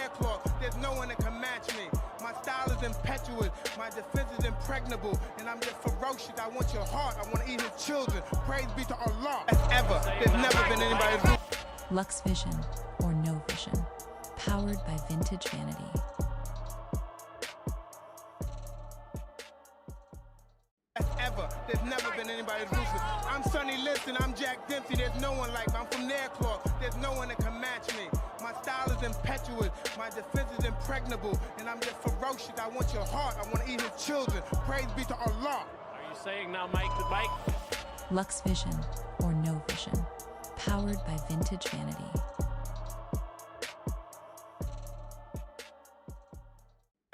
their cloth. There's no one that can match me. My style is impetuous, my defense is impregnable, and I'm just ferocious. I want your heart, I want to eat his children. Praise be to Allah. As ever, there's never been anybody's roof. Luxvision, or no vision, powered by vintage vanity. As ever, there's never been anybody's ruthless. I'm Sonny Liston, I'm Jack Dempsey, there's no one like me. I'm from their cloth, there's no one that can match me. My style is impetuous, my defense is impregnable, and I'm just ferocious. I want your heart, I want to eat his children. Praise be to Allah. Are you saying now, Mike, the Mike? Luxvision, or no vision, powered by vintage vanity.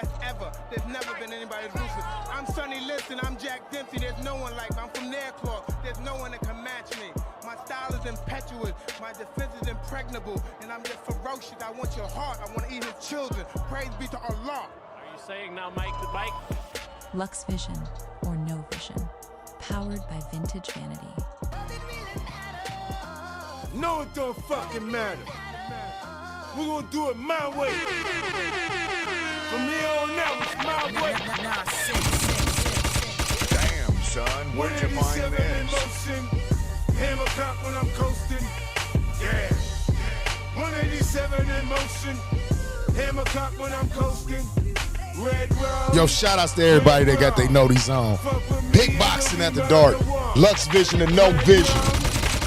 As ever, there's never been anybody's ruthless. I'm Sonny Liston, I'm Jack Dempsey, there's no one like me. I'm from their cloth, there's no one that can match me. My style is impetuous, my defense is impregnable, and I'm just ferocious. I want your heart, I want to eat his children. Praise be to Allah. Are you saying now, Mike, the Mike? Luxvision, or no vision, powered by vintage vanity. No, it don't fucking matter. We're gonna do it my way. From here on out, it's my way. Damn, son, where'd you find this? Hammer cock when I'm coasting. Yeah. 187 in motion. Hammer cock when I'm coasting. Red road. Yo, shout outs to everybody that got their noties on. Big boxing at the dark. Luxvision and no vision.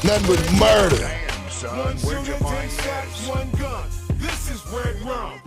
Nothing but murder. Damn, son, One where'd you shooter, 10 find shots, this? one gun. This is red rum.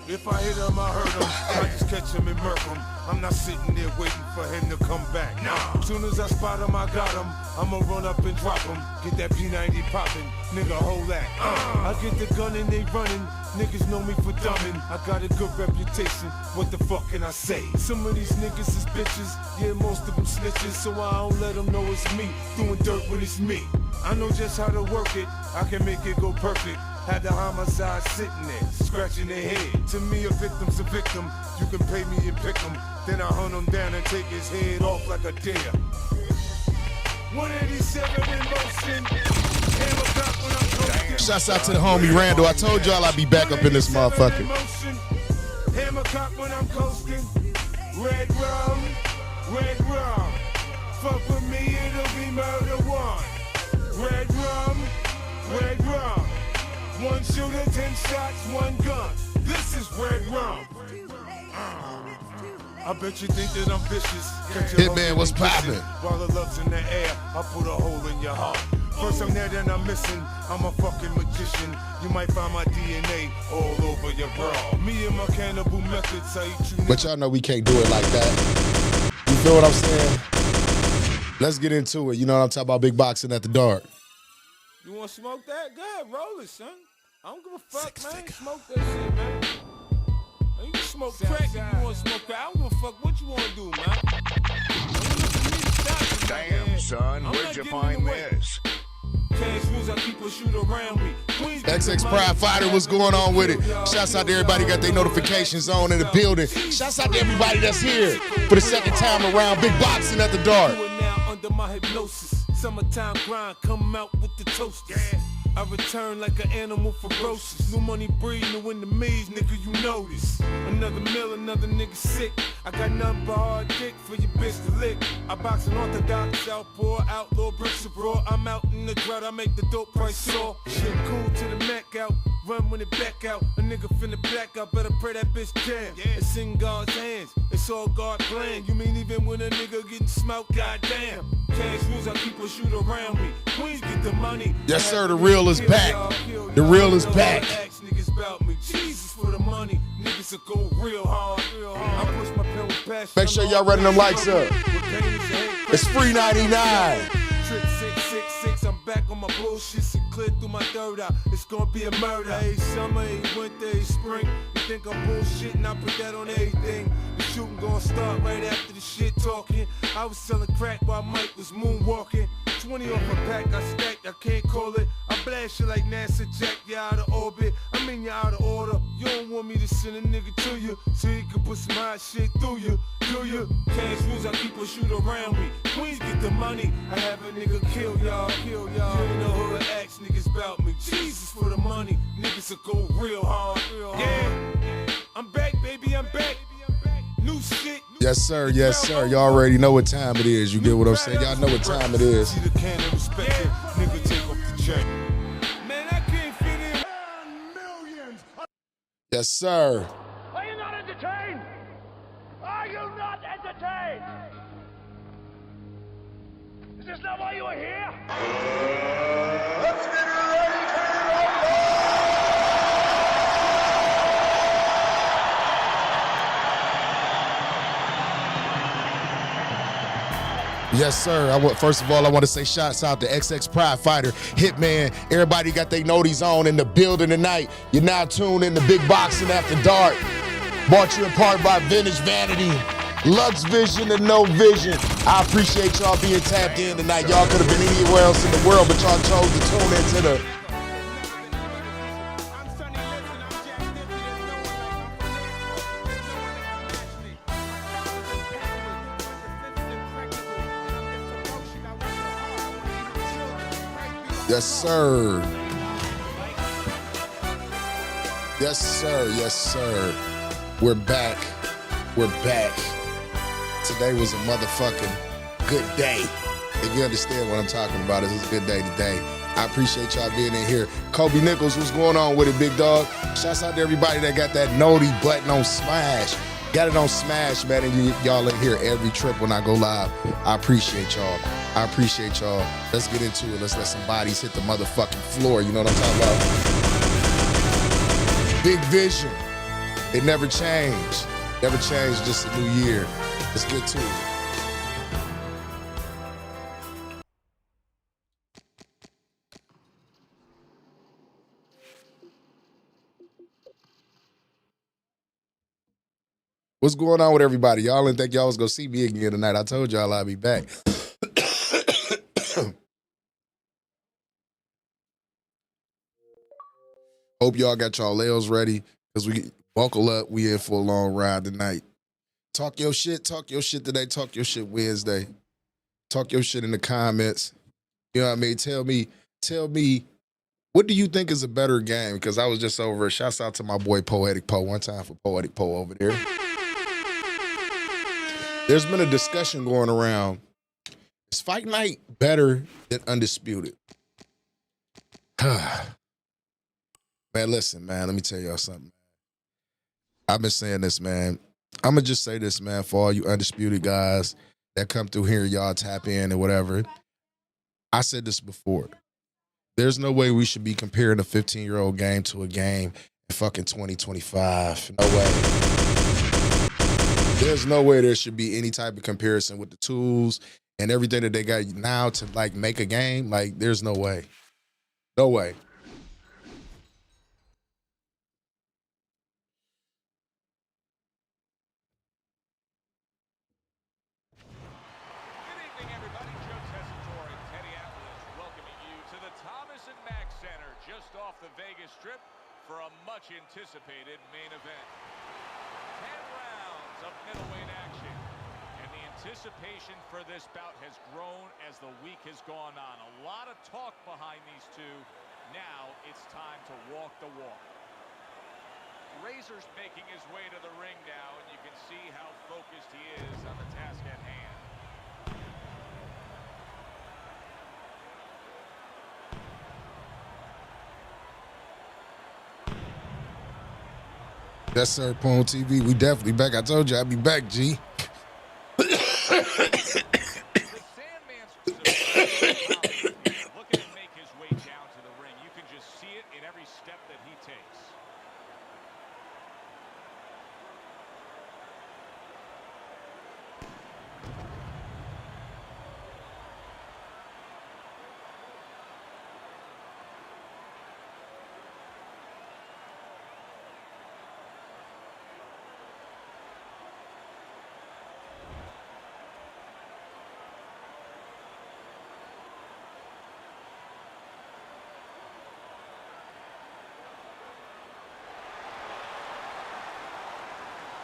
If I hit him, I hurt him. I just catch him and murk him. I'm not sitting there waiting for him to come back. Nah. Soon as I spot him, I got him. I'ma run up and drop him. Get that P90 popping. Nigga, hold that. I get the gun and they running. Niggas know me for dumbing. I got a good reputation. What the fuck can I say? Some of these niggas is bitches. Yeah, most of them snitches. So I don't let them know it's me. Doing dirt when it's me. I know just how to work it. I can make it go perfect. Had the homicide sitting there, scratching their head. To me, a victim's a victim. You can pay me and pick him. Then I hunt him down and take his head off like a deer. 187 in motion. Hammer cock when I'm coasting. Shouts out to the homie Randall. I told y'all I'd be back up in this motherfucker. Hammer cock when I'm coasting. Red rum, red rum. Fuck with me, it'll be murder one. Red rum, red rum. One shooter, 10 shots, one gun. This is red rum. I bet you think that I'm vicious. Hitman, what's poppin'? While the love's in the air, I put a hole in your heart. First I'm there, then I'm missing. I'm a fucking magician. You might find my DNA all over your bra. Me and my cannibal methods, I eat you. But y'all know we can't do it like that. You feel what I'm saying? Let's get into it. You know what I'm talking about? Big boxing at the dark. You want to smoke that? Good, roll it, son. I don't give a fuck, man. Smoke that shit, man. You can smoke crack if you want to smoke crack. I don't give a fuck what you want to do, man. Damn, son, where'd you find this? Cash rules, I keep a shoot around me. XX Pride Fighter, what's going on with it? Shouts out to everybody got their notifications on in the building. Shouts out to everybody that's here for the second time around Big Boxing at the Dark. Now under my hypnosis, summertime grind, come out with the toasters. I return like an animal ferocious. New money breed, new enemies, nigga, you know this. Another mill, another nigga sick. I got nothing but hard dick for your bitch to lick. I box an orthodox, southpaw, outlaw, bricks abroad. I'm out in the drought, I make the dope price soar. Shit cool to the Mac out, run when it back out. A nigga finna black out, better pray that bitch jam. It's in God's hands, it's all God plan. You mean even when a nigga getting smoked, goddamn. Cash rules, I keep a shoot around me. Queens get the money. Yes, sir, the real is back. The real is back. Ask niggas about me. Jesus for the money. Niggas will go real hard. I push my pen with passion. Make sure y'all running them lights up. It's free 99. Trick 666, I'm back on my bullshit. So clear through my third eye. It's gonna be a murder. Hey, summer, hey, winter, hey, spring. You think I'm bullshitting? I put that on everything. The shooting gonna start right after the shit talking. I was selling crack while Mike was moonwalking. 20 off a pack, I stacked, I can't call it. I blast you like NASA Jack, you out of orbit. I mean you out of order. You don't want me to send a nigga to you, so you can put some hot shit through you, do you? Cash rules, I keep a shoot around me. Queens get the money, I have a nigga kill y'all. You ain't know who to ask niggas about me. Jesus for the money, niggas This will go real hard. Yeah, I'm back, baby, I'm back. New shit. Yes, sir. Yes, sir. Y'all already know what time it is. You get what I'm saying? Y'all know what time it is. See the can and respect it. Nigga, take off the chain. Man, I can't fit in. Millions. Yes, sir. Are you not entertained? Are you not entertained? Is this not why you are here? Let's get ready to rumble! Yes, sir. First of all, I want to say shouts out to XX Pride Fighter, Hitman. Everybody got their noties on in the building tonight. You're now tuned in to Big Boxing After Dark. Brought to you in part by Vintage Vanity, Luxvision, and No Vision. I appreciate y'all being tapped in tonight. Y'all could have been anywhere else in the world, but y'all chose to tune into the Yes, sir. Yes, sir. Yes, sir. We're back. We're back. Today was a motherfucking good day. If you understand what I'm talking about, it's a good day today. I appreciate y'all being in here. Kobe Nichols, what's going on with it, big dog? Shouts out to everybody that got that noti button on smash. Got it on smash, man, and y'all in here every trip when I go live. I appreciate y'all. I appreciate y'all. Let's get into it. Let's let some bodies hit the motherfucking floor. You know what I'm talking about? Big vision. It never changed. Never changed, just a new year. Let's get to it. What's going on with everybody? Y'all didn't think y'all was gonna see me again tonight. I told y'all I'd be back. Hope y'all got y'all layers ready, because we buckle up. We in for a long ride tonight. Talk your shit today. Talk your shit Wednesday. Talk your shit in the comments. You know what I mean? Tell me, what do you think is a better game? Because I was just over. Shouts out to my boy Poetic Poe. One time for Poetic Poe over there. There's been a discussion going around. Is Fight Night better than Undisputed? Man, listen, man, let me tell y'all something. I've been saying this, man. I'm going to just say this, man, for all you Undisputed guys that come through here, y'all tap in and whatever. I said this before. There's no way we should be comparing a 15-year-old game to a game in fucking 2025. No way. There's no way there should be any type of comparison with the tools and everything that they got now to, like, make a game. Like, there's no way. No way. For a much-anticipated main event. 10 rounds of middleweight action. And the anticipation for this bout has grown as the week has gone on. A lot of talk behind these two. Now it's time to walk the walk. Razor's making his way to the ring now, and you can see how focused he is on the task at hand. Yes, sir, Pone TV. We definitely back. I told you I'd be back, G. The Sandman's look at him make his way down to the ring. You can just see it in every step that he takes.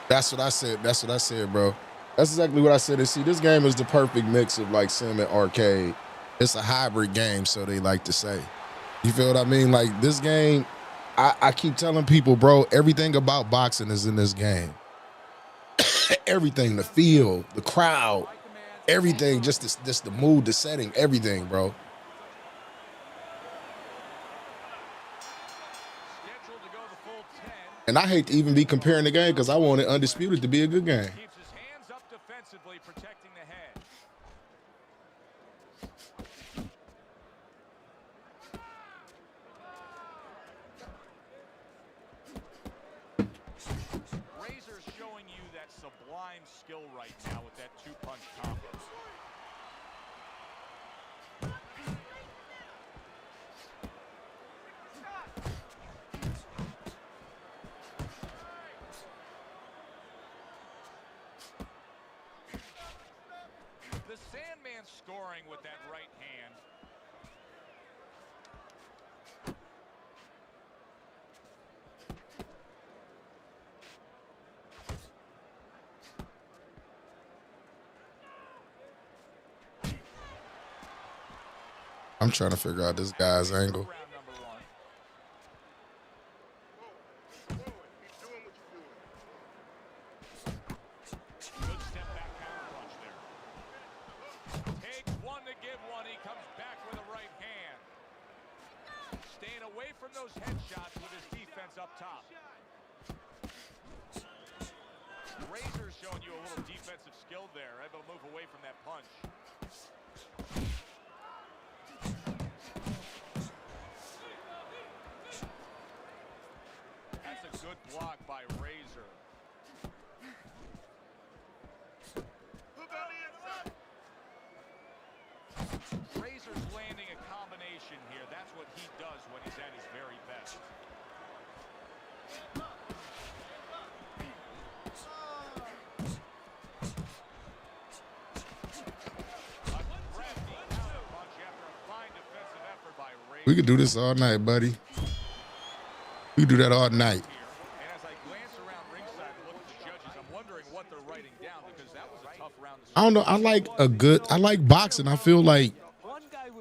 That's what I said. That's what I said, bro. That's exactly what I said. And see, this game is the perfect mix of like sim and arcade. It's a hybrid game, so they like to say. You feel what I mean? Like this game, I keep telling people, bro, everything about boxing is in this game. Everything, the feel, the crowd, everything, just the mood, the setting, everything, bro. And I hate to even be comparing the game because I want it Undisputed to be a good game. Keeps his hands up defensively, protecting the head. Razor's showing you that sublime skill right now with that two-punch combo. The Sandman scoring with that right hand. I'm trying to figure out this guy's angle. Round number one. Good step back counter punch there. Takes one to give one. He comes back with a right hand. Staying away from those headshots with his defense up top. Razor's showing you a little defensive skill there. Able to move away from that punch. That's a good block by Razor. Razor's landing a combination here. That's what he does when he's at his very best. A crafty counter punch after a fine defensive effort by Razor. We could do this all night, buddy. We could do that all night. And as I glance around ringside and look at the judges, I'm wondering what they're writing down because that was a tough round to I don't know. I like boxing. I feel like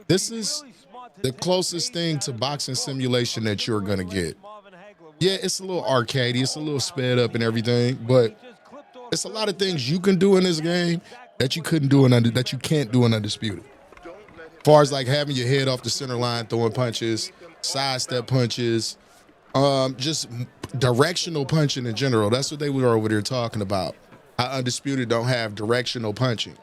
this is the closest thing to boxing simulation that you're going to get. Yeah, it's a little arcadey. It's a little sped up and everything, but it's a lot of things you can do in this game that you can't do in Undisputed. As far as like having your head off the center line, throwing punches, sidestep punches, just directional punching in general. That's what they were over there talking about. How Undisputed don't have directional punching.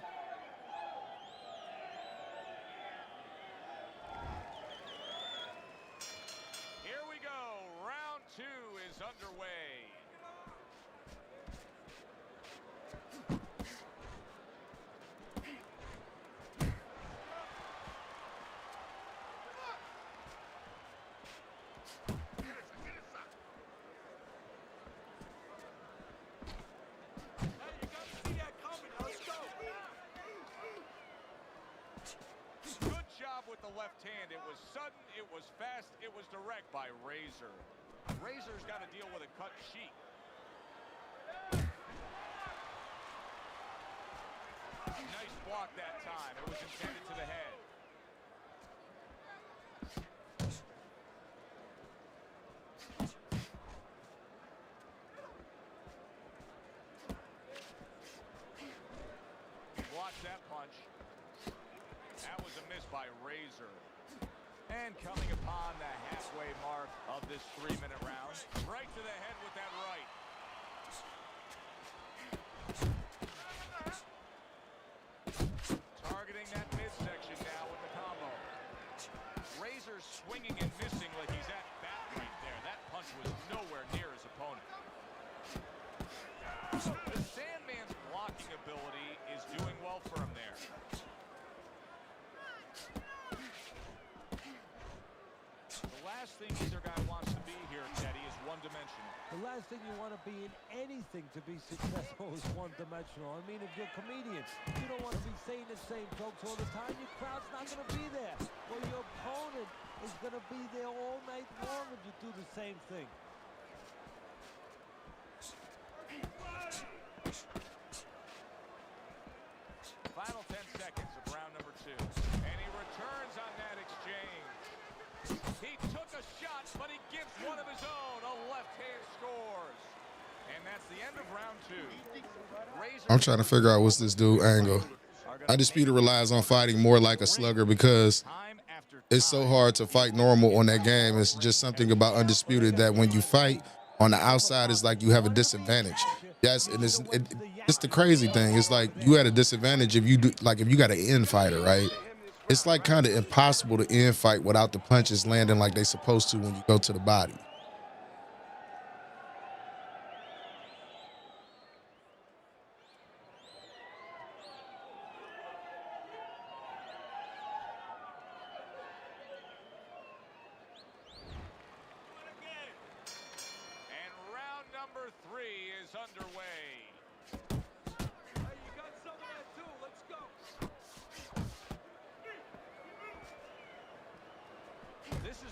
Here we go. Round two is underway. Good job with the left hand. It was sudden, it was fast, it was direct by Razor. Razor's got to deal with a cut sheet. Nice block that time. It was intended to the head. Blocks that punch. That was a miss by Razor. And coming upon the halfway mark of this 3-minute round, right to the head with that right. Targeting that midsection now with the combo. Razor swinging and missing like he's at bat right there. That punch was nowhere near his opponent. The Sandman's blocking ability is doing well for him there. The last thing either guy wants to be here, Teddy, is one-dimensional. The last thing you want to be in anything to be successful is one-dimensional. I mean, if you're a comedian, you don't want to be saying the same jokes all the time. Your crowd's not going to be there. Well, your opponent is going to be there all night long if you do the same thing. Final 10 seconds of round number two. And he returns on that exchange. He took a shot, but he gives one of his own. A left hand scores. And that's the end of round 2. I'm trying to figure out what's this dude angle. Undisputed relies on fighting more like a slugger because it's so hard to fight normal on that game. It's just something about Undisputed that when you fight on the outside, it's like you have a disadvantage. Yes, and it's the crazy thing. It's like you had a disadvantage if you got an end fighter, right? It's like kind of impossible to end fight without the punches landing like they supposed to when you go to the body.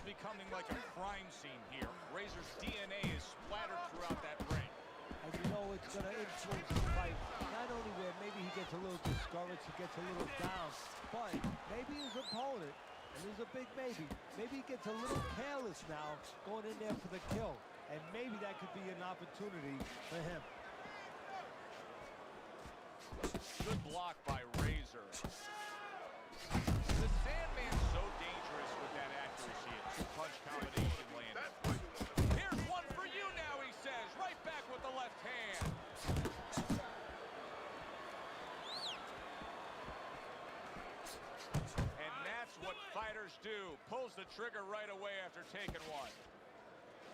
Becoming like a crime scene here. Razor's DNA is splattered throughout that ring. And you know it's going to influence the fight. Not only where maybe he gets a little discouraged, he gets a little down, but maybe his opponent, and there's a big maybe he gets a little careless now going in there for the kill. And maybe that could be an opportunity for him. Good block by Razor. The Sandman's so dangerous with that accuracy and two-punch combination landing. Here's one for you now, he says. Right back with the left hand. And that's what fighters do. Pulls the trigger right away after taking one.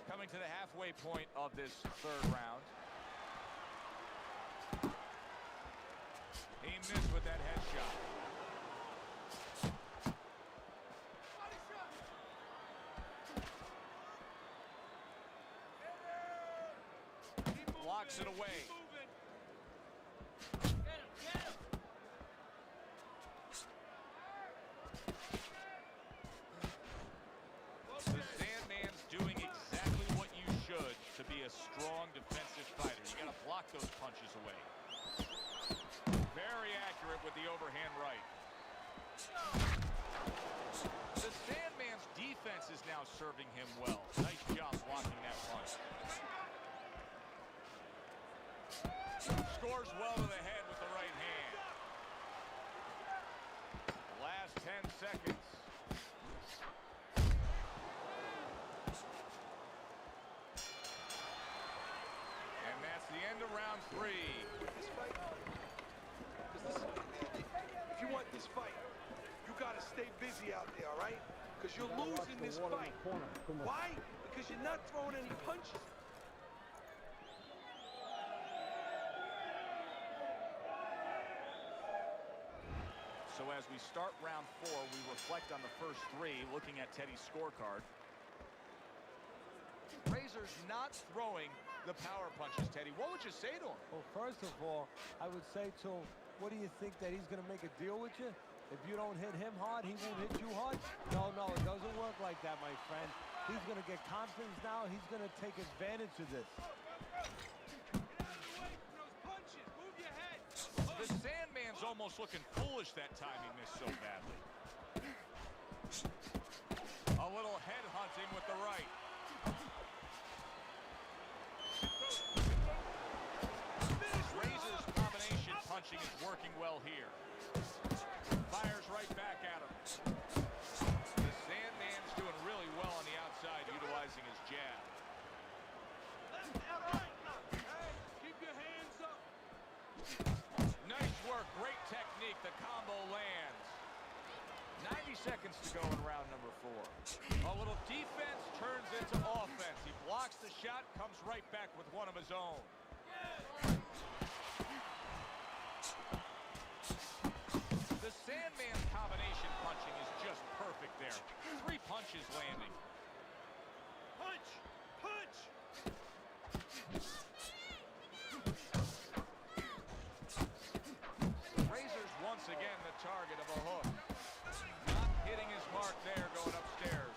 Coming to the halfway point of this third round. He missed with that headshot. Blocks it away. The Sandman's doing exactly what you should to be a strong defensive fighter. You got to block those punches away. Very accurate with the overhand right. The Sandman's defense is now serving him well. Nice job blocking that punch. Scores well to the head with the right hand. Last 10 seconds. And that's the end of round 3. If you want this fight, you gotta stay busy out there, all right? Because you're losing this fight. Why? Because you're not throwing any punches. So as we start round 4, we reflect on the first 3, looking at Teddy's scorecard. Razor's not throwing the power punches, Teddy. What would you say to him? Well, first of all, I would say to him, what do you think, that he's going to make a deal with you? If you don't hit him hard, he won't hit you hard? No, it doesn't work like that, my friend. He's going to get confidence now. He's going to take advantage of this. The Sandman's almost looking foolish that time he missed so badly. A little head hunting with the right. Razor's combination punching is working well here. Fires right back at him. The Sandman's doing really well on the outside, utilizing his jab. Keep your hands up. Nice work, great technique. The combo lands. 90 seconds to go in round number 4. A little defense turns into offense. He blocks the shot, comes right back with one of his own. The Sandman's combination punching is just perfect there. 3 punches landing. Punch! Punch! Razor's once again the target of a hook. Not hitting his mark there, going upstairs.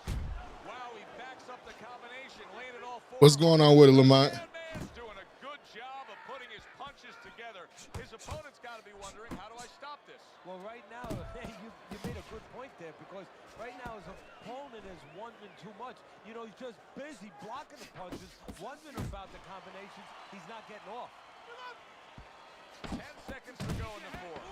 Wow, he backs up the combination, laying it all forward. What's going on with it, Lamont? Sandman's doing a good job of putting his punches together. His opponent's got to be wondering, how do I stop this? Well, right now, you made a good point there, because right now his opponent is wondering too much. You know, he's just busy blocking the punches, wondering about the combinations. He's not getting off. 10 seconds to go in the fourth.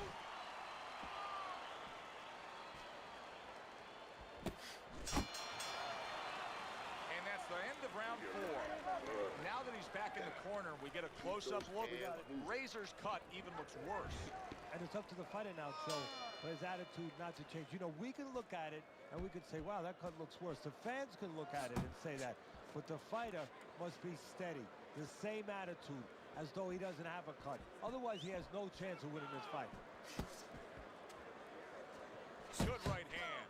And that's the end of round 4. Now that he's back in the corner, we get a close-up look. Razor's cut even looks worse. And it's up to the fighter now, Joe, for his attitude not to change. You know, we can look at it and we can say, wow, that cut looks worse. The fans can look at it and say that. But the fighter must be steady, the same attitude, as though he doesn't have a cut. Otherwise, he has no chance of winning this fight. Good right hand.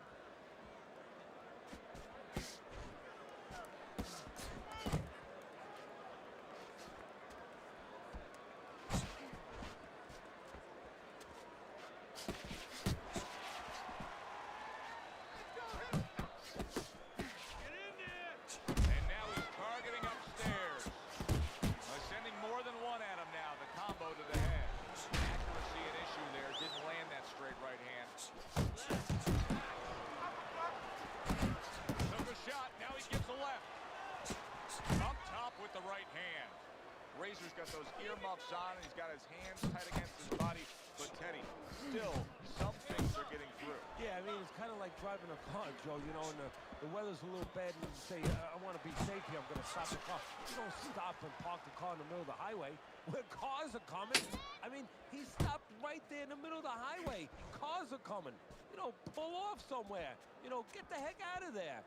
Razor's got those earmuffs on, and he's got his hands tight against his body. But Teddy, still, some things are getting through. Yeah, I mean, it's kind of like driving a car, Joe. You know, and the weather's a little bad, and you say, I want to be safe here, I'm going to stop the car. You don't stop and park the car in the middle of the highway where cars are coming. I mean, he stopped right there in the middle of the highway. Cars are coming. You know, pull off somewhere. You know, get the heck out of there.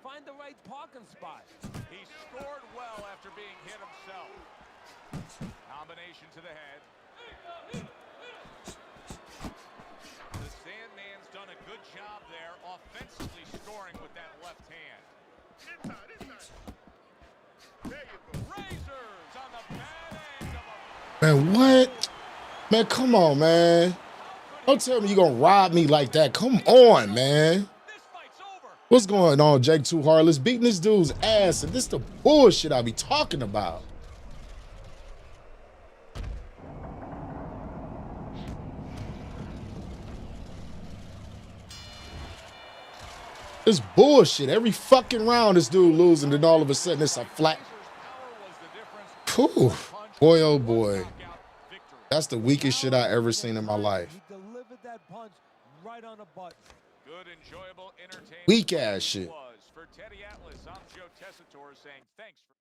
Find the right parking spot. He scored well after being hit himself. Combination to the head. The Sandman's done a good job there, offensively scoring with that left hand. Inside. There you go. Razors on the bad end of a... Man, what? Man, come on, man. Don't tell me you're going to rob me like that. Come on, man. What's going on, Jake Too Heartless? Beating this dude's ass, and this the bullshit I be talking about. It's bullshit. Every fucking round this dude losing, then all of a sudden it's a flat. Whew. Boy, oh boy. That's the weakest shit I ever seen in my life. He delivered that punch right on the button. Good, enjoyable, entertaining. Weak ass shit. For Teddy Atlas, I'm Joe Tessitore saying thanks for...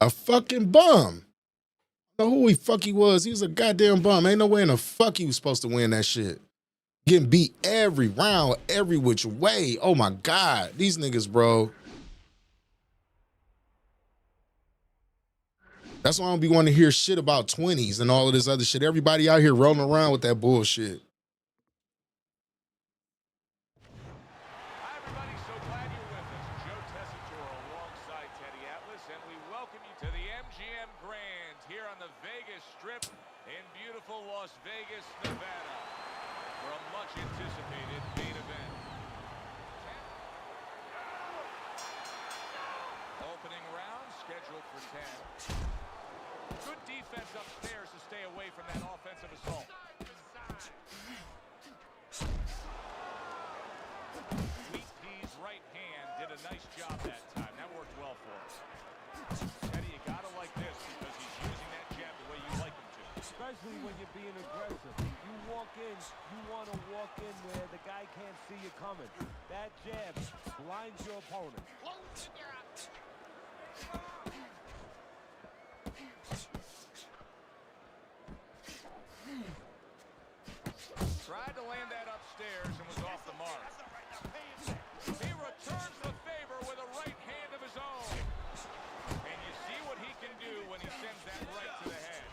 A fucking bum. I don't know who he fuck he was. He was a goddamn bum. Ain't no way in the fuck he was supposed to win that shit. Getting beat every round, every which way. Oh my God. These niggas, bro. That's why I don't be wanting to hear shit about 20s and all of this other shit. Everybody out here rolling around with that bullshit. Hi, everybody. So glad you're with us. Joe Tessitore alongside Teddy Atlas, and we welcome you to the MGM Grand here on the Vegas Strip in beautiful Las Vegas, Nevada, for a much-anticipated main event. Opening round scheduled for 10. Good defense upstairs to stay away from that offensive assault. Sweet Pea's right hand did a nice job that time. That worked well for us. Teddy, you gotta like this because he's using that jab the way you like him to. Especially when you're being aggressive. You walk in, you want to walk in where the guy can't see you coming. That jab blinds your opponent. Tried to land that upstairs and was off the mark. He returns the favor with a right hand of his own. And you see what he can do when he sends that right to the head.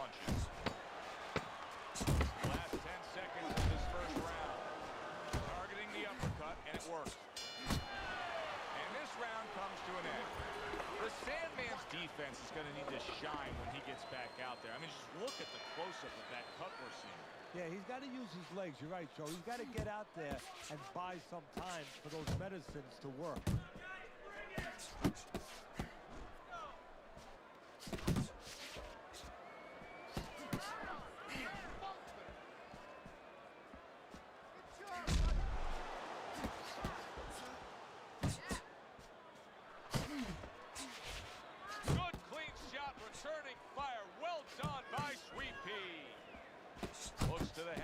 punches. Last 10 seconds of this first round. Targeting the uppercut, and it works. And this round comes to an end. The Sandman's defense is going to need to shine when he gets back out there. I mean, just look at the close-up of that cut we're seeing. Yeah, he's got to use his legs. You're right, Joe. He's got to get out there and buy some time for those medicines to work. Good, clean shot, returning fire. Well done by Sweet Pea. Looks to the head.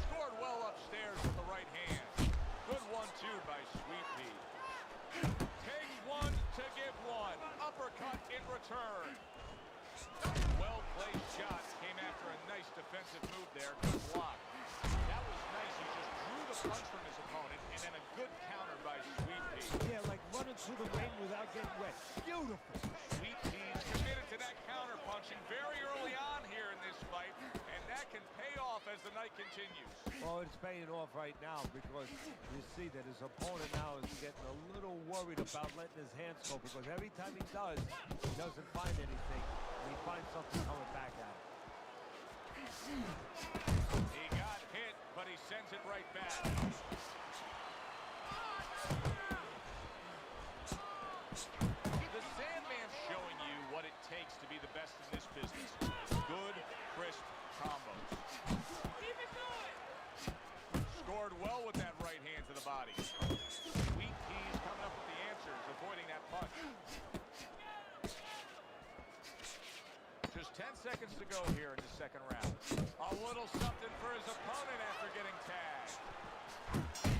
Scored well upstairs with the right hand. Good 1-2 by Sweet Pea. Takes one to give one. Uppercut in return. Well-placed shot. Came after a nice defensive move there. Good block. That was nice. He just drew the punch from his opponent, and then a good counter by Sweet Pea. Yeah, like running through the ring without getting wet. Beautiful. Sweet Pea's committed to that counter punching very early on here in this fight, and that can pay off as the night continues. Well, it's paying off right now because you see that his opponent now is getting a little worried about letting his hands go, because every time he doesn't find anything, and he finds something coming back at him. He got hit, but he sends it right back. The Sandman's showing you what it takes to be the best in this business. Good, crisp combos. Scored well with that right hand to the body. Sweet Pea's coming up with the answers, avoiding that punch. Just 10 seconds to go here in the second round. A little something for his opponent after getting tagged.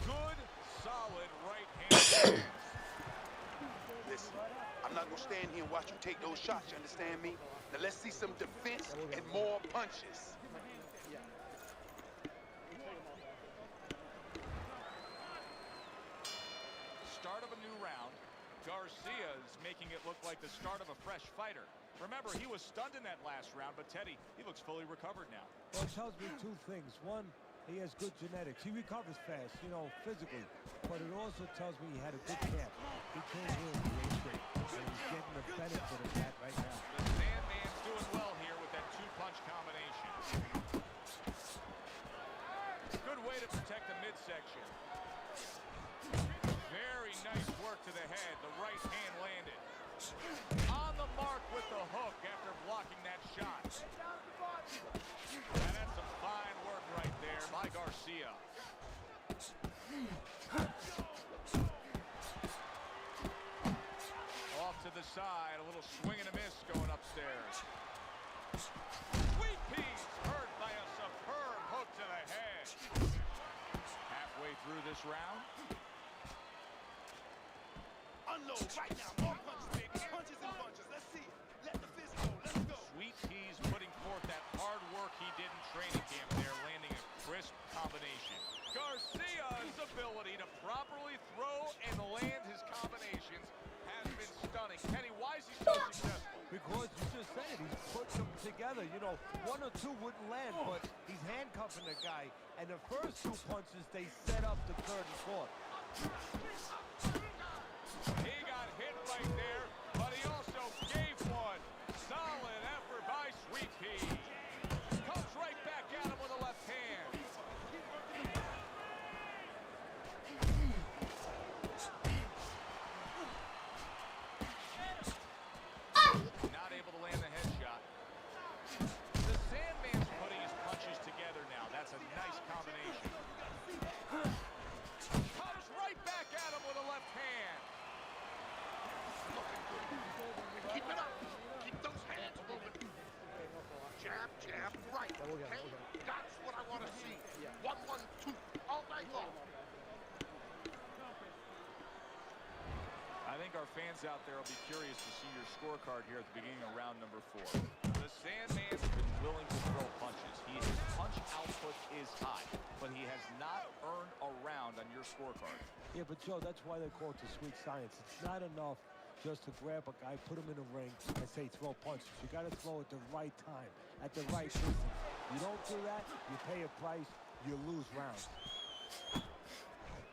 Good, solid right hand. Listen, I'm not going to stand here and watch you take those shots, you understand me? Now let's see some defense and more punches. Start of a new round. Garcia is making it look like the start of a fresh fighter. Remember, he was stunned in that last round, but Teddy, he looks fully recovered now. Well, it tells me two things. One, he has good genetics. He recovers fast, you know, physically. But it also tells me he had a good camp. He came here and he ate great. And he's getting the benefit of that right now. The Sandman's doing well here with that two-punch combination. Good way to protect the midsection. Very nice work to the head. The right hand landed. On the mark with the hook after blocking that shot. And that's some fine work right there by Garcia. Off to the side, a little swing and a miss going upstairs. Sweet Pea's hurt by a superb hook to the head. Halfway through this round. Unload right now. More punches, baby. Punches and punches. Let's see it. Let the fist go. Let's go. Sweet Pea's putting forth that hard work he did in training camp there, landing a crisp combination. Garcia's ability to properly throw and land his combinations has been stunning. Kenny, why is he so successful? Because you just said it, he's putting them together. You know, one or two wouldn't land, but he's handcuffing the guy. And the first two punches, they set up the third and fourth. He got hit right there, but he also gave one. Solid effort by Sweet Pea. Comes right back at him with a left hand. Not able to land the headshot. The Sandman's putting his punches together now. That's a nice combination. Comes right back at him with a left hand. Keep it up. Keep those hands moving. Jab, jab, right. Okay? That's what I want to see. 1, 1, 2. All night long. I think our fans out there will be curious to see your scorecard here at the beginning of round number 4. The Sandman's been willing to throw punches. His punch output is high, but he has not earned a round scorecard. Yeah, but Joe, that's why they call it the sweet science. It's not enough just to grab a guy, put him in the ring, and say throw punches. You got to throw at the right time, at the right distance. You don't do that, you pay a price, you lose rounds.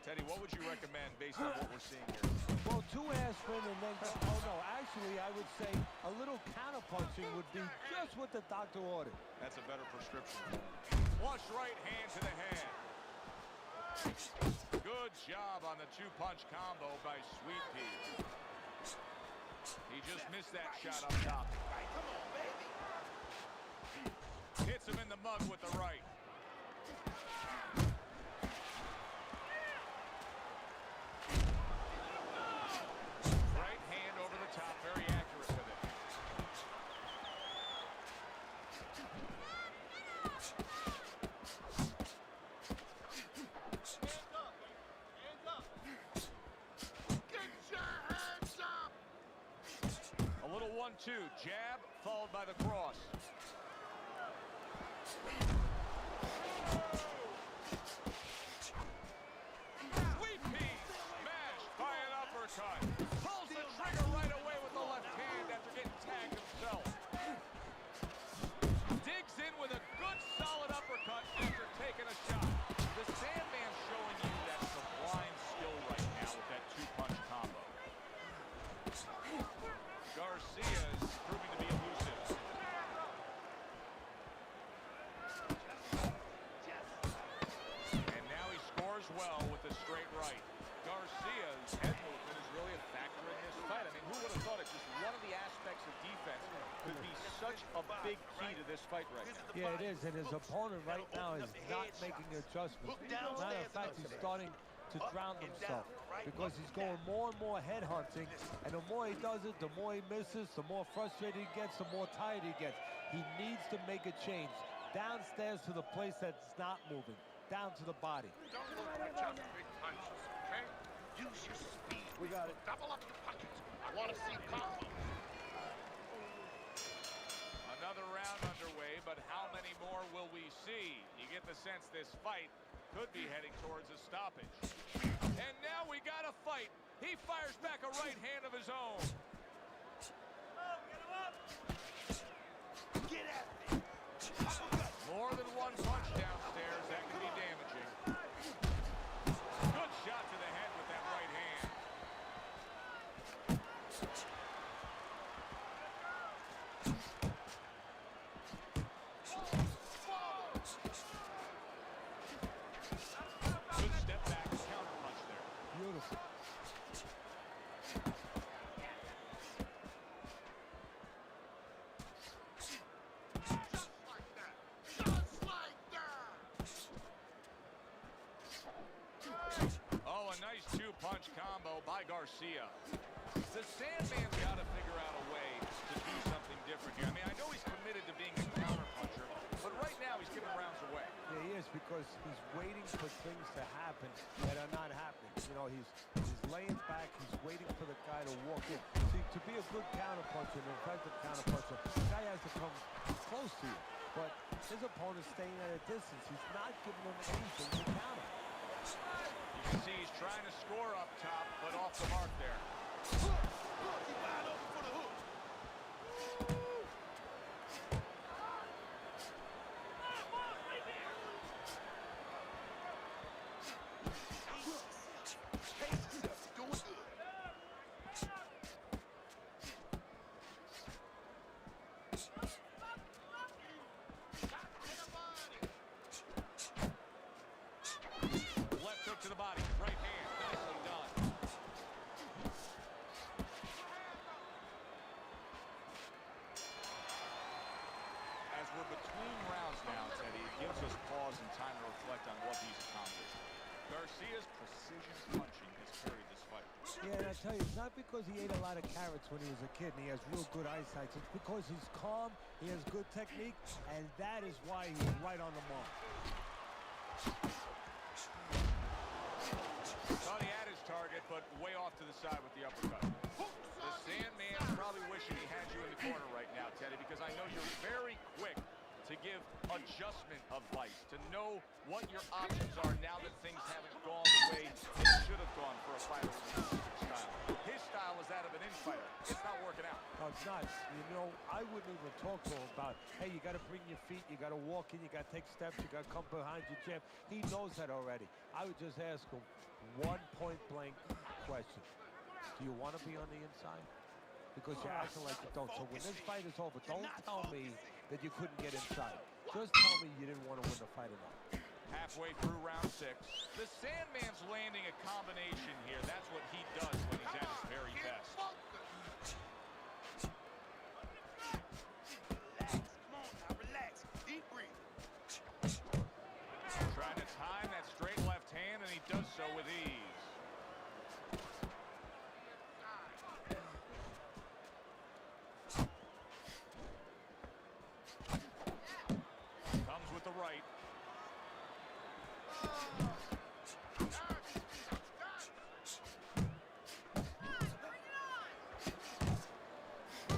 Teddy, what would you recommend based on what we're seeing here? Well, 2 aspirin and then, oh no, actually I would say a little counter-punching would be just what the doctor ordered. That's a better prescription. Flush right hand to the head. Good job on the 2-punch combo by Sweet Pea. He just missed that shot up top. Come on, baby. Hits him in the mug with the right. Right hand over the top, very accurate with it. Get your hands up! A little 1-2, jab followed by the cross. Sweet Pea smashed by an uppercut. Pulls the trigger right away with the left hand after getting tagged himself. Digs in with a good solid uppercut after taking a shot. The Sandman showing you that sublime skill right now with that 2-punch combo. Garcia is proving to be elusive. And now he scores well with the straight right. Garcia's head movement is really a factor in this fight. I mean, who would have thought it? Just one of the aspects of defense could be such a big key to this fight right now. Yeah, it is, and his opponent right now is not making adjustments. Matter of fact, he's starting to drown himself because he's going more and more head hunting, and the more he does it, the more he misses, the more frustrated he gets, the more tired he gets. He needs to make a change downstairs to the place that's not moving, down to the body. Don't look for just big punches, okay? Use your speed. We got it. Double up your punches. I want to see combos. Another round underway, but how many more will we see? You get the sense this fight could be heading towards a stoppage. And now we got a fight. He fires back a right hand of his own. Get at me. More than one punch downstairs. That could be damaging. Good shot to the head with that right hand. Good step back, counter punch there. Beautiful. Just like that. Just like that. Oh, a nice 2-punch combo by Garcia. The Sandman's got to figure out a way to do something different here. I mean, I know he's committed to being a counterpuncher, but right now he's giving rounds away. Yeah, he is, because he's waiting for things to happen that are not happening. You know, he's laying back, he's waiting for the guy to walk in. See, to be a good counterpuncher, an effective counterpuncher, the guy has to come close to you. But his opponent's staying at a distance. He's not giving him anything to counter. You can see he's trying to score up top, but off the mark there. Look, he wide open for the hook. Pace yourself. You're doing good. Left hook to the body, right hand, nicely done. As we're between rounds now, Teddy, it gives us pause and time to reflect on what he's accomplished. Garcia's precision punching has carried this fight. Yeah, and I tell you, it's not because he ate a lot of carrots when he was a kid and he has real good eyesight. It's because he's calm, he has good technique, and that is why he's right on the mark. Thought he had his target, but way off to the side with the uppercut. The Sandman's probably wishing he had you in the corner right now, Teddy, because I know you're very quick to to give adjustment of life, to know what your options are now that things haven't gone the way they should have gone for a fighter with his style. His style is that of an in-fighter. It's not working out. No, it's not. You know, I wouldn't even talk to him about, hey, you got to bring your feet, you got to walk in, you got to take steps, you got to come behind your jab. He knows that already. I would just ask him one point-blank question. Do you want to be on the inside? Because you're acting like you don't. So when this fight is over, don't tell me that you couldn't get inside. Just tell me you didn't want to win the fight enough. Halfway through round 6, the Sandman's landing a combination here. That's what he does when he's at his very best. Relax. Deep breathe. Trying to time that straight left hand, and he does so with ease. Comes with the right.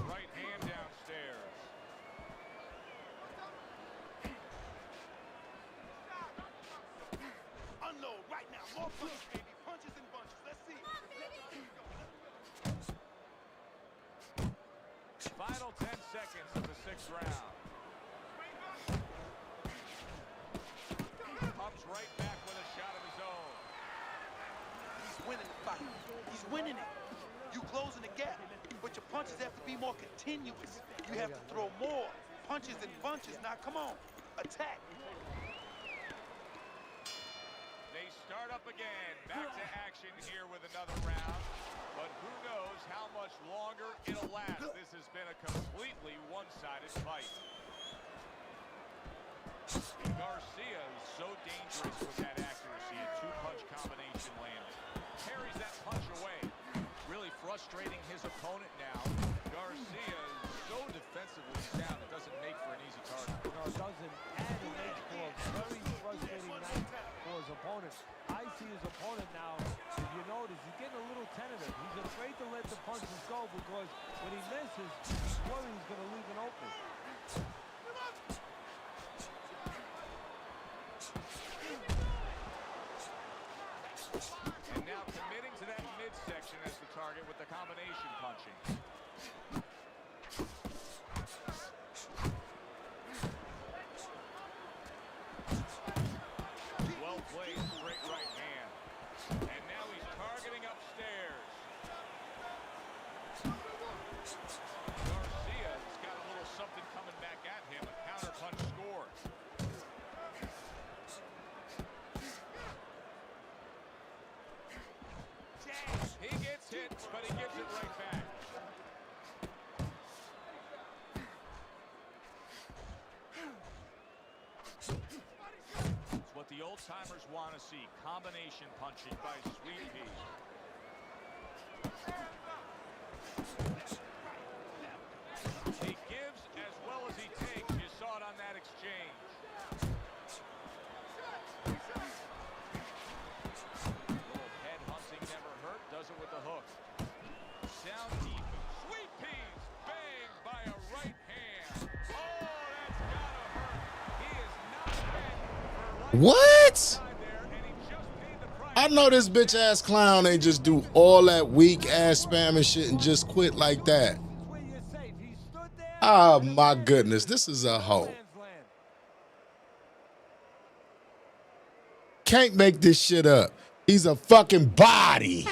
Right hand downstairs. Unload right now. More punches, baby. Punches and bunches. Let's see. Final 10 seconds of the 6th round. Comes right back with a shot of his own. He's winning the fight. He's winning it. You closing the gap, but your punches have to be more continuous. You have to throw more punches and bunches. Now, come on. Attack. They start up again. Back to action here with another round. But who knows how much longer it'll last. This has been a completely one-sided fight. Garcia is so dangerous with that accuracy. A two-punch combination landed. Carries that punch away. Really frustrating his opponent now. Garcia is so defensively sound, it doesn't make for an easy target. No, it doesn't. And it makes for a very frustrating night for his opponent. I see his opponent now, if you notice, he's getting a little tentative. He's afraid to let the punches go because when he misses, he's worried he's going to leave an opening. And now committing to that midsection as the target with the combination punching. Well played, straight right hand. And now he's targeting upstairs. Garcia's got a little something coming back at him. A counter punch scores. He gets hit, but he gives it right back. It's what the old-timers want to see. Combination punching by Sweet Pea. He gives as well as he takes. You saw it on that exchange. Head hunting never hurt. Does it with the hook. Sound deep. Sweet Peas banged by a right hand. Oh, that's gotta hurt. He is not dead for life. What? And he just paid the price. I know this bitch ass clown ain't just do all that weak ass spamming shit and just quit like that. Where you're safe. He stood there. Oh my goodness, this is a hoe. Land. Can't make this shit up. He's a fucking body.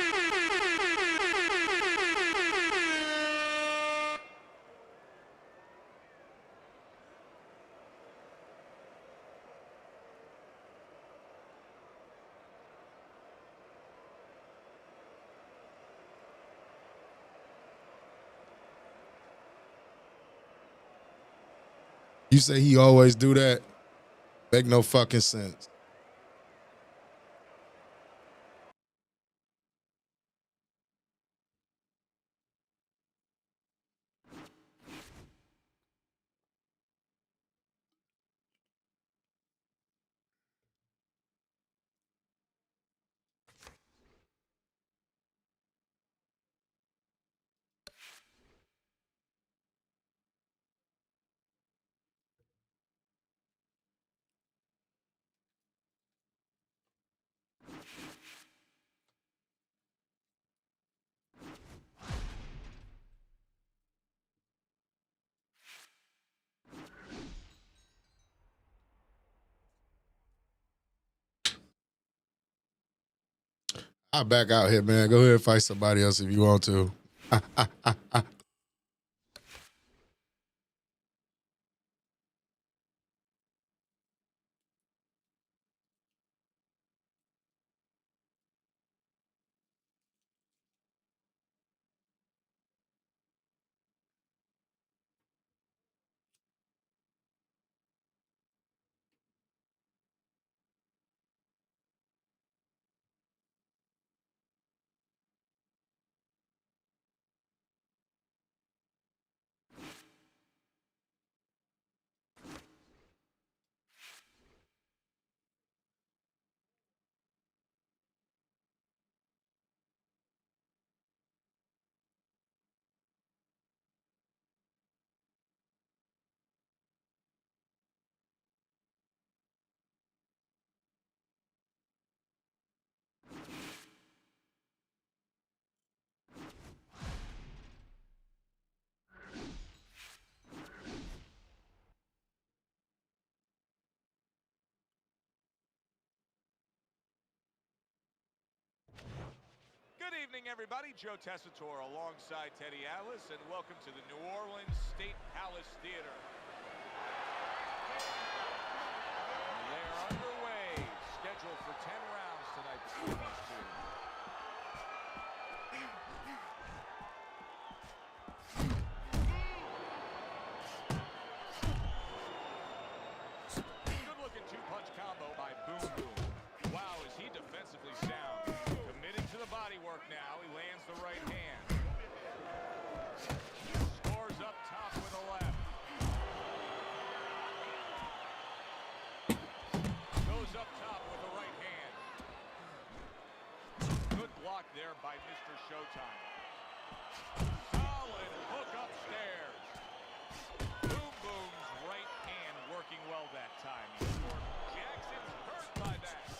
You say he always do that? Make no fucking sense. I'll back out here, man. Go ahead and fight somebody else if you want to. Good evening, everybody. Joe Tessitore alongside Teddy Atlas, and welcome to the New Orleans State Palace Theater. They're underway, scheduled for 10 rounds tonight between these two. Good-looking two-punch combo by Boom Boom. Wow, is he defensively sound. Committed to the body work now. He lands the right hand. Scores up top with a left. Goes up top with the right hand. Good block there by Mr. Showtime. Solid hook upstairs. Boom Boom's right hand working well that time. He scored. Jackson's hurt by that.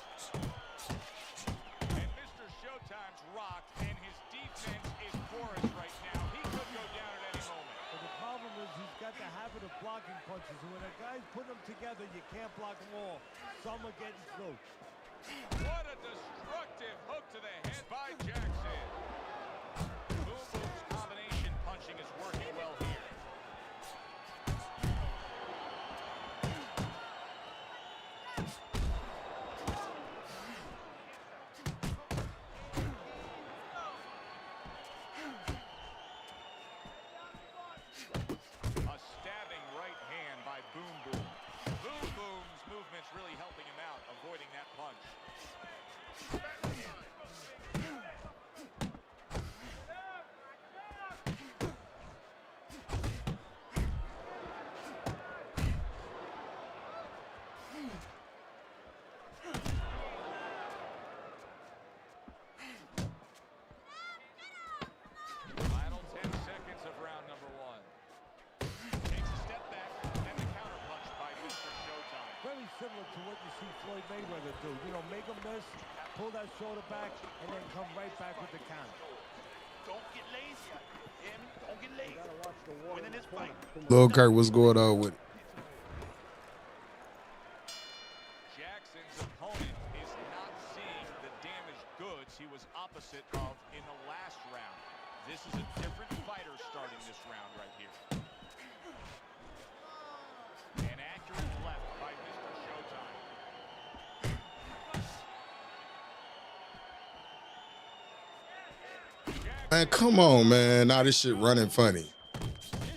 And Mr. Showtime's rocked, and his defense is porous right now. He could go down at any moment. But the problem is he's got the habit of blocking punches. And when a guy's putting them together, you can't block them all. Some are getting through. What a destructive hook to the head by Jackson. Boom Boom's combination punching is working well here. A stabbing right hand by Boom Boom. Boom Boom's movement's really helping him out, avoiding that punch. Final 10 seconds of round number one. Takes a step back and the counter punch by Mr. Showtime. Very similar to what you see Floyd Mayweather do. You know, make a miss, pull that shoulder back, and then come right back with the counter. Don't get lazy. Hear me? Don't get lazy. Winning this fight. Lil Kurt, what's going on with it? Jackson's opponent is not seeing the damaged goods he was opposite of in the last round. This is a different fighter starting this round right here. An accurate left by Mr. Showtime. Man, come on, man. Now this shit running funny.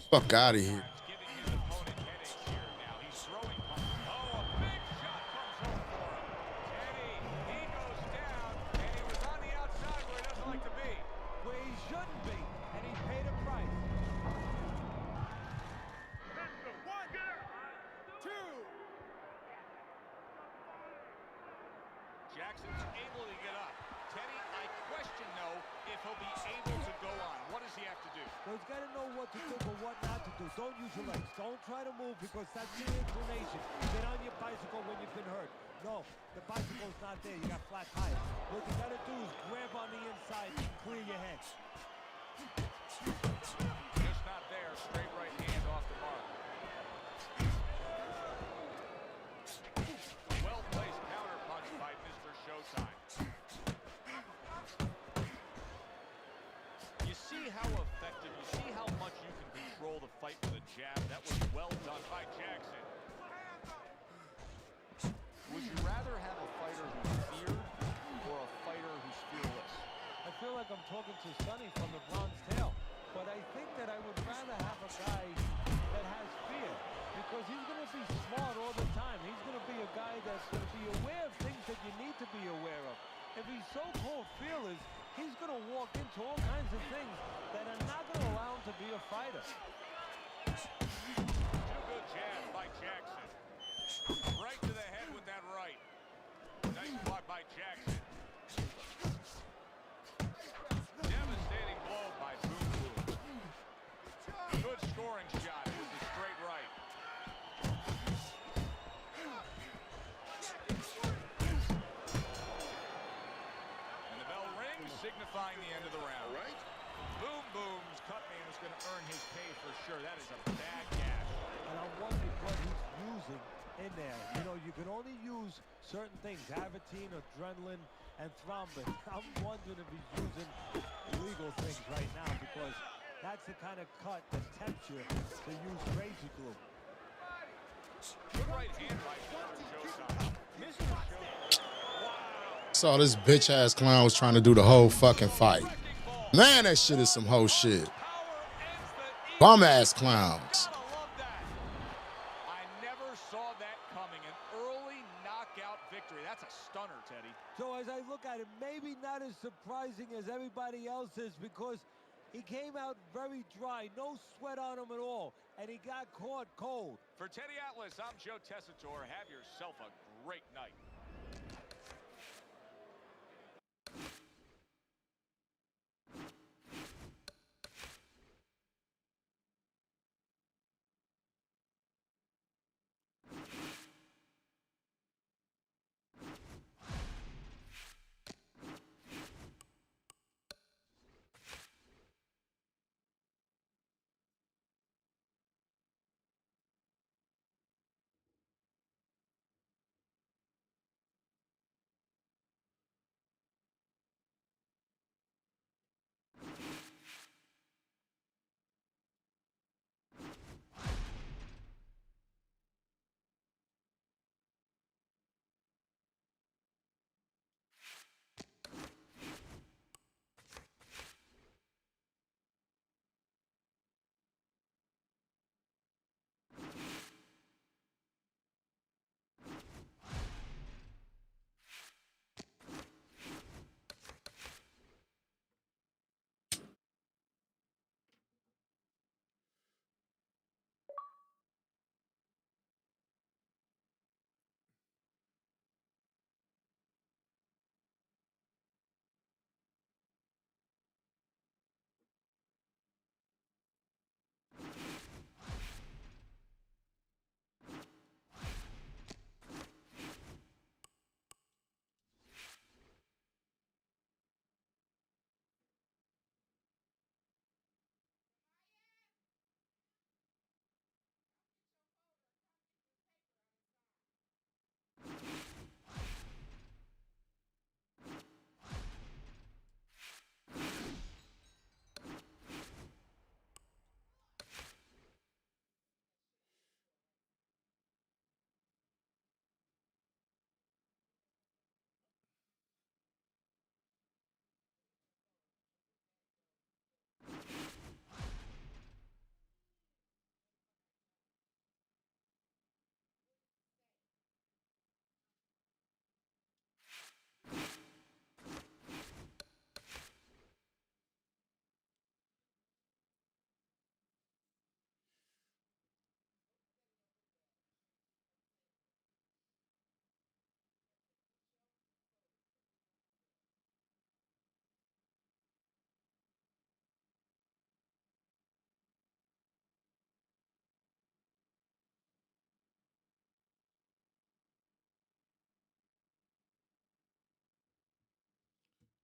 Fuck out of here. Giving his opponent headaches here now. He's throwing punches. Oh, a big shot comes home for him. Teddy, he goes down, and he was on the outside where he doesn't like to be. Where he shouldn't be, and he paid a price. Jackson's able to get up. Teddy, I question, though, if he'll be able to go on. What does he have to do? Well, he's got to know what to do, but what not to do. Don't use your legs. Don't try to move because that's your inclination. Get on your bicycle when you've been hurt. No, the bicycle's not there. You got flat tires. What you got to do is grab on the inside and clear your head. Just not there. Straight right hand off the mark. Well-placed counter punch by Mr. Showtime. talking to Sonny from the Bronze Tail. But I think that I would rather have a guy that has fear, because he's going to be smart all the time. He's going to be a guy that's going to be aware of things that you need to be aware of. If he's so-called fearless, he's going to walk into all kinds of things that are not going to allow him to be a fighter. Two good jabs by Jackson. Right to the head with that right. Nice block by Jackson. Devastating blow by Boom Boom. Good scoring shot. It was a straight right. And the bell rings, signifying the end of the round. Right? Boom Boom's cut man is going to earn his pay for sure. That is a bad gash. And I'm wondering what he's using in there. You know, you can only use certain things, Avitine, adrenaline, and thrombin. I'm wondering if he's using illegal things right now, because that's the kind of cut that tempts you to use crazy glue. Good right hand by Joe. Mr. Show. Wow. Saw this bitch ass clown was trying to do the whole fucking fight. Man, that shit is some hoe shit. Bum ass clowns. I never saw that coming. An early knockout victory. That's a stunner, Teddy. So as I look at it, maybe not as surprising as everybody else is, because he came out very dry, no sweat on him at all, and he got caught cold. For Teddy Atlas, I'm Joe Tessitore. Have yourself a great night.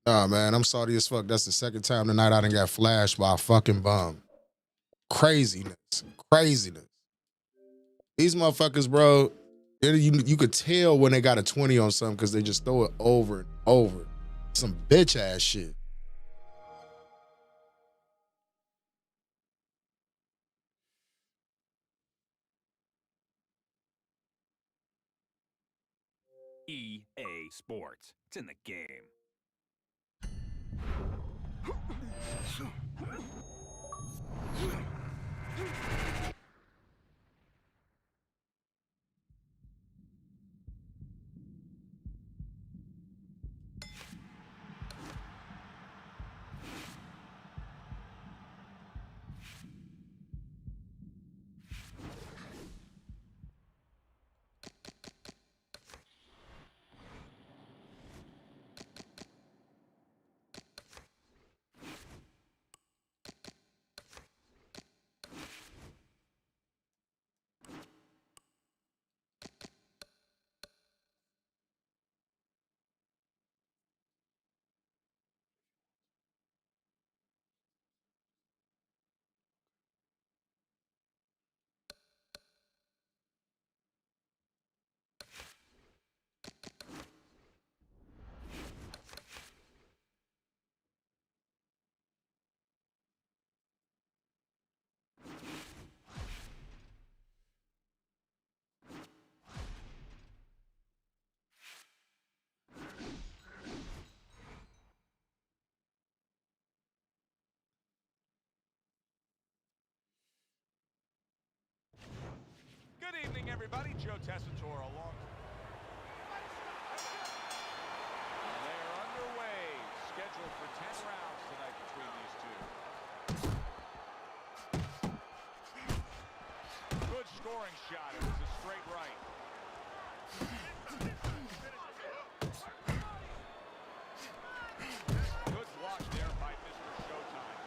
Nah, man, I'm salty as fuck. That's the second time tonight I done got flashed by a fucking bum. Craziness. Craziness. These motherfuckers, bro, you could tell when they got a 20 on something because they just throw it over and over. Some bitch ass shit. EA Sports. It's in the game. Good evening, everybody. Joe Tessitore along. They're underway. Scheduled for 10 rounds tonight between these two. Good scoring shot. It was a straight right. Good block there by Mr. Showtime.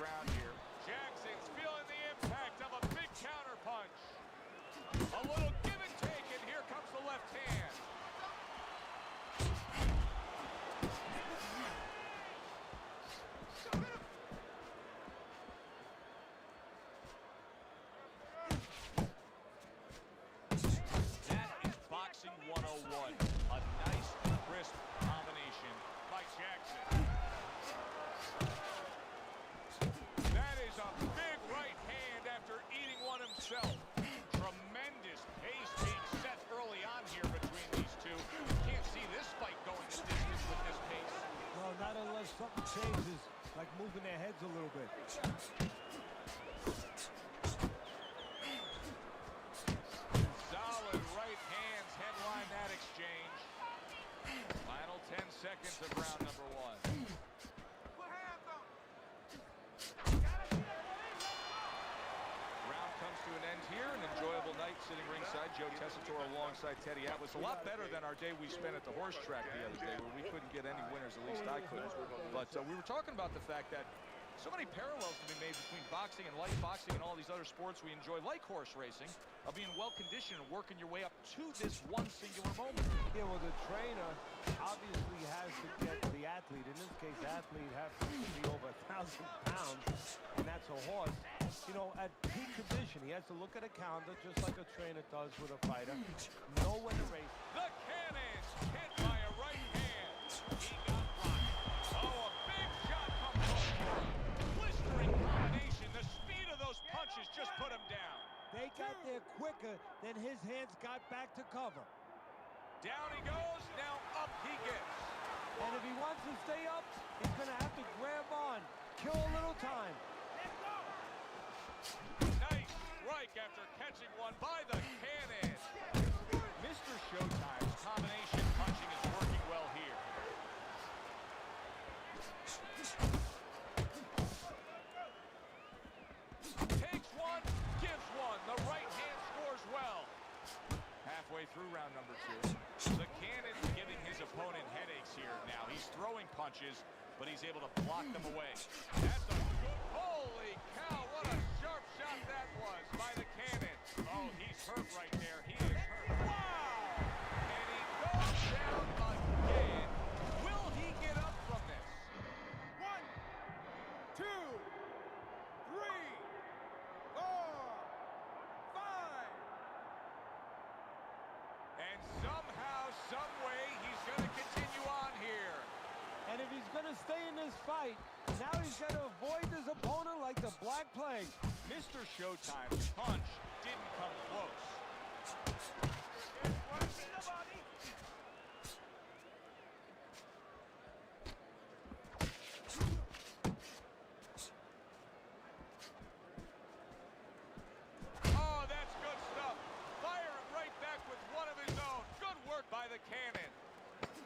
Round here. Jackson's feeling the impact of a big counter punch. A little give and take, and here comes the left hand. That is Boxing 101. A nice, crisp combination by Jackson. Himself. Tremendous pace being set early on here between these two. Can't see this fight going the distance with this pace. No, not unless something changes, like moving their heads a little bit. Solid right hands headline that exchange. Final 10 seconds of round number one. Here, an enjoyable night sitting ringside. Joe Tessitore alongside Teddy Atlas. A lot better than our day we spent at the horse track the other day, where we couldn't get any winners, at least I couldn't. But we were talking about the fact that so many parallels to be made between boxing and light boxing and all these other sports we enjoy, like horse racing, of being well-conditioned and working your way up to this one singular moment. Yeah, well, the trainer obviously has to get the athlete. In this case, the athlete has to be over 1,000 pounds, and that's a horse. You know, at peak condition, he has to look at a calendar just like a trainer does with a fighter. Know when to race. The cannons hit by a right hand. He got blocked. Oh, a big shot comes over. Blistering combination. The speed of those punches just put him down. They got there quicker than his hands got back to cover. Down he goes. Now up he gets. And if he wants to stay up, he's going to have to grab on. Kill a little time. Nice strike after catching one by the cannon. Mr. Showtime's combination punching is working well here. Takes one, gives one. The right hand scores well. Halfway through round number two. The cannon's giving his opponent headaches here now. He's throwing punches, but he's able to block them away. That's a good, holy cow, what a sharp shot that was by the cannon. Oh, he's hurt right there. He is hurt. Wow! if he's going to stay in this fight, now he's got to avoid his opponent like the Black Plague. Mr. Showtime's punch didn't come close. Oh, that's good stuff. Firing right back with one of his own. Good work by the Cannon.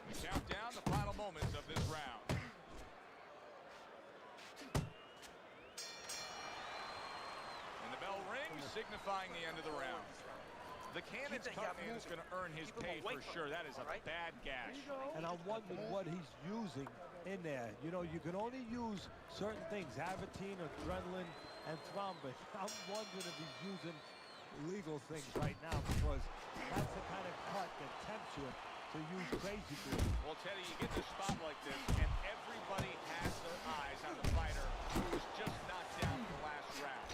We count down the final moments of this round. Signifying the end of the round. The Cannon's cutting is going to earn his pay for sure. That is a bad gash. And I'm wondering what he's using in there. You know, you can only use certain things, Avitine, adrenaline, and thrombin. I'm wondering if he's using illegal things right now, because that's the kind of cut that tempts you to use crazy things. Well, Teddy, you get to a spot like this, and everybody has their eyes on the fighter who was just knocked down in the last round.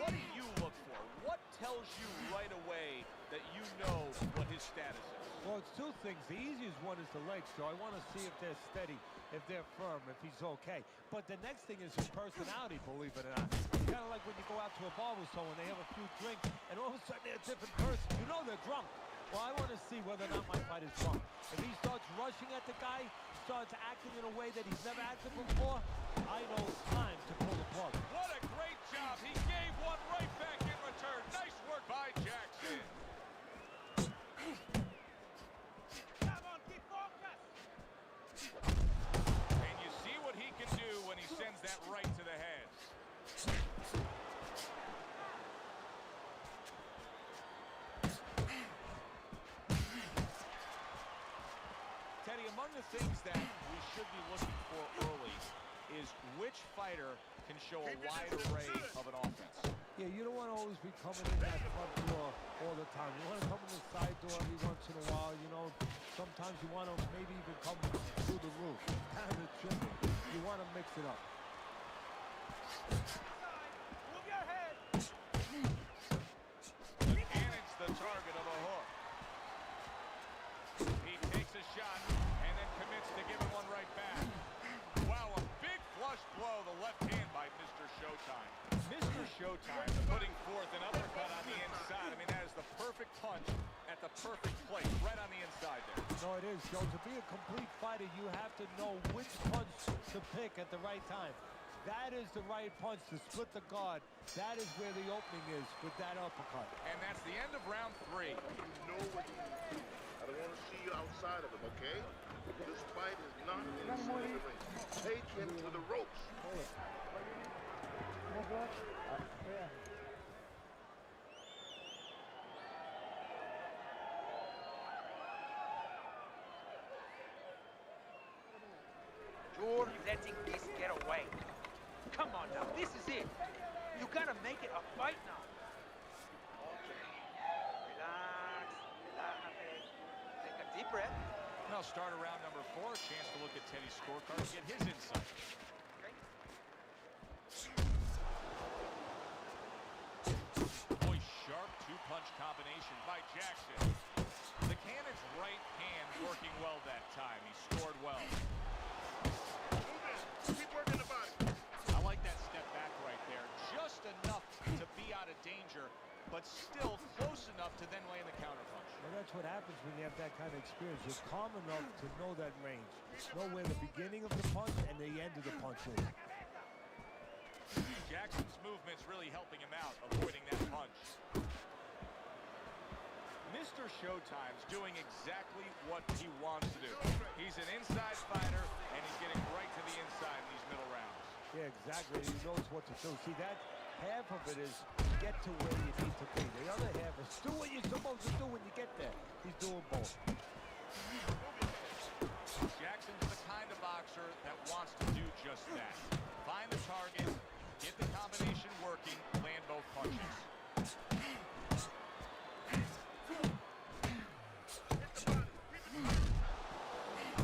What do you look for? What tells you right away that you know what his status is? Well, it's two things. The easiest one is the legs, so I want to see if they're steady, if they're firm, if he's okay. But the next thing is his personality, believe it or not. It's kind of like when you go out to a bar with someone, they have a few drinks, and all of a sudden they're a different person. You know they're drunk. Well, I want to see whether or not my fight is drunk. If he starts rushing at the guy, starts acting in a way that he's never acted before, I know it's time to pull the plug. What a great job. He gave one right back in return. Nice work by Jackson. Come on, keep focused. And you see what he can do when he sends that right to the head. Teddy, among the things that we should be looking for early is which fighter can show a wide array of an offense. Yeah, you don't want to always be coming in that front door all the time. You want to come in the side door every once in a while. You know, sometimes you want to maybe even come through the roof, kind of the chimney. You want to mix it up. Move your head. The Cannon's the target of a hook. He takes a shot and then commits to giving one right back. Wow, a big flush blow, the left hand by Mr. Showtime. Mr. Showtime putting forth an uppercut on the inside. I mean, that is the perfect punch at the perfect place, right on the inside there. No, it is, Joe. To be a complete fighter, you have to know which punch to pick at the right time. That is the right punch to split the guard. That is where the opening is with that uppercut. And that's the end of round 3. You know what you do. I don't want to see you outside of it, okay? This fight is not inside the ring. Take him to the ropes. You're letting this get away. Come on now, this is it. You gotta make it a fight now. Okay. Relax, relax. Take a deep breath. Now start around number 4. Chance to look at Teddy's scorecard and get his insight. Okay. Boy, sharp two-punch combination by Jackson. The Cannon's right hand working well that time. He scored well. Keep working the body. I like that step back right there. Just enough to be out of danger, but still close enough to then land the counterpunch. Well, that's what happens when you have that kind of experience. You're calm enough to know that range. Know where the beginning of the punch and the end of the punch is. Jackson's movement's really helping him out, avoiding that punch. Mr. Showtime's doing exactly what he wants to do. He's an inside fighter, and he's getting right to the inside in these middle rounds. Yeah, exactly. He knows what to do. See, that half of it is get to where you need to be. The other half is do what you're supposed to do when you get there. He's doing both. Jackson's the kind of boxer that wants to do just that. Find the target, get the combination working, land both punches.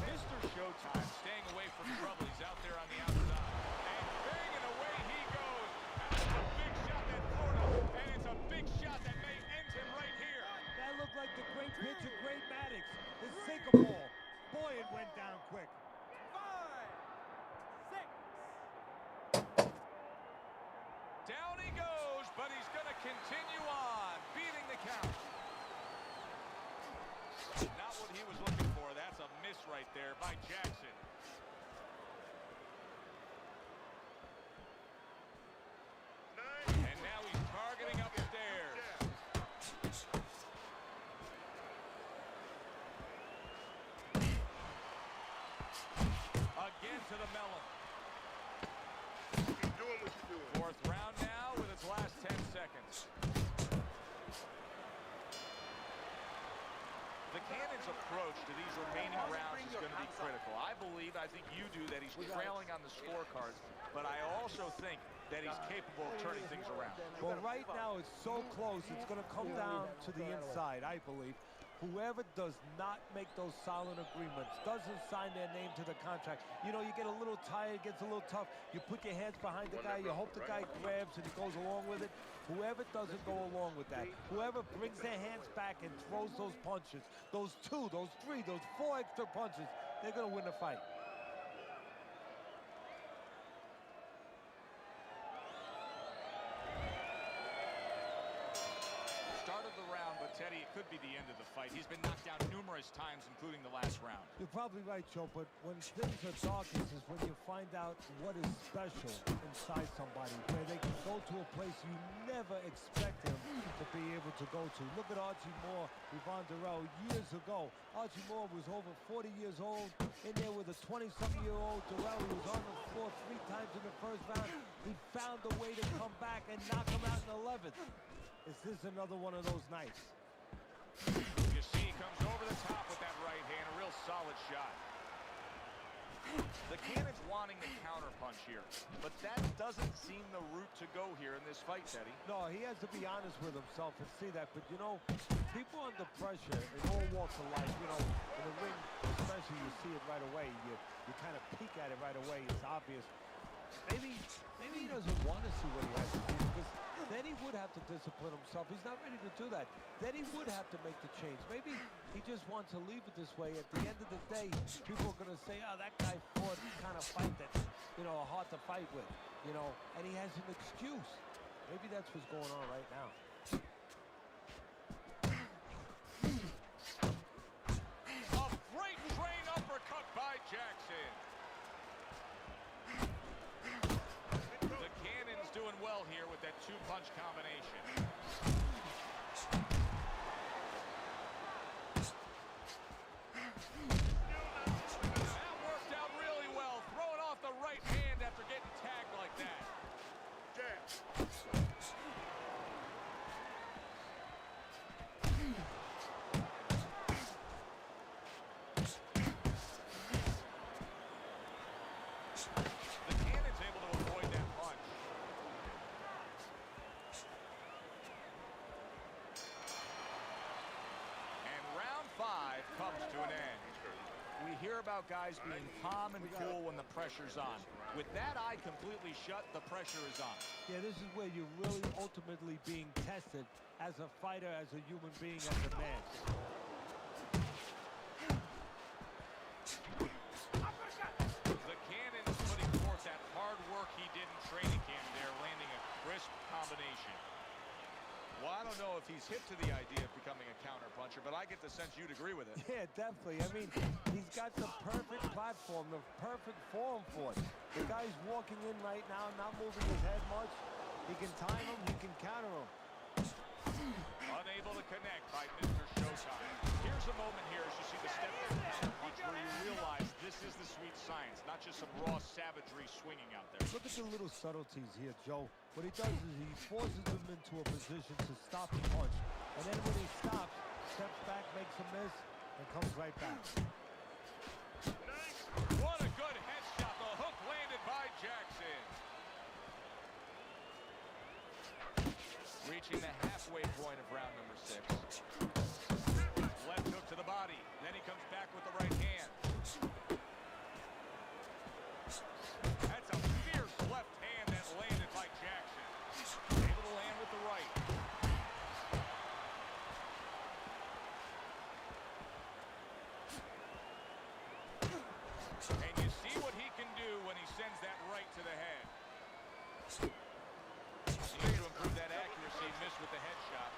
Mr. Showtime staying away from trouble. He's out there on the outside. And banging away he goes. And it's a big shot that Florida. And it's a big shot that may end him right here. That looked like the great pitcher, Great Maddox. His sinker ball. Boy, it went down quick. 5, count. Not what he was looking for. That's a miss right there by Jackson. And now he's targeting upstairs. Again to the melon. Keep doing what you're doing. Fourth round now with its last 10 seconds. The Cannon's approach to these remaining rounds is going to be critical. I think you do, that he's trailing on the scorecards, but I also think that he's capable of turning things around. Well, right now it's so close, it's going to come down to the inside, I believe. Whoever does not make those silent agreements, doesn't sign their name to the contract, you know, you get a little tired, it gets a little tough, you put your hands behind the guy, you hope the guy grabs and he goes along with it. Whoever doesn't go along with that, whoever brings their hands back and throws those punches, those 2, those 3, those 4 extra punches, they're going to win the fight. Start of the round, but Teddy, it could be the end of the fight. He's been knocked down numerous times, including the last round. You're probably right, Joe, but when things are darkest is when you find out what is special inside somebody, where they can go to a place you never expect them to be able to go to. Look at Archie Moore, Yvonne Durrell, years ago. Archie Moore was over 40 years old, in there with a 20-something-year-old Durrell. He was on the floor 3 times in the first round. He found a way to come back and knock him out in the 11th. Is this another one of those nights? You see, he comes over the top with that right hand, a real solid shot. The Cannon's wanting the counterpunch here, but that doesn't seem the route to go here in this fight, Teddy. No, he has to be honest with himself and see that. But, you know, people under pressure in all walks of life, you know, in the ring especially, you see it right away. You kind of peek at it right away. It's obvious. Maybe he doesn't want to see what he has to do, because then he would have to discipline himself. He's not ready to do that. Then he would have to make the change. Maybe he just wants to leave it this way. At the end of the day, people are going to say, oh, that guy fought kind of fight that's, you know, hard to fight with, you know, and he has an excuse. Maybe that's what's going on right now. A freight train uppercut by Jackson. The Cannon's doing well here with that 2-punch combination. That worked out really well, throwing off the right hand after getting tagged like that. The Cannon's able to avoid that punch. And round 5 comes to an end. We hear about guys being calm and cool when the pressure's on. With that eye completely shut, the pressure is on. Yeah, this is where you're really ultimately being tested as a fighter, as a human being, as a man. The Cannon's putting forth that hard work he did in training camp there, landing a crisp combination. Well, I don't know if he's hip to the idea of becoming a counterpuncher, but I get the sense you'd agree with it. Yeah, definitely. I mean, he's got the perfect platform, the perfect form for it. The guy's walking in right now, not moving his head much. He can time him, he can counter him. Unable to connect by Mr. Showtime. Here's a moment here as you see the step punch where you realize this is the sweet science, not just some raw savagery swinging out there. Look at the little subtleties here, Joe. What he does is he forces him into a position to stop the punch. And then when he stops, steps back, makes a miss, and comes right back. What a good headshot. The hook landed by Jackson. Reaching the halfway point of round number 6. Left hook to the body. Then he comes back with the right hand. That's a fierce left hand that landed by Jackson. Able to land with the right. And you see what he can do when he sends that right to the head. He needs to improve that accuracy. Missed with the headshot.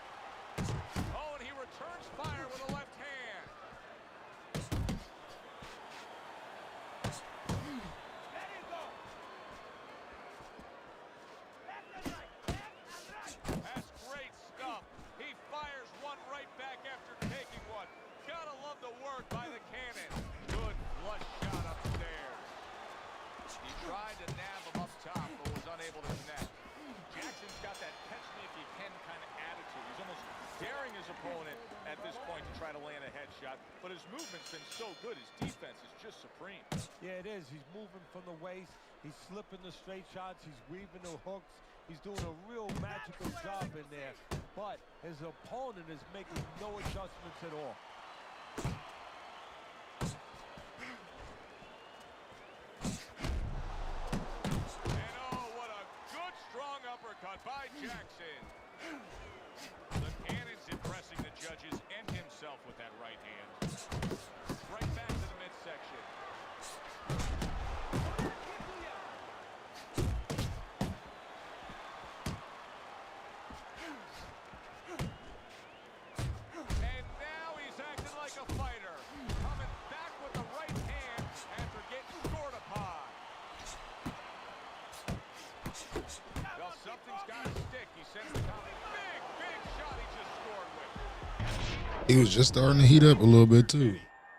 opponent at this point to try to land a headshot, but his movement's been so good. His defense is just supreme. Yeah, it is. He's moving from the waist. He's slipping the straight shots. He's weaving the hooks. He's doing a real magical job in there. But his opponent is making no adjustments at all. And oh, what a good, strong uppercut by Jackson. The Cannon's impressing the judges and himself with that right hand. Right back to the midsection. And now he's acting like a fighter. Coming back with the right hand after getting scored upon. Well, something's got to stick. He sends the comment. Big shot he just scored with. He was just starting to heat up a little bit too.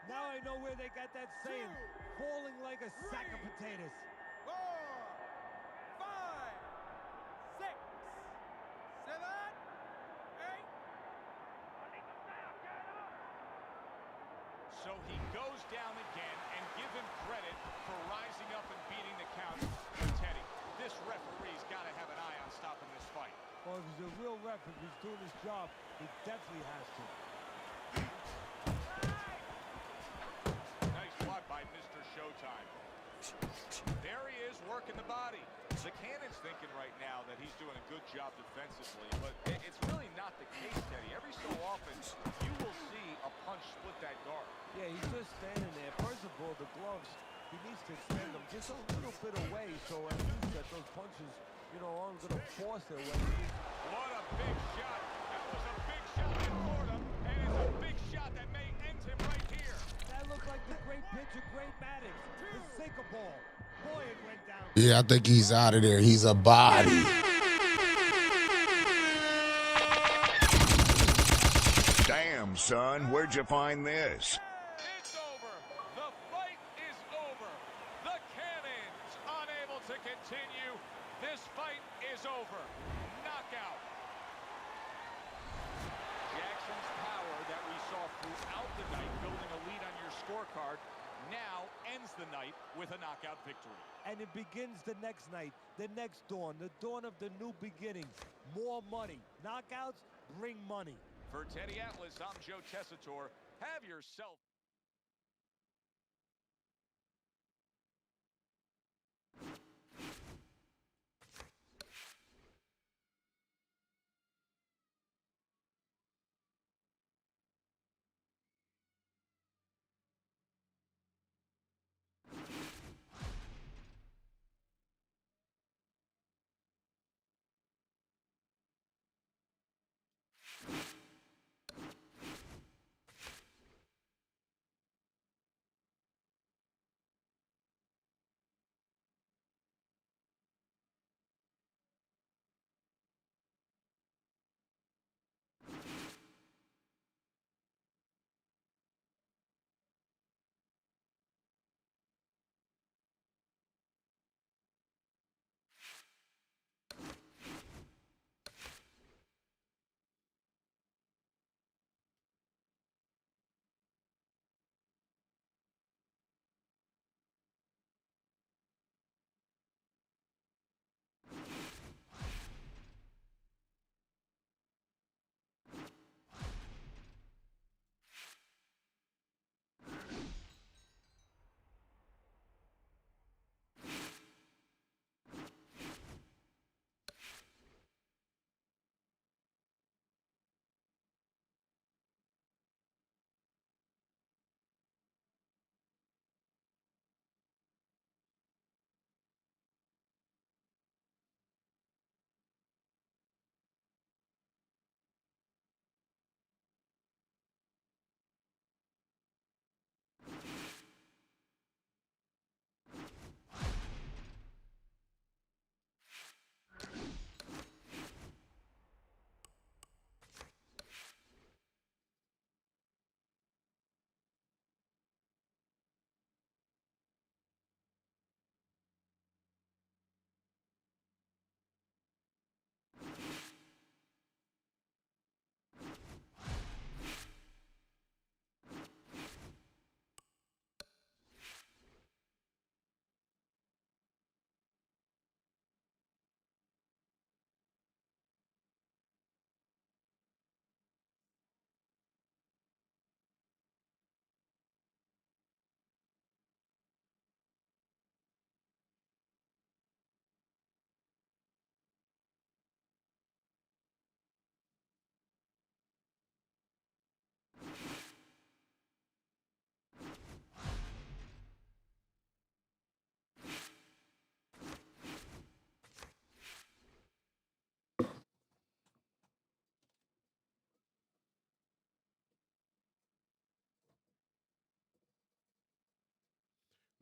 Now I know where they got that saying, falling like a sack of potatoes. 4, 5, 6, 7, 8. So he goes down again, and give him credit for rising up and beating the count. But Teddy, this referee's got to have an eye on stopping this fight. Well, if he's a real ref, if he's doing his job, he definitely has to. Nice block by Mr. Showtime. There he is, working the body. The Cannon's thinking right now that he's doing a good job defensively, but it's really not the case, Teddy. Every so often, you will see a punch split that guard. Yeah, he's just standing there. First of all, the gloves, he needs to extend them just a little bit away so at least that those punches, aren't going to force their way. What a big shot. That was a big shot that floored him, and it's a big shot that may end him right here. That looked like the great pitcher, Great Maddox, the sinker ball. Boy, it went down. Yeah, I think he's out of there. He's a body. Damn, son, where'd you find this? It's over. The fight is over. The Cannons unable to continue. This fight is over. Knockout. Jackson's power that we saw throughout the night, building a lead on your scorecard, now ends the night with a knockout victory. And it begins the next night, the next dawn, the dawn of the new beginnings. More money. Knockouts bring money. For Teddy Atlas, I'm Joe Tessitore. Have yourself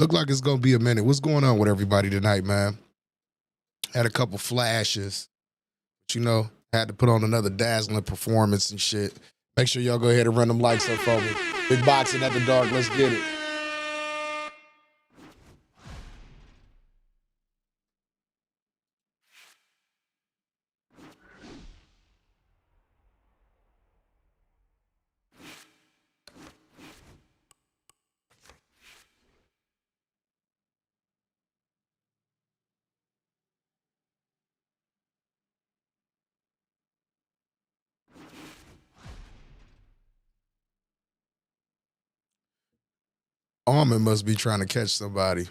Look like it's going to be a minute. What's going on with everybody tonight, man? Had a couple flashes. But, you know, had to put on another dazzling performance and shit. Make sure y'all go ahead and run them likes up for me. Big Boxing After Dark. Let's get it. Almond must be trying to catch somebody.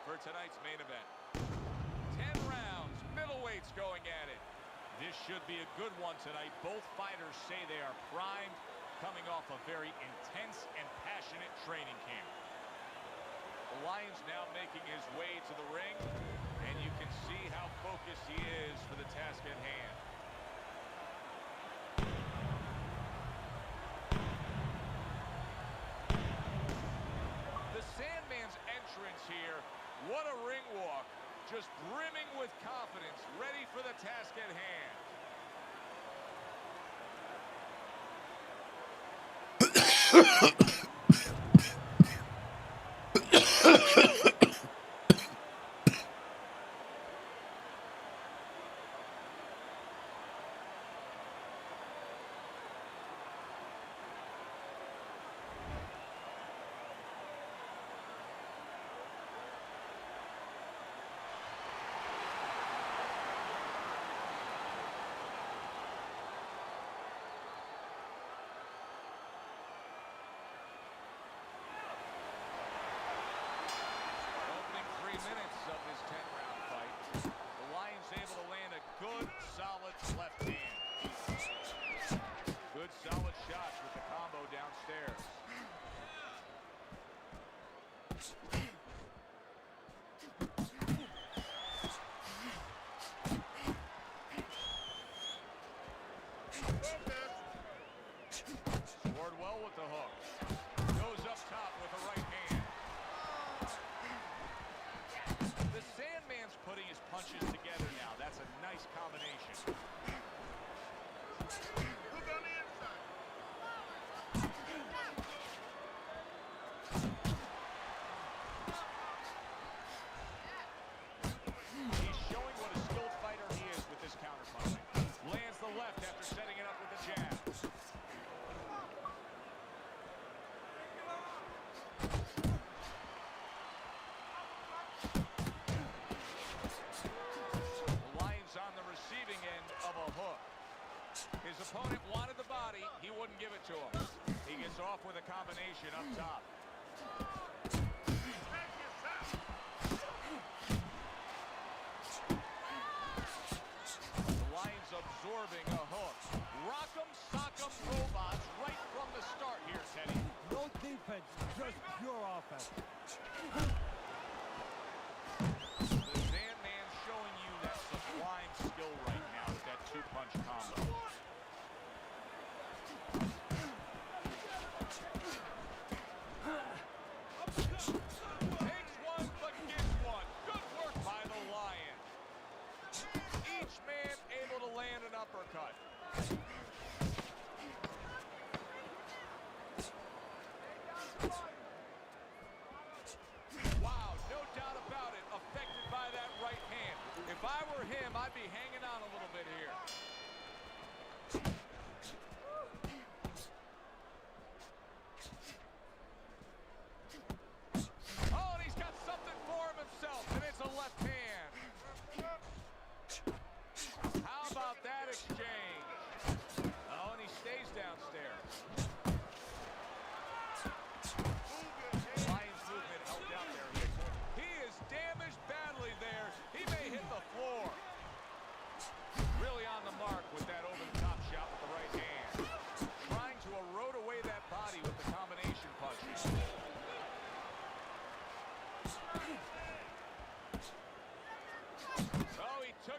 For tonight's main event. 10 rounds, middleweights going at it. This should be a good one tonight. Both fighters say they are primed, coming off a very intense and passionate training camp. The Lion's now making his way to the ring, and you can see how focused he is for the task at hand. The Sandman's entrance here. What a ring walk, just brimming with confidence, ready for the task at hand. Minutes of this 10-round fight. The Lion's able to land a good, solid left hand. Good, solid shots with the combo downstairs. Scored well with the hook. Goes up top with the right hand. The Sandman's putting his punches together now. That's a nice combination. Look on the inside. He's showing what a skilled fighter he is with this counterpunching. Lands the left after setting it up with the jab. His opponent wanted the body, he wouldn't give it to him. He gets off with a combination up top. The Lion's absorbing a hook. Rock'em, sock'em robots right from the start here, Teddy. No defense, just pure offense. The Sandman's showing you that sublime skill right now with that two-punch combo. Takes one, but gets one. Good work by the Lion. Each man able to land an uppercut. Wow, no doubt about it. Affected by that right hand. If I were him, I'd be hanging on a little bit here.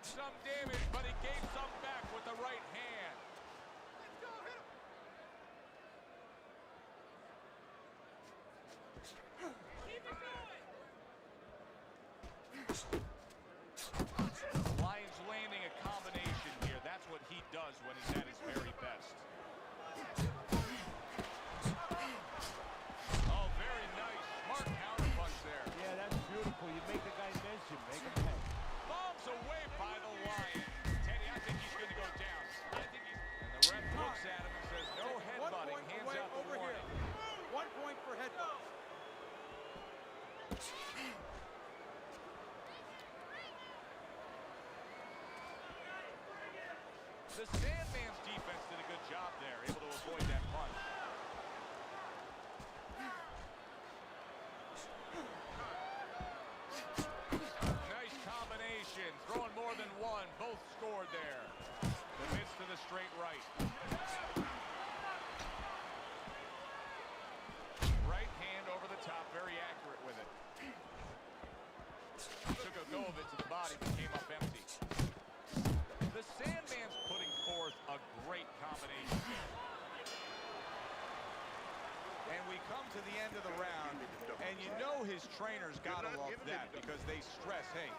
took some damage, but he gave some back with the right hand. Lions landing a combination here. That's what he does when he's at his very best. Oh, very nice. Smart counter punch there. Yeah, that's beautiful. You make the guy miss, you make him pay. Bombs away by the Lion. Teddy, I think he's going to go down. I think he's... And the ref looks at him and says, no headbutting. Hands out the warning. 1 point for headbutt. The Sandman's defense did a good job there, able to avoid that punch. Nice combination, throwing more than one, both scored there. Commits to the straight right. Right hand over the top, very accurate with it. Took a go of it to the body, but came up empty. The Sandman's putting forth a great combination. And we come to the end of the round, and you know his trainers gotta love that because they stress, hey,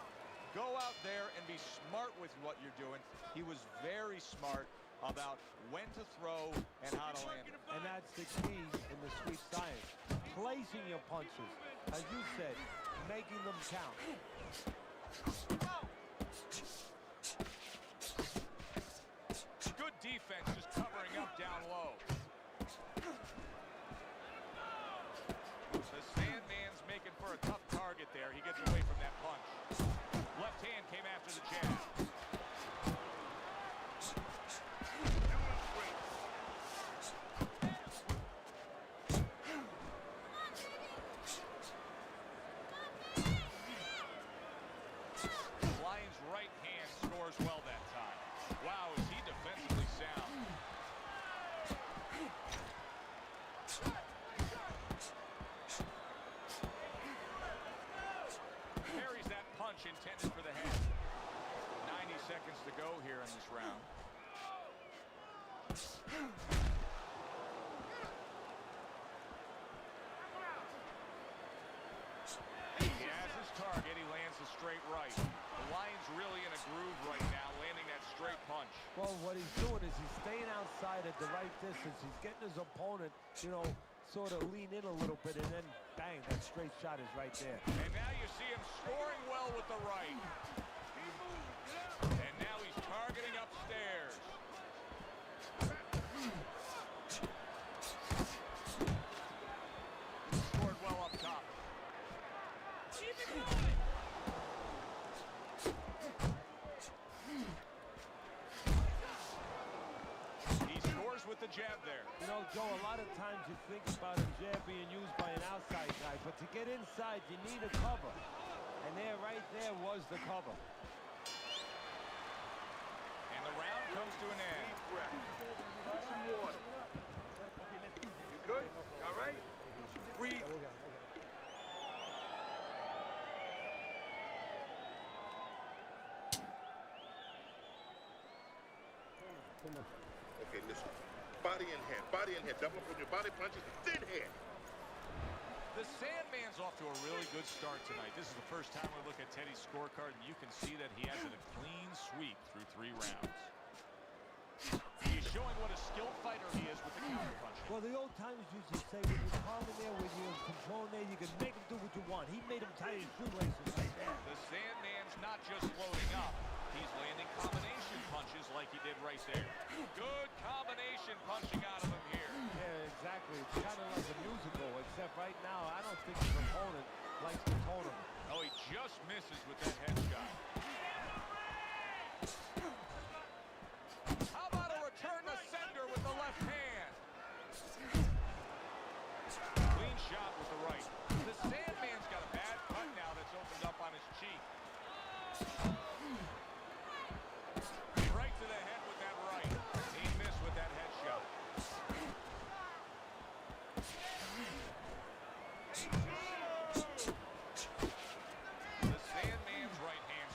go out there and be smart with what you're doing. He was very smart about when to throw and how to land it. And that's the key in the sweep science. Placing your punches, as you said, making them count. Good defense, just covering up down low. The Sandman's making for a tough target there. He gets away from that punch. Left hand came after the jab. Lions' right hand scores well that time. Wow, is he defensively sound. Parries that punch intended for the head. 90 seconds to go here in this round. He has his target. He lands a straight right. The Lions really in a groove right now, landing that straight punch. Well, what he's doing is he's staying outside at the right distance. He's getting his opponent, you know, sort of lean in a little bit, and then bang, that straight shot is right there. And now you see him scoring well with the right. And now he's targeting upstairs. Scored well up top. He scores with the jab there. You know, Joe, a lot of times you think about a jab being used by an outside guy, but to get inside, you need a cover. And there, right there, was the cover. And the round comes to an end. Some water. You good? All right? Breathe. Okay, listen. Body and head. Body and head. Double up on your body punches. Thin head. The Sandman's off to a really good start tonight. This is the first time we look at Teddy's scorecard, and you can see that he has a clean sweep through 3 rounds. He's showing what a skilled fighter he is with the counterpunch. Well, the old timers used to say, when you're calm in there, when you're in control in there, you can make him do what you want. He made him tie his shoelaces right there. The Sandman's not just loading up. He's landing combination punches like he did right there. Good combination punching out of him here. Yeah, exactly. It's kind of like a musical, except right now, I don't think his opponent likes to tone him. Oh, he just misses with that head shot. How about a return to sender with the left hand? Clean shot with the right. The Sandman's got a bad cut now that's opened up on his cheek. Right to the head with that right. He missed with that head shot. The Sandman's right hand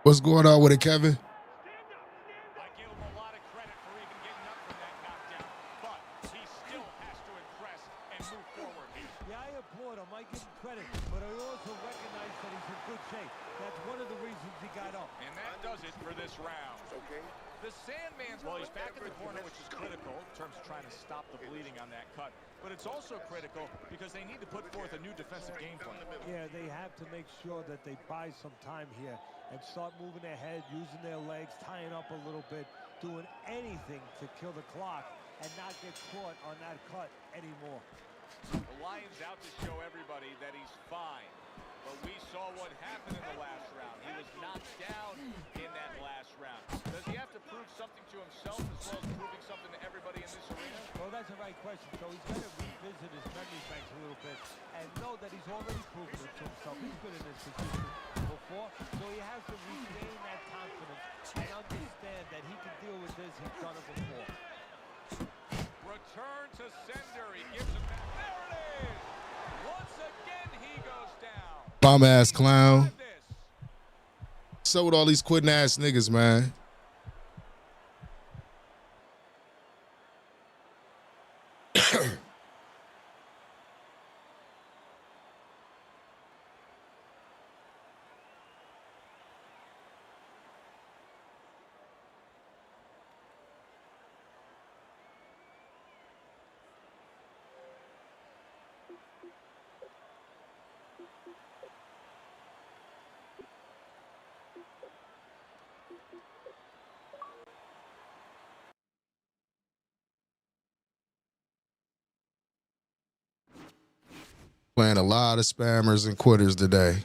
What's going on with it, Kevin? I give him a lot of credit for even getting up from that knockdown, but he still has to impress and move forward here. Yeah, I applaud him. I give him credit, but I also recognize that he's in good shape. That's one of the reasons he got up. And that does it for this round. Okay. The Sandman's, well, he's back in the corner, which is critical in terms of trying to stop the bleeding on that cut. But it's also critical because they need to put forth a new defensive game plan. Yeah, they have to make sure that they buy some time here and start moving their head, using their legs, tying up a little bit, doing anything to kill the clock and not get caught on that cut anymore. The Lion's out to show everybody that he's fine. But we saw what happened in the last round. He was knocked down in that last round. Does he have to prove something to himself as well as proving something to everybody in this arena? Well, that's the right question. So he's got to revisit his memory banks a little bit and know that he's already proven it to himself. He's been in this position before, so he has to regain that confidence and understand that he can deal with this. He's done it before. Return to sender. He gives him back. There it is. Once again, he goes down. Bum ass clown. So with all these quitting ass niggas, man. Playing a lot of spammers and quitters today.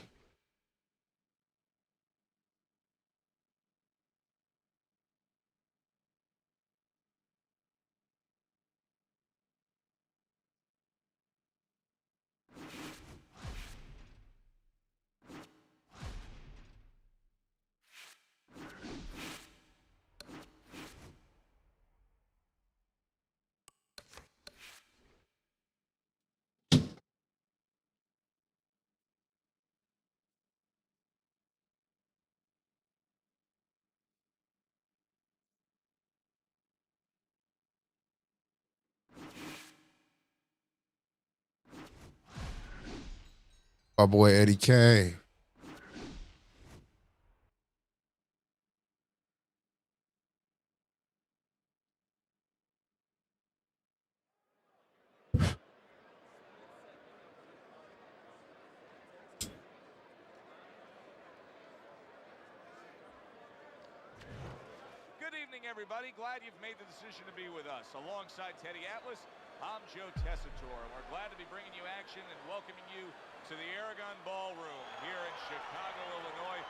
My boy Eddie K. Good evening, everybody. Glad you've made the decision to be with us. Alongside Teddy Atlas, I'm Joe Tessitore, and we're glad to be bringing you action and welcoming you to the Aragon Ballroom here in Chicago, Illinois,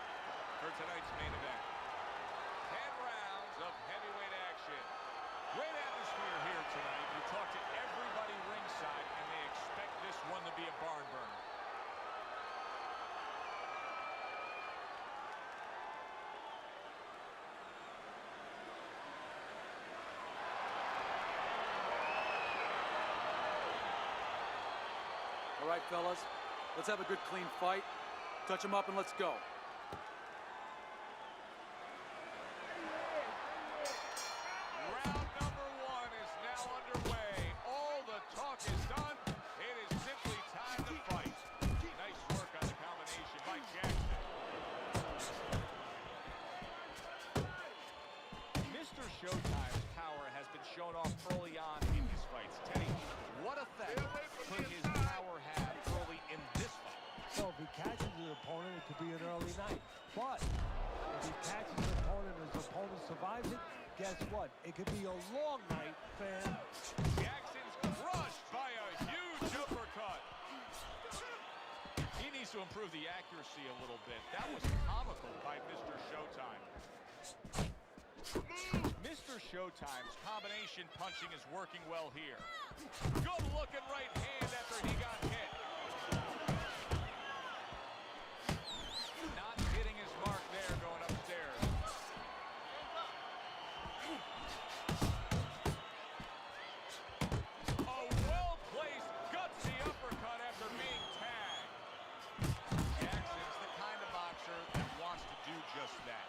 for tonight's main event. 10 rounds of heavyweight action. Great atmosphere here tonight. You talk to everybody ringside, and they expect this one to be a barn burner. All right, fellas, let's have a good, clean fight. Touch them up and let's go. Round number one is now underway. All the talk is done. It is simply time to fight. Nice work on the combination by Jackson. Mr. Showtime's power has been shown off early on in his fights. Teddy, what effect could his power have early in this fight? So if he catches his opponent, it could be an early night. But if he catches his opponent and his opponent survives it, guess what? It could be a long night, fam. Jackson's crushed by a huge uppercut. He needs to improve the accuracy a little bit. That was comical by Mr. Showtime. Mr. Showtime's combination punching is working well here. Good looking right hand after he got hit. Not hitting his mark there going upstairs. A well-placed gutsy uppercut after being tagged. Jackson's the kind of boxer that wants to do just that.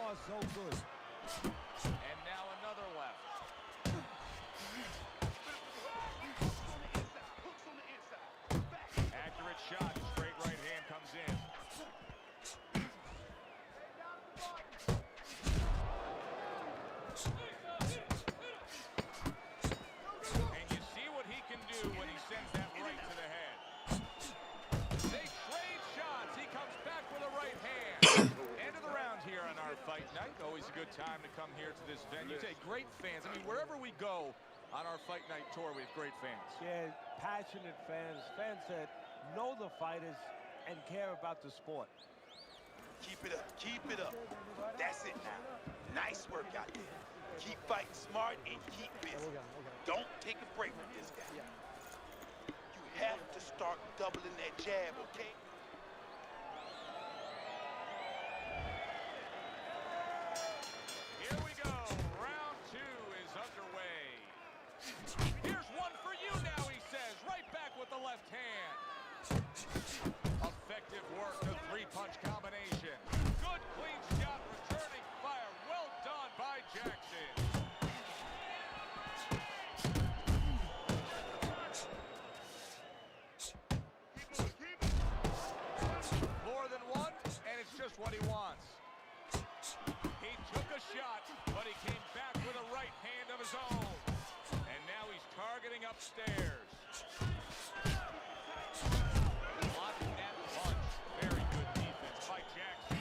far, so good. And now another left. Accurate shot. Straight right hand comes in. And you see what he can do when he sends that right to the head. They trade shots. He comes back with a right hand. End of the round here on our fight night. Always a good time to come here to this venue. Take great fans. I mean, wherever we go on our fight night tour, we have great fans. Yeah, passionate fans. Fans that know the fighters and care about the sport. Keep it up. Keep it up. That's it now. Nice work out there. Keep fighting smart and keep busy. Don't take a break with this guy. You have to start doubling that jab, okay? Here we go. Round two is underway. Here's one for you now, he says. Right back with the left hand. Effective work, the three-punch combination. Good, clean shot, returning fire. Well done by Jackson. More than one, and it's just what he wants. He took a shot, but he came back with a right hand of his own. And now he's targeting upstairs. Blocking that punch. Very good defense by Jackson.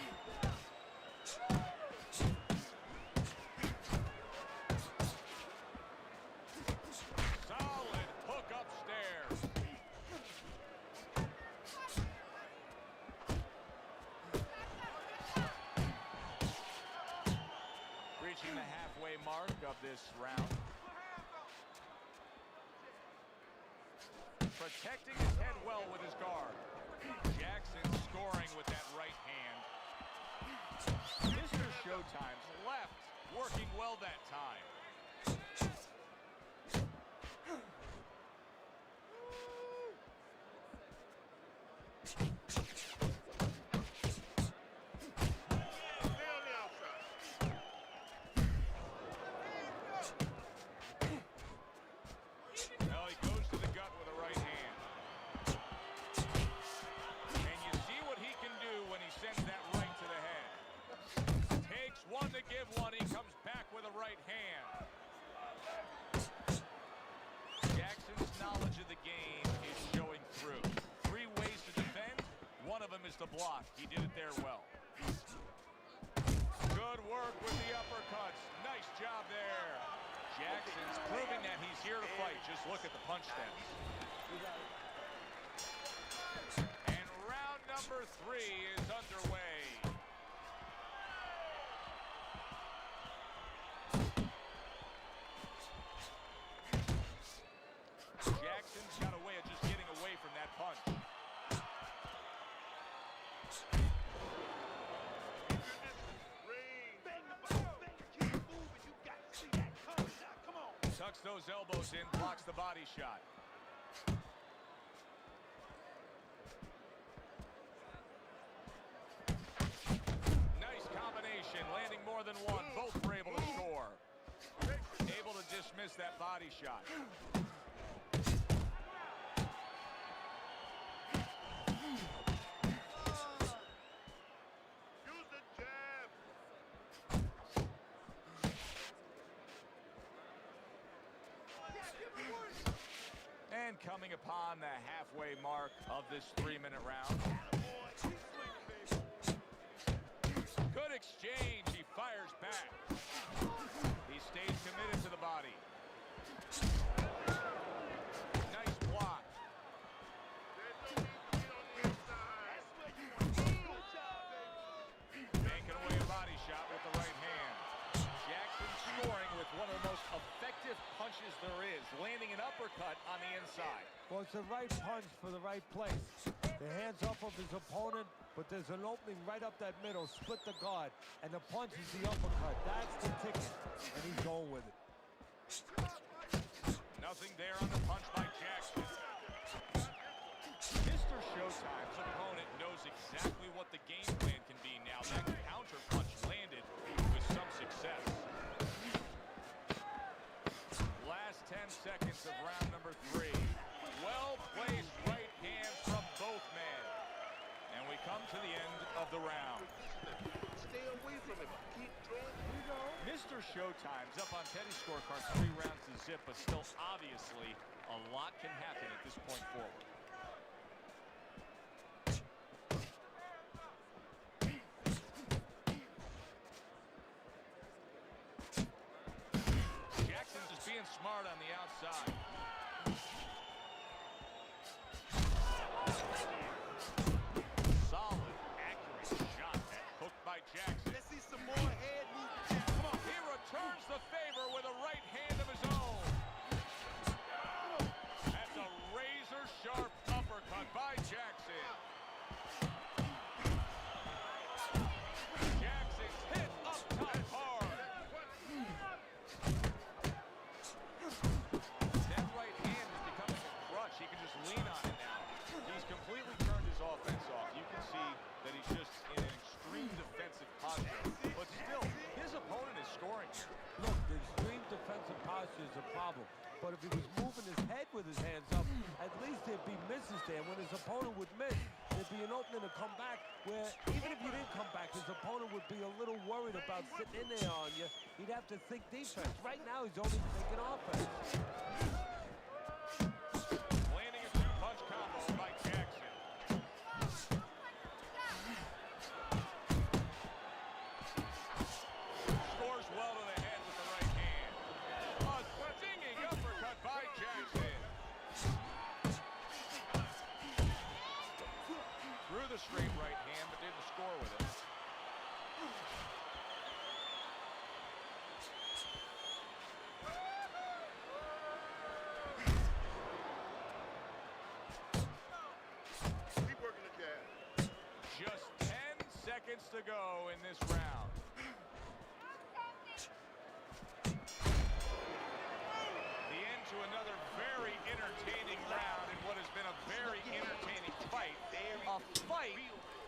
Solid hook upstairs. Reaching the halfway mark of this round. Protecting his head well with his guard. Jackson scoring with that right hand. Mr. Showtime's left, working well that time. Well, he goes to the gut with a right hand. And you see what he can do when he sends that right to the head. Takes one to give one. He comes back with a right hand. Jackson's knowledge of the game is showing through. 3 ways to defend. One of them is to block. He did it there well. Good work with the uppercuts. Nice job there. Jackson's proving that he's here to fight. Just look at the punch stats. And round number 3 is underway. Jackson's got a way of just getting away from that punch. Tucks those elbows in, blocks the body shot. Nice combination, landing more than one. Both were able to score. Able to dismiss that body shot. Use the jab. And coming upon the halfway mark of this 3-minute round. Good exchange. He fires back. He stays committed to the body. Nice block. Making away a body shot with the right hand. Jackson scoring with one of the most effective punches there is, landing an uppercut on the inside. Well, it's the right punch for the right place. The hands off of his opponent, but there's an opening right up that middle, split the guard, and the punch is the uppercut. That's the ticket, and he's going with it. Nothing there on the punch by Jackson. Mr. Showtime's opponent knows exactly what the game plan can be now. That counter punch landed to the end of the round. Stay away from him. Keep throwing. Mr. Showtime's up on Teddy's scorecard 3 rounds to zip, but still obviously a lot can happen at this point forward. Jackson's just being smart on the outside. Solid, accurate shot that hooked by Jackson. Let's see some more head movement. Come on. He returns the favor with a right hand of his own. That's a razor-sharp uppercut by Jackson. Jackson's hit up top hard. That right hand is becoming a crutch. He can just lean on it now. He's completely turned his offense off. You can see that he's just in an extreme defensive posture. But still, his opponent is scoring here. Look, the extreme defensive posture is a problem. But if he was moving his head with his hands up, at least there'd be misses there. When his opponent would miss, there'd be an opening to come back where even if you didn't come back, his opponent would be a little worried about sitting in there on you. He'd have to think defense. Right now, he's only thinking offense. Landing a 2-punch combo by Jackson. Scores well to the head with the right hand. A stinging uppercut by Jackson. Threw the straight right hand, but didn't score with it. Keep working the jab. Just 10 seconds to go in this round. The end to another very entertaining round in what has been a very entertaining fight. A fight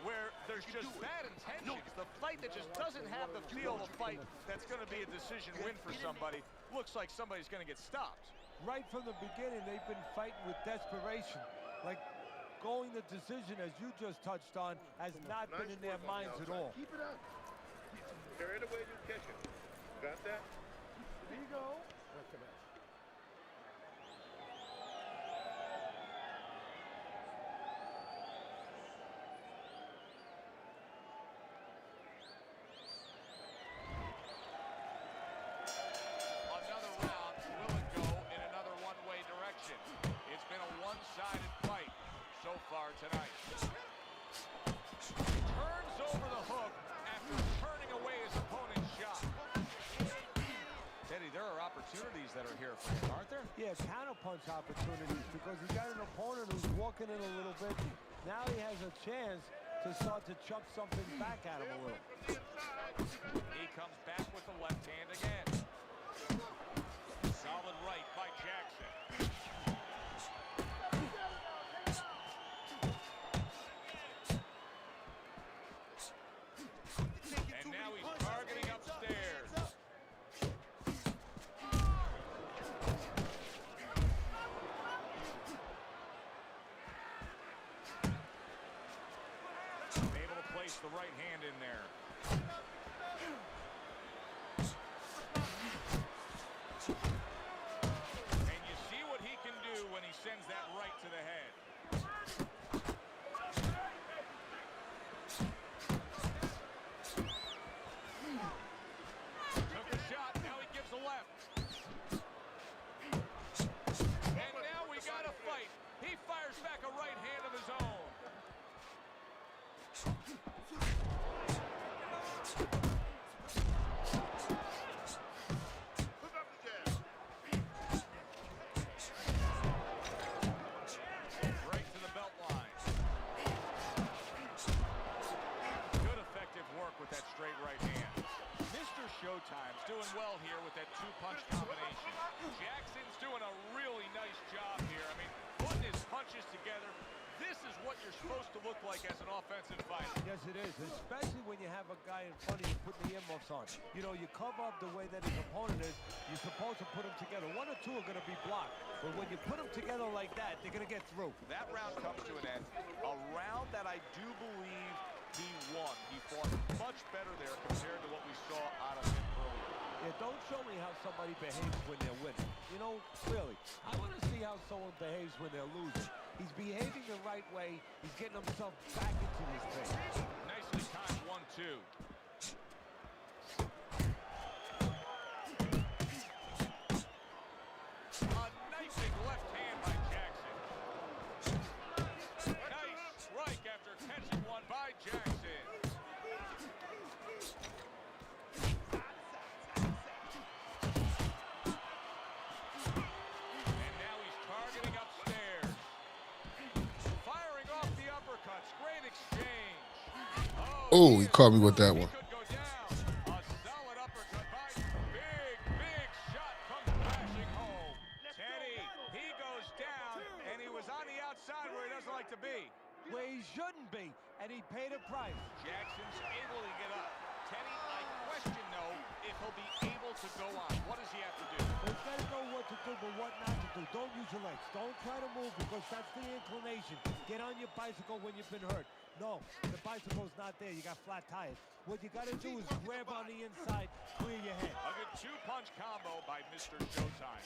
where there's just bad intentions. The fight that just doesn't have the feel of a fight that's going to be a decision win for somebody. Looks like somebody's going to get stopped. Right from the beginning, they've been fighting with desperation. Like going the decision, as you just touched on, has not been in their minds at all. Keep it up. Carry it away, you catch it. Got that? There you go. Another round will it go in another one-way direction. It's been a one-sided fight so far tonight. Turns over the hook after turning away his opponent's shot. Teddy, there are opportunities that are here for him, aren't there? Yeah, counterpunch opportunities because he's got an opponent who's walking in a little bit. Now he has a chance to start to chuck something back at him a little. He comes back with the left hand again. Solid right by Jackson. And now he's targeting upstairs. Able to place the right hand in there. And you see what he can do when he sends that right to the head. Took a shot, now he gives a left. And now we got a fight. He fires back a right hand of his own. Hook up the jab. Right to the belt line. Good effective work with that straight right hand. Mr. Showtime's doing well here with that 2-punch combination. Jackson's doing a really nice job here. I mean, putting his punches together This is what you're supposed to look like as an offensive fighter. Yes, it is, especially when you have a guy in front of you putting the earmuffs on. You know, you cover up the way that his opponent is. You're supposed to put them together. One or two are going to be blocked. But when you put them together like that, they're going to get through. That round comes to an end. A round that I do believe he won. He fought much better there compared to what we saw out of him earlier. Yeah, don't show me how somebody behaves when they're winning. You know, really, I want to see how someone behaves when they're losing. He's behaving the right way. He's getting himself back into this thing. Nicely timed 1-2. A nice big left hand by Jackson. Nice strike after catching one by Jackson. And now he's targeting upstairs. Firing off the uppercuts. Great exchange. Oh, he caught me with that one. Could go down. A solid uppercut by big shot comes crashing home. Teddy, he goes down, and he was on the outside where he doesn't like to be. Where he shouldn't be, and he paid a price. Jackson's able to get up. Teddy, I question, though, if he'll be able to go on. What does he have to do? He's got to know what to do, but what not to do. Don't use your legs. Don't try to move because that's the inclination. Get on your bicycle when you've been hurt. No, the bicycle's not there. You got flat tires. What you got to do is grab on the inside, clear your head. A good two-punch combo by Mr. Showtime.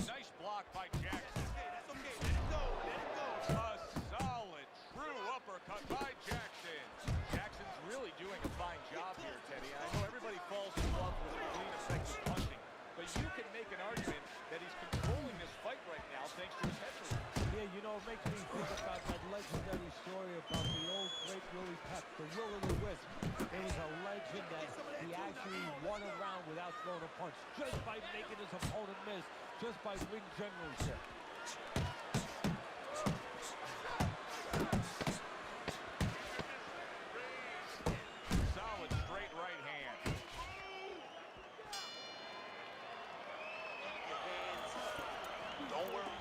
Nice block by Jackson. That's okay. Let it go. Let it go. A solid, true uppercut by Jackson. Jackson's really doing a fine job here, Teddy. And I know everybody falls in love with clean, effective punching, but you can make an argument that he's controlling this fight right now thanks to his head movement. Yeah, you know, it makes me think about that legendary story about the old great Willie Pep, the Will of the Wisp. It was a legend that he actually won a round without throwing a punch, just by making his opponent miss, just by ring generalship. Solid straight right hand. Don't worry.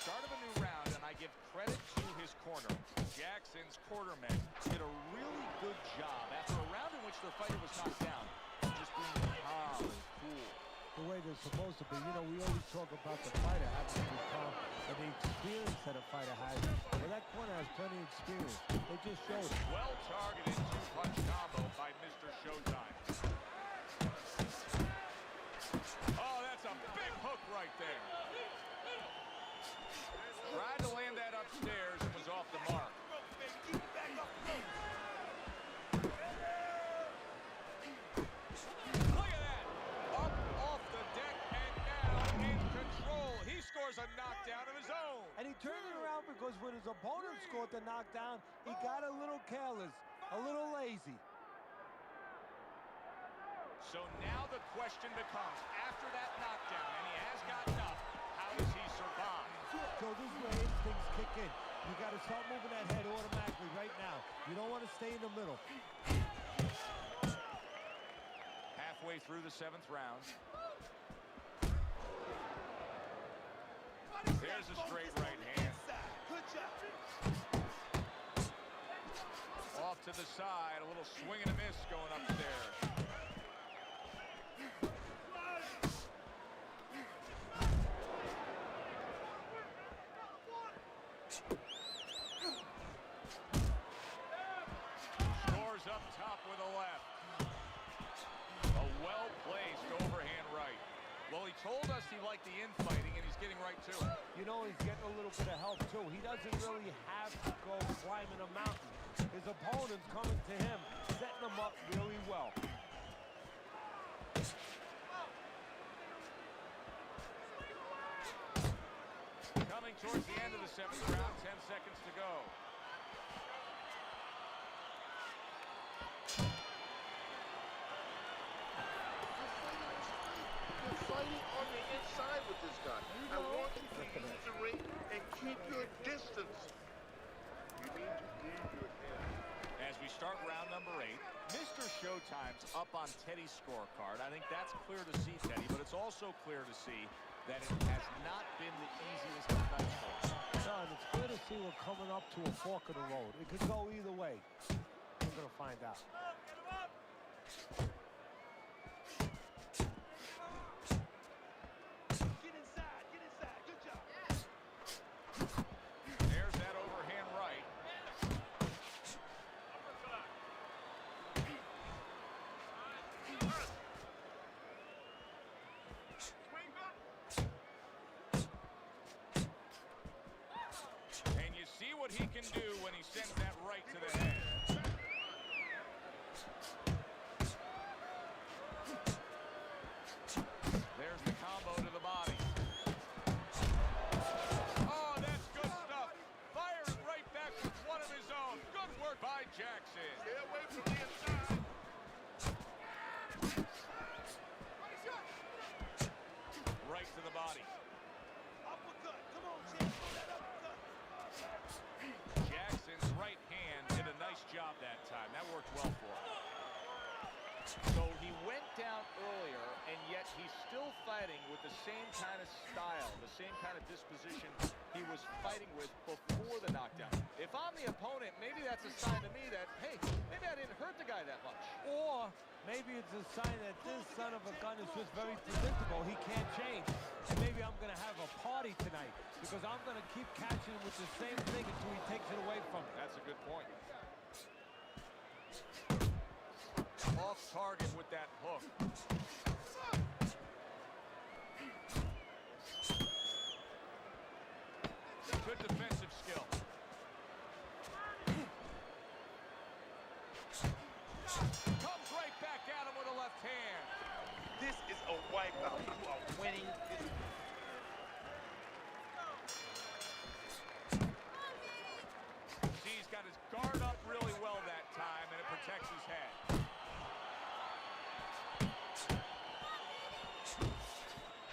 Start of a new round, and I give credit to his corner. Jackson's quartermen did a really good job after a round in which their fighter was knocked down, just being calm and cool. The way they're supposed to be. You know, we always talk about the fighter having to be calm and the experience that a fighter has. Well, that corner has plenty of experience. They just showed it. Well-targeted two-punch combo by Mr. Showtime. Oh, that's a big hook right there. Tried to land that upstairs and was off the mark. Look at that. Up off the deck and now in control. He scores a knockdown of his own. And he turned it around because when his opponent scored the knockdown, he got a little careless, a little lazy. So now the question becomes, after that knockdown, and he has gotten up, how does he survive? So this is where instincts kick in. You got to start moving that head automatically right now. You don't want to stay in the middle. Halfway through the 7th round. There's a straight right hand. Good job. Off to the side, a little swing and a miss going upstairs. Scores up top with a left. A well-placed overhand right. Well, he told us he liked the infighting, and he's getting right to it. You know, he's getting a little bit of help, too. He doesn't really have to go climbing a mountain. His opponent's coming to him, setting him up really well. Coming towards the end of the 7th round, 10 seconds to go. You're fighting on the inside with this guy. I want you to use the ring and keep your distance. You need to leave your head. As we start round number 8, Mr. Showtime's up on Teddy's scorecard. I think that's clear to see, Teddy, but it's also clear to see that it has not been the easiest of nights for him. Son, it's clear to see we're coming up to a fork in the road. It could go either way. We're going to find out. Get inside. Good job. There's that overhand right. And you see what he can do when he sends that right to the head. There's the combo to the body. Oh, that's good stuff. Firing right back with one of his own. Good work by Jackson. Stay away from the inside. Right to the body. Uppercut. Come on, champ. That uppercut. Jackson's right hand did a nice job that time. That worked well for him. So he went down earlier, and yet he's still fighting with the same kind of style, the same kind of disposition he was fighting with before the knockdown. If I'm the opponent, maybe that's a sign to me that, hey, maybe I didn't hurt the guy that much. Or maybe it's a sign that this son of a gun is just very predictable. He can't change. And maybe I'm going to have a party tonight because I'm going to keep catching him with the same thing until he takes it away from me. That's a good point. Off target with that hook. Good defensive skill. Comes right back at him with a left hand. This is a wipeout. You are winning this. See, he's got his guard up really well that time, and it protects his head.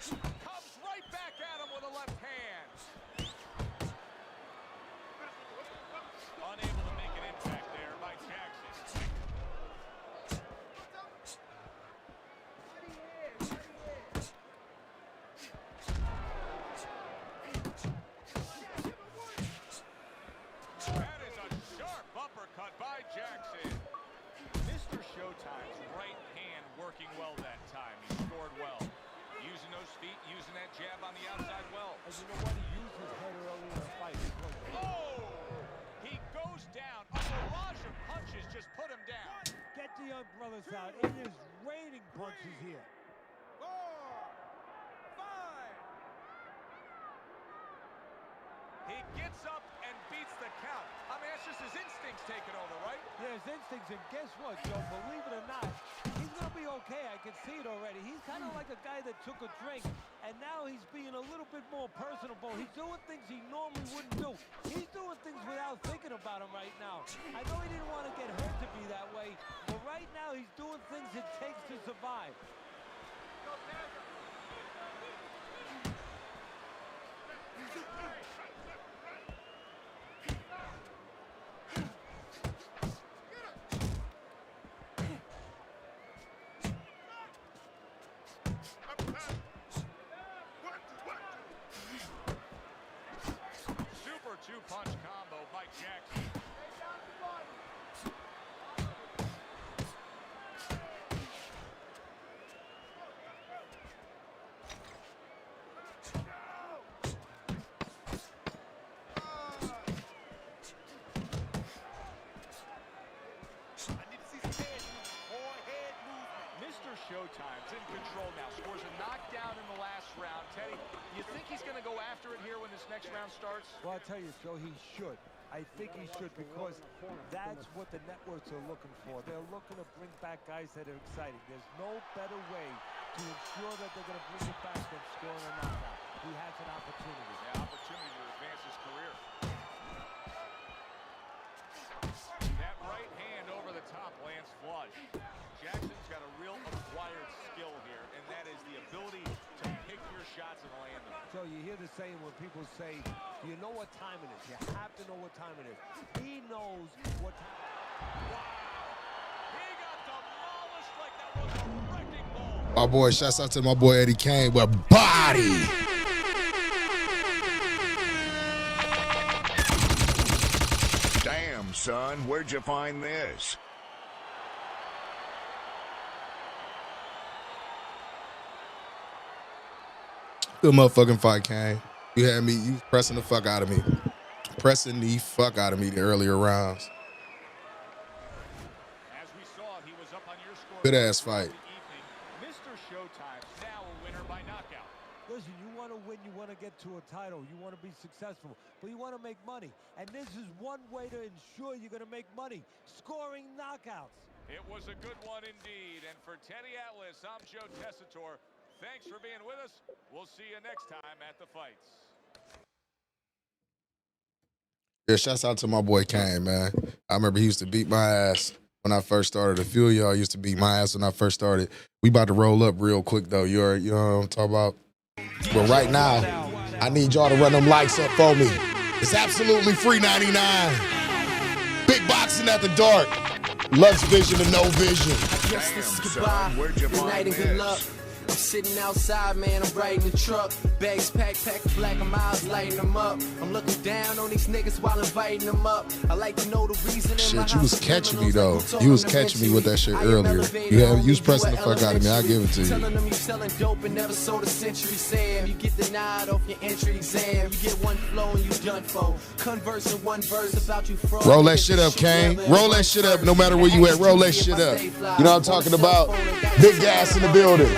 Comes right back at him with a left hand. Unable to make an impact there by Jackson. That is a sharp uppercut by Jackson. Mr. Showtime's right hand working well that time. He scored well. Using those feet, using that jab on the outside well. And you know what? He used his head early in the fight. Oh! He goes down. A barrage of punches just put him down. Get the young brothers out. It is raining punches here. 4, 5. He gets up and beats the count. I mean, that's just his instincts taking over, right? Yeah, his instincts, and guess what, Joe? Believe it or not, he's going to be okay. I can see it already. He's kind of like a guy that took a drink, and now he's being a little bit more personable. He's doing things he normally wouldn't do. He's doing things without thinking about them right now. I know he didn't want to get hurt to be that way, but right now he's doing things it takes to survive. Super two-punch combo by Jackson. Mr. Showtime's in control now. Scores a knockdown in the last round. Teddy, you think he's going to go after it here when this next round starts? Well, I'll tell you, Joe, he should. I think he should because that's what the networks are looking for. They're looking to bring back guys that are exciting. There's no better way to ensure that they're going to bring it back than scoring a knockout. He has an opportunity. Yeah, opportunity to advance his career. That right hand over the top lands flush. Jackson's got a real acquired skill here, and that is the ability to pick your shots and land them. So you hear the saying when people say, do you know what time it is? You have to know what time it is. He knows what time. Wow! He got demolished like that was a wrecking ball. My boy, shouts out to my boy Eddie Kane with body. son. Where'd you find this? Good motherfucking fight, Kane. You had me, you was pressing the fuck out of me. Pressing the fuck out of me the earlier rounds. As we saw, he was up on your score. Good ass fight. Mr. Showtime, now a winner by knockout. Listen, you want to win, you want to get to a title, you want to be successful, but you want to make money. And this is one way to ensure you're going to make money, scoring knockouts. It was a good one indeed. And for Teddy Atlas, I'm Joe Tessitore. Thanks for being with us. We'll see you next time at the fights. Yeah, shouts out to my boy Kane, man. I remember he used to beat my ass when I first started. A few of y'all used to beat my ass when I first started. We about to roll up real quick, though. You know what I'm talking about? But right now, I need y'all to run them likes up for me. It's absolutely free 99. Big boxing at the dark. Luxvision and No Vision. I guess this is goodbye. Good night and good luck. I'm sitting outside, man, I'm riding the truck. Bags packed, pack of black and miles, lighting them up. I'm looking down on these niggas while inviting them up. I like to know the reason. Shit, you was catching me, though. You was catching me with that shit earlier. You was pressing the fuck out of me. I'll give it to you. Telling them you selling dope and never sold a century Sam. You get denied off your entry exam. You get one flow and you done for. Converse in one verse about you fraud. Roll that shit up, Kane. Roll that shit up no matter where you at. Roll that shit up. You know what I'm talking about? Big gas in the building.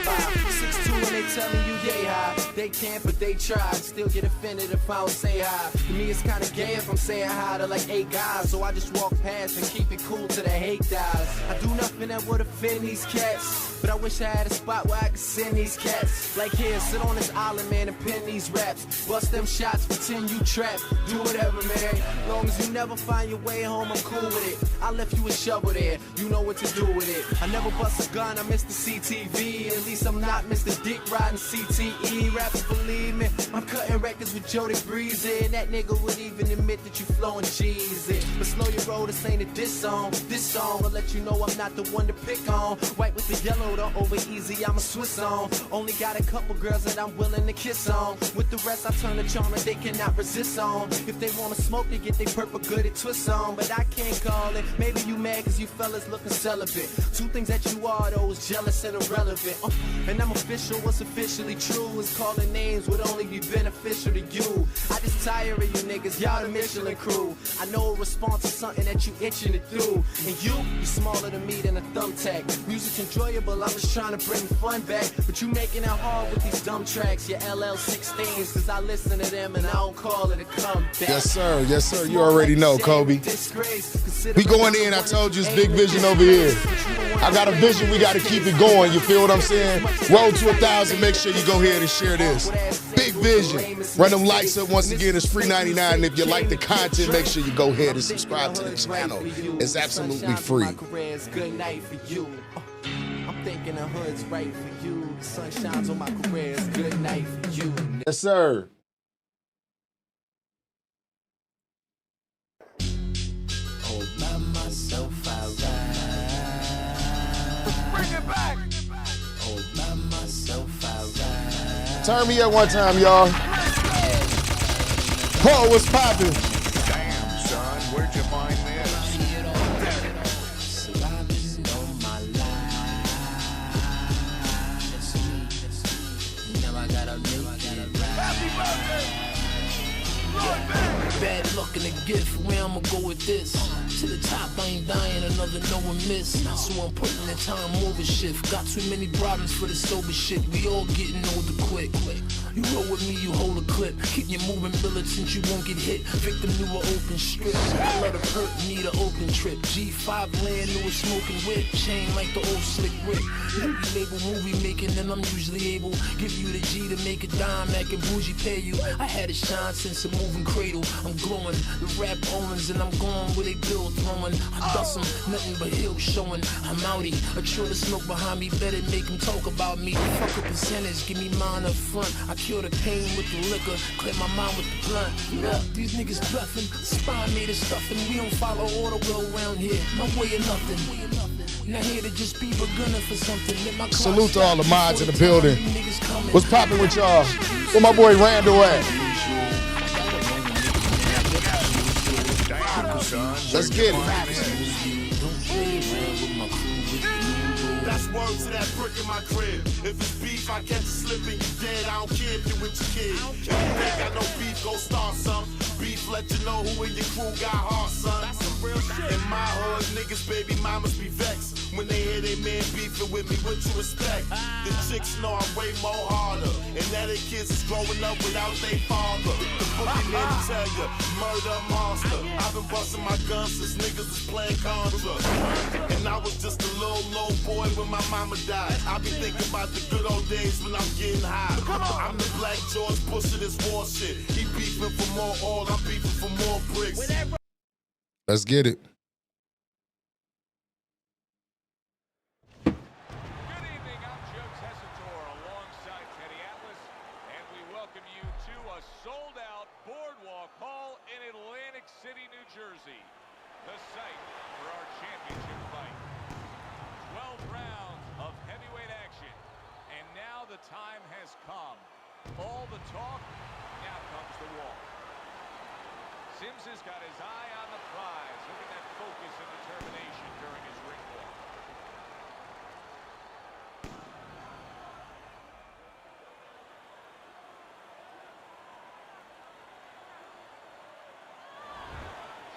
6'2" and they telling you yay high. They can't, but they try. Still get offended if I don't say hi. To me, it's kind of gay if I'm saying hi to like 8 guys. So I just walk past and keep it cool till the hate dies. I do nothing that would offend these cats, but I wish I had a spot where I could send these cats. Like here, sit on this island, man, and pin these raps. Bust them shots, pretend you trapped. Do whatever, man. Long as you never find your way home, I'm cool with it. I left you a shovel there. You know what to do with it. I never bust a gun, I missed the CTV. At least I'm not Mr. Dick riding CTE. Rappers believe me, I'm cutting records with Jody Breezy. And that nigga would even admit that you flowing cheesy. But slow your roll, this ain't a diss song. This song will let you know I'm not the one to pick on. White with the yellow, the over easy, I'm a Swiss on. Only got a couple girls that I'm willing to kiss on. With the rest, I turn the charm and they cannot resist on. If they wanna smoke, they get their purple good at twist on. But I can't call it. Maybe you mad cause you fellas looking celibate. Two things that you are, though, is jealous and irrelevant. And I'm official, what's officially true is calling names would only be beneficial to you. I just tire of you niggas, y'all the Michelin crew. I know a response is something that you itching to do. And you smaller than me than a thumbtack. Music's enjoyable, I'm just trying to bring fun back. But you making it hard with these dumb tracks, your LL16s. Cause I listen to them and I don't call it a comeback. Yes, sir. Yes, sir. You already know, Kobe. We going in. I told you it's big vision over here. I got a vision. We got to keep it going. You feel what I'm saying? Roll to 1,000. Make sure you go ahead and share this. Big vision. Run them likes up once again. It's free 99. And if you like the content, make sure you go ahead and subscribe to the channel. It's absolutely free. Good night for you. I'm thinking the hood's right for you. The sun shines on my career. It's good night for you. Yes, sir. All by myself, I ride. Bring it back. All by myself, I ride. Turn me up one time, y'all. Paul, what's poppin'? Damn, son, where'd you find this? Surviving all my life. Now I gotta make it right. Bad luck and a gift, where I'ma go with this? To the top, I ain't dying, another no one miss. So I'm putting the time over shift. Got too many problems for the sober shit. We all getting older quick. You roll with me, you hold a clip. Keep you moving militant, you won't get hit. Victim to an open strip. I let her hurt me, the open trip. G5 land, new smoking whip. Chain like the old slick whip. Movie label, movie making, and I'm usually able. Give you the G to make a dime, I can bougie pay you. I had a shine since a moving cradle. I'm glowing, the rap owners, and I'm going where they build throwing. I dust them, nothing but hill showing. I'm outie, a trail of smoke behind me, better make them talk about me. Fuck a percentage, give me mine up front. I cure the pain with the liquor, clear my mind with the blunt. Look, these niggas bluffing, spine made of stuffing. We don't follow order well around here, no way or nothing. Not here to just be beginning for something. Salute to all the mods in the building. What's poppin' with y'all? Where my boy Randall at? son. Let's get it. That's word to that brick in my crib. If it's beef, I catch you slipping, you dead. I don't care if you with your kid. If you ain't got no beef, go start some. Beef, let you know who in your crew got heart, son. That's some real shit. In my hood, niggas, baby mamas be vexed when they hear they man beefing with me. What you expect? The chicks know I'm way more harder, and now they kids is growing up without their father. The boogeyman tell you, murder monster. I've been busting my guns since niggas was playing Contra, and I was just a little boy when my mama died. I be thinking about the good old days when I'm getting high. I'm the Black George Bush of this war shit. He beefing for more oil, I'm beefing for more bricks. Let's get it. City, New Jersey, the site for our championship fight. 12 rounds of heavyweight action, and now the time has come. All the talk, now comes the walk. Sims has got his eye on the prize. Look at that focus and determination during his ring walk.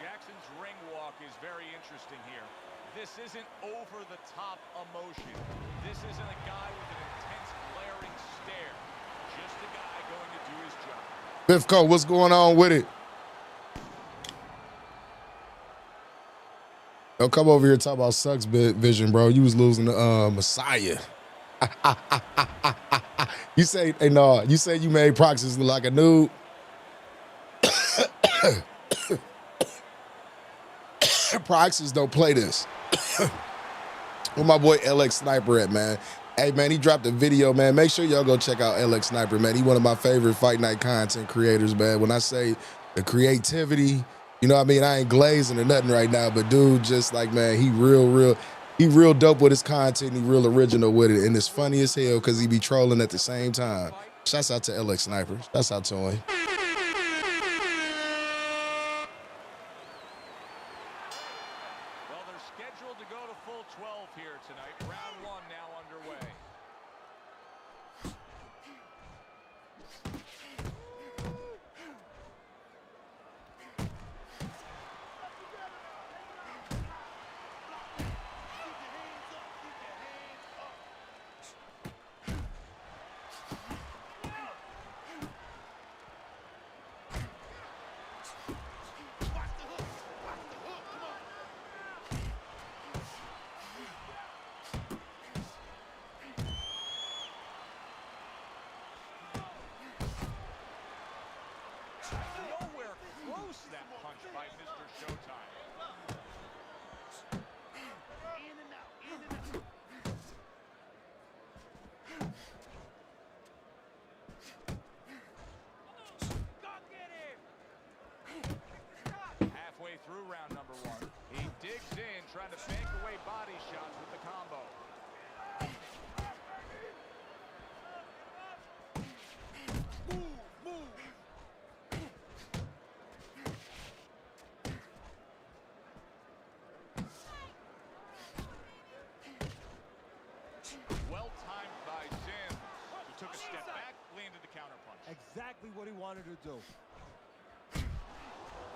Jackson's ring walk is very interesting here. This isn't over-the-top emotion. This isn't a guy with an intense, glaring stare. Just a guy going to do his job. Bifco, what's going on with it? Don't come over here and talk about sucks vision, bro. You was losing the Messiah. You say, hey, no, you say you made Proxys look like a noob. Proxys don't play this. Where my boy LX Sniper at, man? Hey, man, he dropped a video, man. Make sure y'all go check out LX Sniper, man. He one of my favorite fight night content creators, man. When I say the creativity, you know what I mean? I ain't glazing or nothing right now, but dude, just like, man, he real dope with his content. He real original with it. And it's funny as hell because he be trolling at the same time. Shouts out to LX Sniper. Shouts out to him. Through round number one. He digs in, trying to bank away body shots with the combo. Well timed by Sims, who took a step back, landed the counterpunch. Exactly what he wanted to do.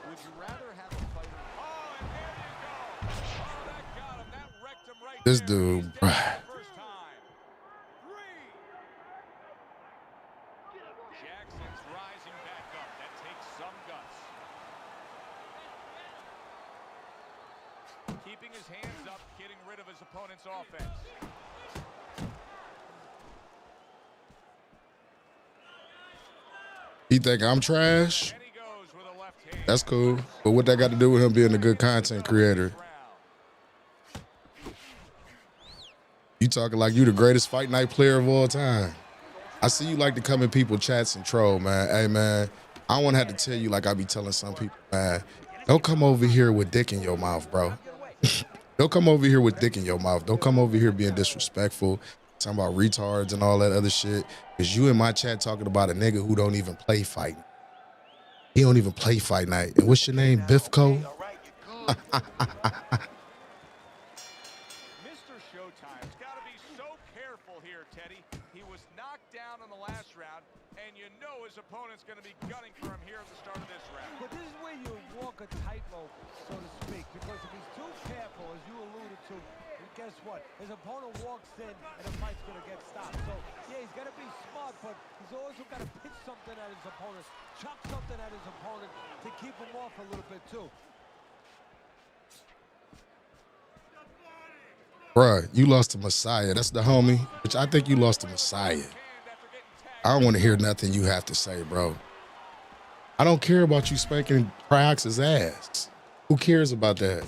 Would you rather have a fighter? Oh, and there you go. Oh, that got him. That wrecked him right This there. dude, First time. Jackson's rising back up. That takes some guts. Keeping his hands up, getting rid of his opponent's offense. He think I'm trash? That's cool. But what that got to do with him being a good content creator? You talking like you the greatest fight night player of all time. I see you like to come in people's chats and troll, man. Hey, man, I don't want to have to tell you like I be telling some people, man, don't come over here with dick in your mouth, bro. Don't come over here with dick in your mouth. Don't come over here being disrespectful, talking about retards and all that other shit. Because you in my chat talking about a nigga who don't even play fight. He don't even play fight night. And what's your name, Bifco? Mr. Showtime's got to be so careful here, Teddy. He was knocked down in the last round, and you know his opponent's going to be gunning for him here at the start of this round. But this is where you walk a tightrope, so to speak, because if he's too careful, as you alluded to, guess what? His opponent walks in, and the fight's going to get stopped. So, yeah, he's got to be smart, but he's also got to pitch something at his opponent, chuck something at his opponent to keep him off a little bit, too. Bruh, you lost to Messiah. That's the homie. Which I think you lost to Messiah. I don't want to hear nothing you have to say, bro. I don't care about you spanking Priox's ass. Who cares about that?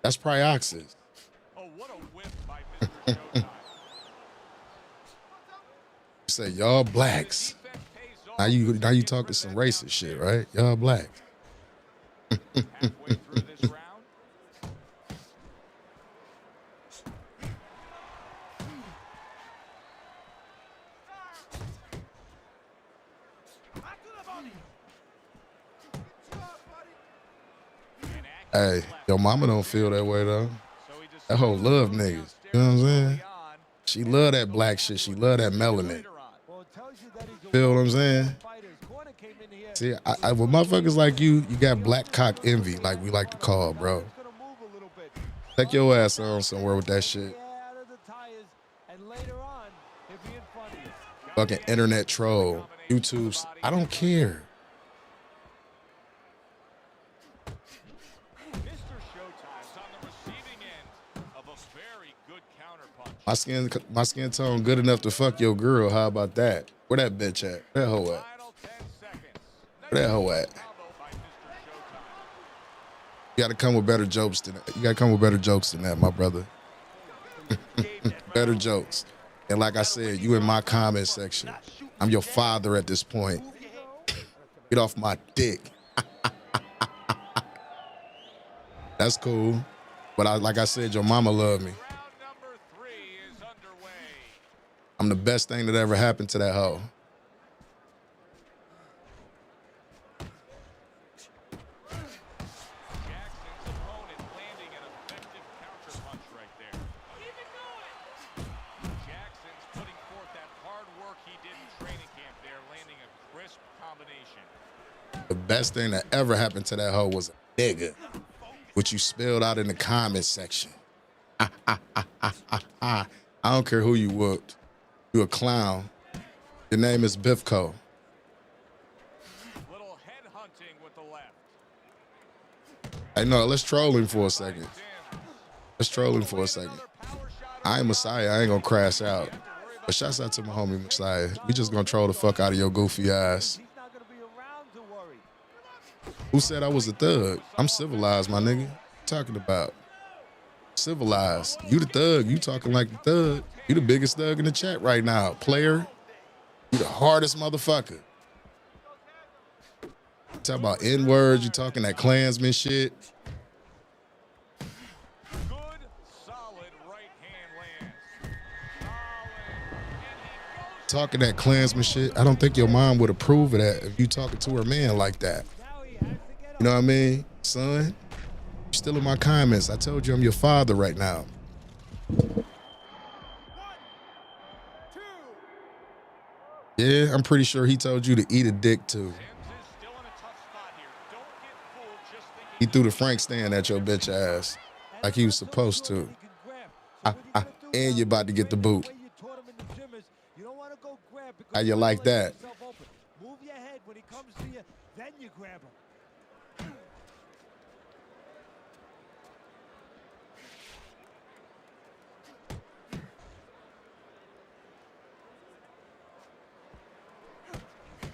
That's Priox's. Oh, what a whip by Mr. Showtime. You say y'all blacks. Now you talking some racist shit, right? Y'all blacks. Halfway through this round. Hey, your mama don't feel that way though. That whole love niggas. You know what I'm saying? She love that black shit. She love that melanin. Feel what I'm saying? See, with motherfuckers like you got black cock envy, like we like to call, bro. Take your ass on somewhere with that shit. Fucking internet troll, YouTube's. I don't care. My skin tone good enough to fuck your girl. How about that? Where that bitch at? Where that hoe at? Where that hoe at? You gotta come with better jokes than that. You gotta come with better jokes than that, my brother. Better jokes. And like I said, you in my comment section. I'm your father at this point. Get off my dick. That's cool. But like I said, your mama loved me. I'm the best thing that ever happened to that hoe. Jackson's opponent landing an effective counterpunch right there. Keep it going. Jackson's putting forth that hard work he did in training camp there, landing a crisp combination. The best thing that ever happened to that hoe was a nigga, which you spelled out in the comment section. I don't care who you whooped. You a clown. Your name is Bifco. Little head hunting with the left. Hey, no, let's troll him for a second. Let's troll him for a second. I ain't Messiah. I ain't gonna crash out. But shouts out to my homie Messiah. We just gonna troll the fuck out of your goofy ass. Who said I was a thug? I'm civilized, my nigga. What you talking about? Civilized. You the thug. You talking like the thug. You the biggest thug in the chat right now, player. You the hardest motherfucker. Talk about N-words. You talking that Klansman shit. Good, solid right hand lands. Talking that Klansman shit. I don't think your mom would approve of that if you talking to her man like that. You know what I mean, son? You still in my comments. I told you I'm your father right now. Yeah, I'm pretty sure he told you to eat a dick too. He threw the Frank stand at your bitch ass like he was supposed to. And you're about to get the boot. How you like that? Move your head when he comes to you, then you grab him.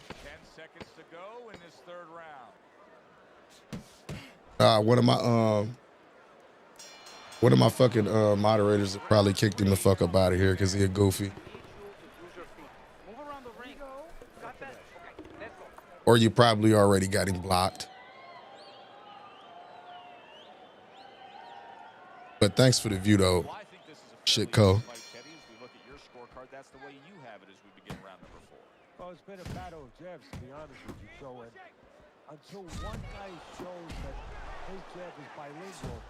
10 seconds to go in this third round. One of my fucking moderators probably kicked him the fuck up out of here because he a goofy. Or you probably already got him blocked. But thanks for the view though, shitco. That's the way you have it as we begin round number 4. Well, it's been a battle of jabs, to be honest with you. So, until one guy shows that his jab is bilingual,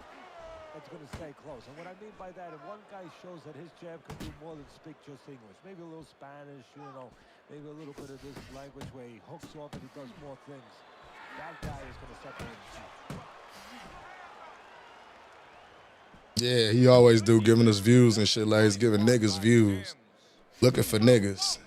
it's going to stay close. And what I mean by that, if one guy shows that his jab can do more than speak just English, maybe a little Spanish, you know, maybe a little bit of this language where he hooks off and he does more things, that guy is going to separate himself. Yeah, he always do, giving us views and shit like he's giving niggas views. Looking for niggas.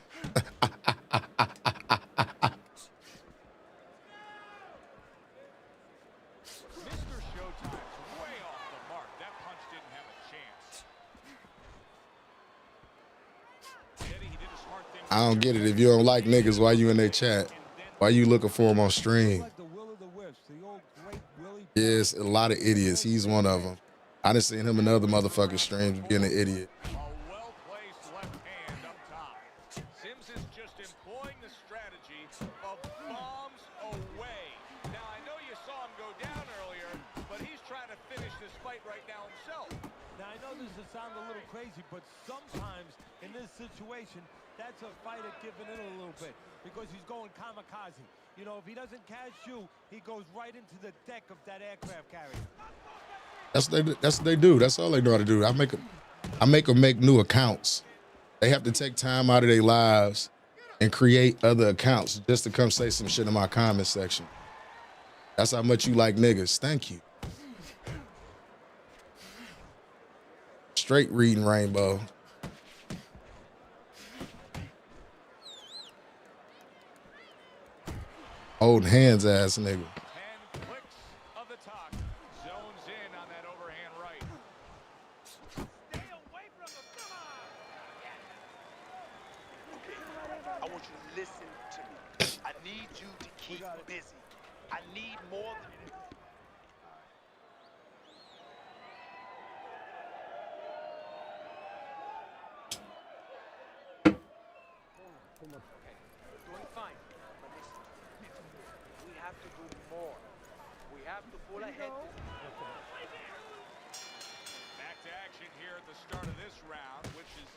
I don't get it. If you don't like niggas, why you in their chat? Why you looking for them on stream? Yes, a lot of idiots. He's one of them. I done seen him in other motherfucking streams being an idiot. Well-placed left hand up top. Sims is just employing the strategy of bombs away. Now, I know you saw him go down earlier, but he's trying to finish this fight right now himself. Now, I know this will sound a little crazy, but sometimes in this situation, that's a fighter giving in a little bit because he's going kamikaze. You know, if he doesn't catch you, he goes right into the deck of that aircraft carrier. That's what they do. That's all they know how to do. I make them make new accounts. They have to take time out of their lives and create other accounts just to come say some shit in my comment section. That's how much you like niggas. Thank you. Straight reading Rainbow. Old hands ass nigga. 10 clicks of the top. Zones in on that overhand right. Stay away from him. Come on. Okay, I want you to listen to me. I need you to keep busy. I need more than... Doing fine. But listen, we have to do more. We have to pull ahead. Back to action here at the start of this round, which is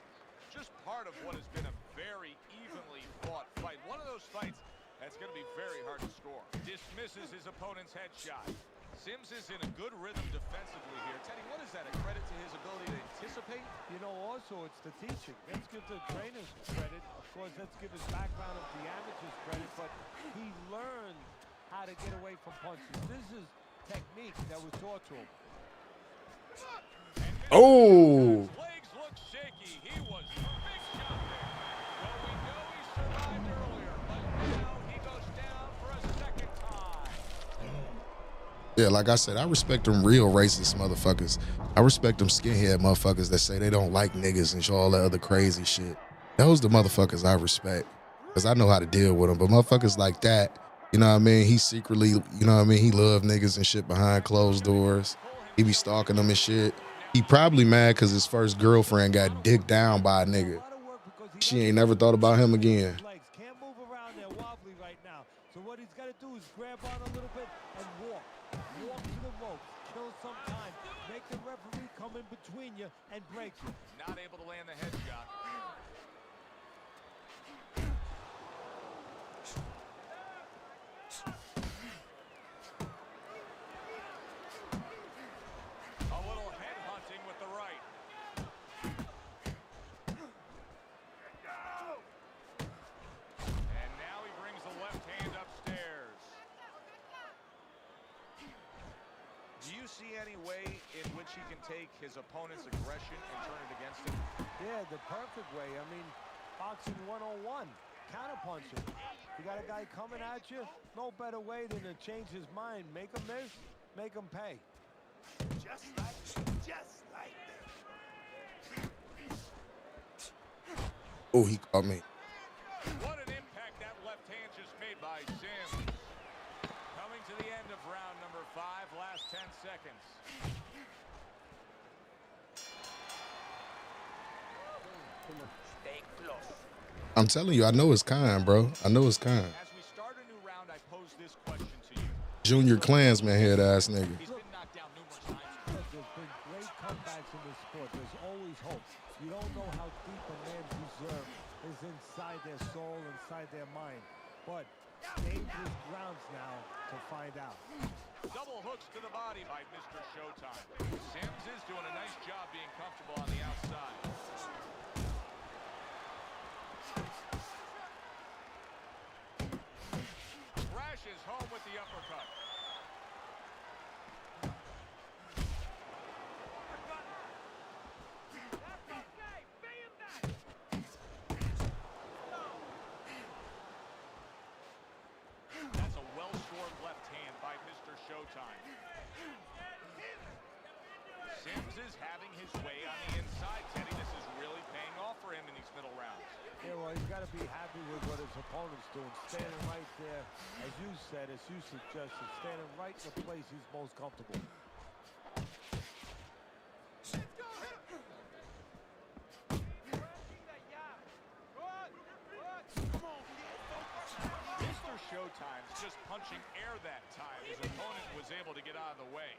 just part of what has been a very evenly fought fight. One of those fights that's going to be very hard to score. Dismisses his opponent's headshot. Sims is in a good rhythm defensively here. Teddy, what is that? A credit to his ability to anticipate? You know, also, it's the teaching. Let's give the trainers credit. Of course, let's give his background of the amateurs credit, but he learned how to get away from punches. This is technique that was taught to him. Oh! His legs look shaky. He was a big shot there. Well, we know he survived earlier, but now he goes down for a second time. Yeah, like I said, I respect them real racist motherfuckers. I respect them skinhead motherfuckers that say they don't like niggas and show all that other crazy shit. Those the motherfuckers I respect because I know how to deal with them. But motherfuckers like that, you know what I mean? He secretly, you know what I mean? He love niggas and shit behind closed doors. He be stalking them and shit. He probably mad because his first girlfriend got dicked down by a nigga. She ain't never thought about him again. Can't move around there wobbly right now. So what he's got to do is grab on a little bit and walk. Walk to the rope. Kill some time. Make the referee come in between you and break you. Not able to land the headshot. A little head hunting with the right. And now he brings the left hand upstairs. Do you see any way in which he can take his opponent's aggression and turn it against him? Yeah, the perfect way. I mean, boxing 101. Counterpunching. You got a guy coming at you, no better way than to change his mind. Make him miss, make him pay. Just like that. Oh, he caught me. What an impact that left hand just made by Sims. Coming to the end of round number 5, last 10 seconds. Stay close. I'm telling you, I know it's kind, bro. I know it's kind. As we start a new round, I pose this question to you. Junior Klansman head ass nigga. He's been knocked down numerous times. There's been great comebacks in this sport. There's always hope. You don't know how deep a man's reserve is inside their soul, inside their mind. But dangerous grounds now to find out. Double hooks to the body by Mr. Showtime. Sims is doing a nice job being comfortable on the outside. Crashes home with the uppercut. That's a well-scored left hand by Mr. Showtime. Sims is having his way on the inside, Teddy. This is really paying off for him in these middle rounds. Yeah, well, he's got to be happy with what his opponent's doing. Standing right there, as you said, as you suggested, standing right in the place he's most comfortable. Mr. Showtime's just punching air that time. His opponent was able to get out of the way.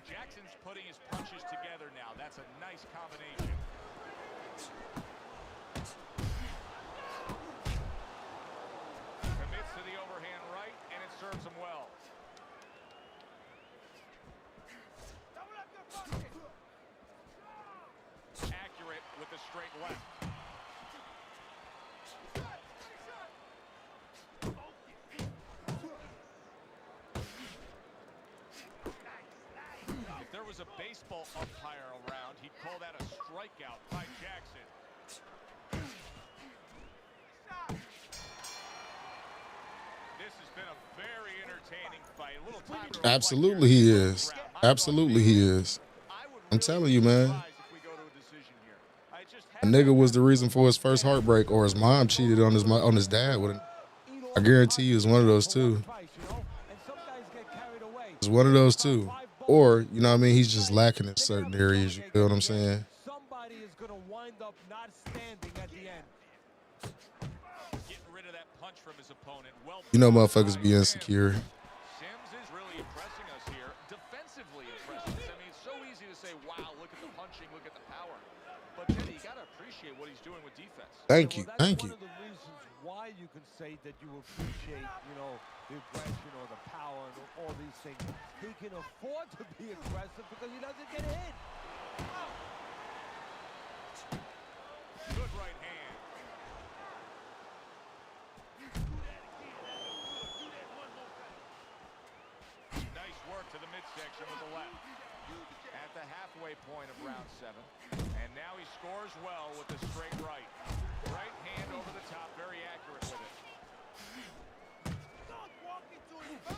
Jackson's putting his punches together now. That's a nice combination. Commits to the overhand right, and it serves him well. Accurate with the straight left. If there was a baseball umpire around, he'd call that a strikeout by Jackson. This has been a very entertaining fight. A little time to Absolutely he is. Absolutely he is. I'm telling you, man. A nigga was the reason for his first heartbreak, or his mom cheated on his dad with it. I guarantee you it's one of those two. It's one of those two. Or, you know what I mean, he's just lacking in certain areas, you feel what I'm saying? Somebody is going to wind up not standing at the end. Getting rid of that punch from his opponent. Well, You know motherfuckers be insecure. Sims is really impressing us here. Defensively impressing us. I mean, it's so easy to say, wow, look at the punching, look at the power. But Teddy, you got to appreciate what he's doing with defense. Thank you. Thank you. One of the reasons why you can say that you appreciate, you know, the aggression or the power and all these things. He can afford to be aggressive because he doesn't get hit. Good right hand. Nice work to the midsection with the left. At the halfway point of round 7. And now he scores well with the straight right. Right hand over the top, very accurate with it.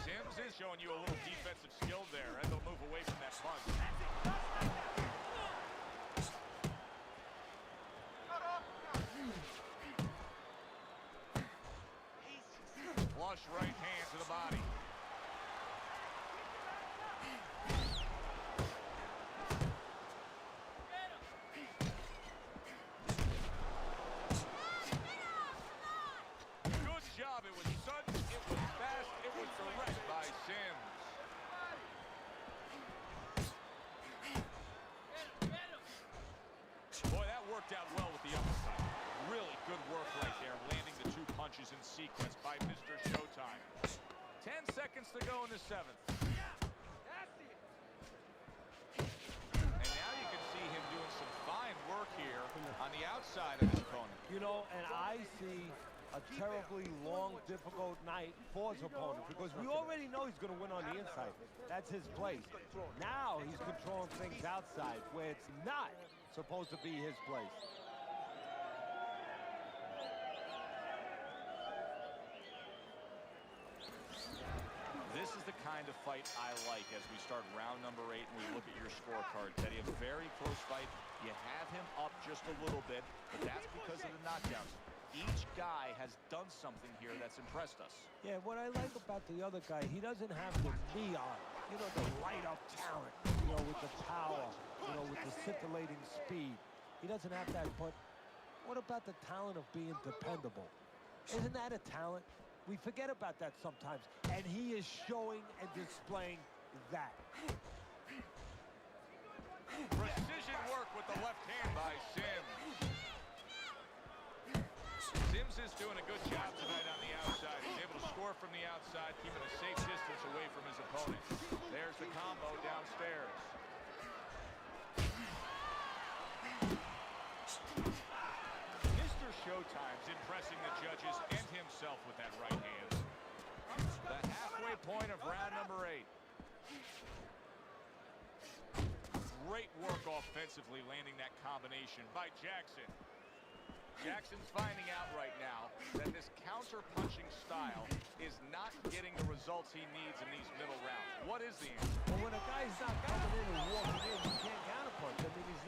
Sims is showing you a little defensive skill there, and they'll move away from that punch. Flush right hand to the body. Good job. It was sudden, it was fast, it was direct by Sims. Boy, that worked out well with the uppercut. Really good work right there, landing the 2 punches in sequence by Mr. Showtime. 10 seconds to go in the 7th. And now you can see him doing some fine work here on the outside of his opponent. You know, and I see a terribly long, difficult night for his opponent because we already know he's going to win on the inside. That's his place. Now he's controlling things outside where it's not supposed to be his place. This is the kind of fight I like as we start round number 8 and we look at your scorecard, Teddy. A very close fight. You have him up just a little bit, but that's because of the knockdowns. Each guy has done something here that's impressed us. Yeah, what I like about the other guy, he doesn't have the neon, you know, the light-up talent, you know, with the power, you know, with the scintillating speed. He doesn't have that, but what about the talent of being dependable? Isn't that a talent? We forget about that sometimes, and he is showing and displaying that. Precision work with the left hand by Sims. Sims is doing a good job tonight on the outside. He's able to more from the outside, keeping a safe distance away from his opponent. There's the combo downstairs. Mr. Showtime's impressing the judges and himself with that right hand. The halfway point of round number 8. Great work offensively, landing that combination by Jackson. Jackson's finding out right now that this counter-punching style is not getting the results he needs in these middle rounds. What is the answer? Well, when a guy's not coming in and walking in, you can't counterpunch. I mean, he's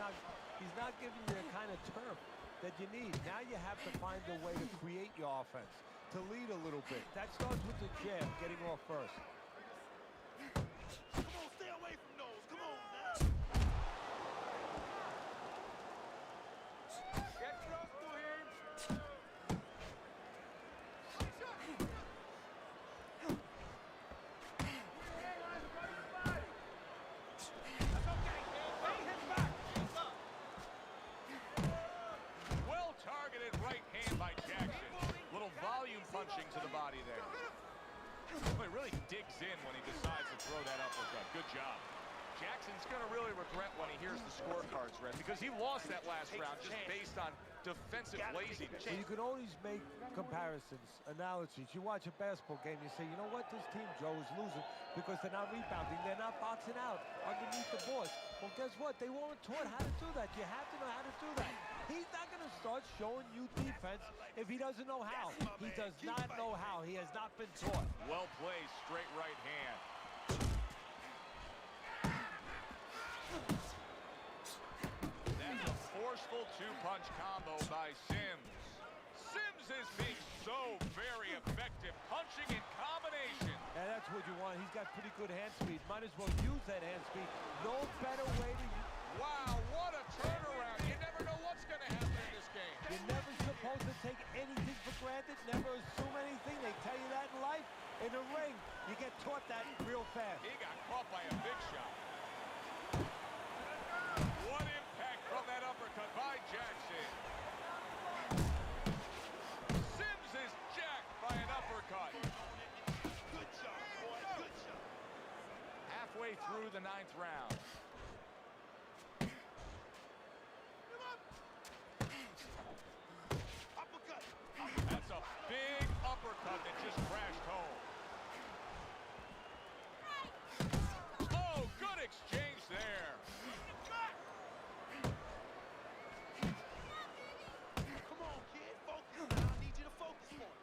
not giving you the kind of turf that you need. Now you have to find a way to create your offense, to lead a little bit. That starts with the jab, getting off first. Come on, stay away from those. Come on now. Get close to him. That's okay. Bring him back. Well-targeted right hand by Jackson. Little volume punching to the body there. He really digs in when he decides to throw that uppercut. Good job. Jackson's going to really regret when he hears the scorecards read, because he lost that last round just based on defensive laziness. Well, you can always make comparisons, analogies. You watch a basketball game, you say, you know what, this team, Joe, is losing because they're not rebounding, they're not boxing out underneath the boards. Well, guess what? They weren't taught how to do that. You have to know how to do that. He's not going to start showing you defense if he doesn't know how. He does not know how. He has not been taught. Well played, straight right hand. That's a forceful two-punch combo by Sims. Sims is being so very effective, punching in combination. And that's what you want. He's got pretty good hand speed. Might as well use that hand speed. No better way to... Wow, what a turnaround. You never know what's going to happen in this game. You're never supposed to take anything for granted, never assume anything. They tell you that in life. In the ring, you get taught that real fast. He got caught by a big shot. What impact from that uppercut by Jackson. Sims is jacked by an uppercut. Good job, boy. Good job. Halfway through the 9th round. Uppercut. That's a big uppercut that just crashed home. Oh, good exchange there. Come on, kid. Focus now. I need you to focus more.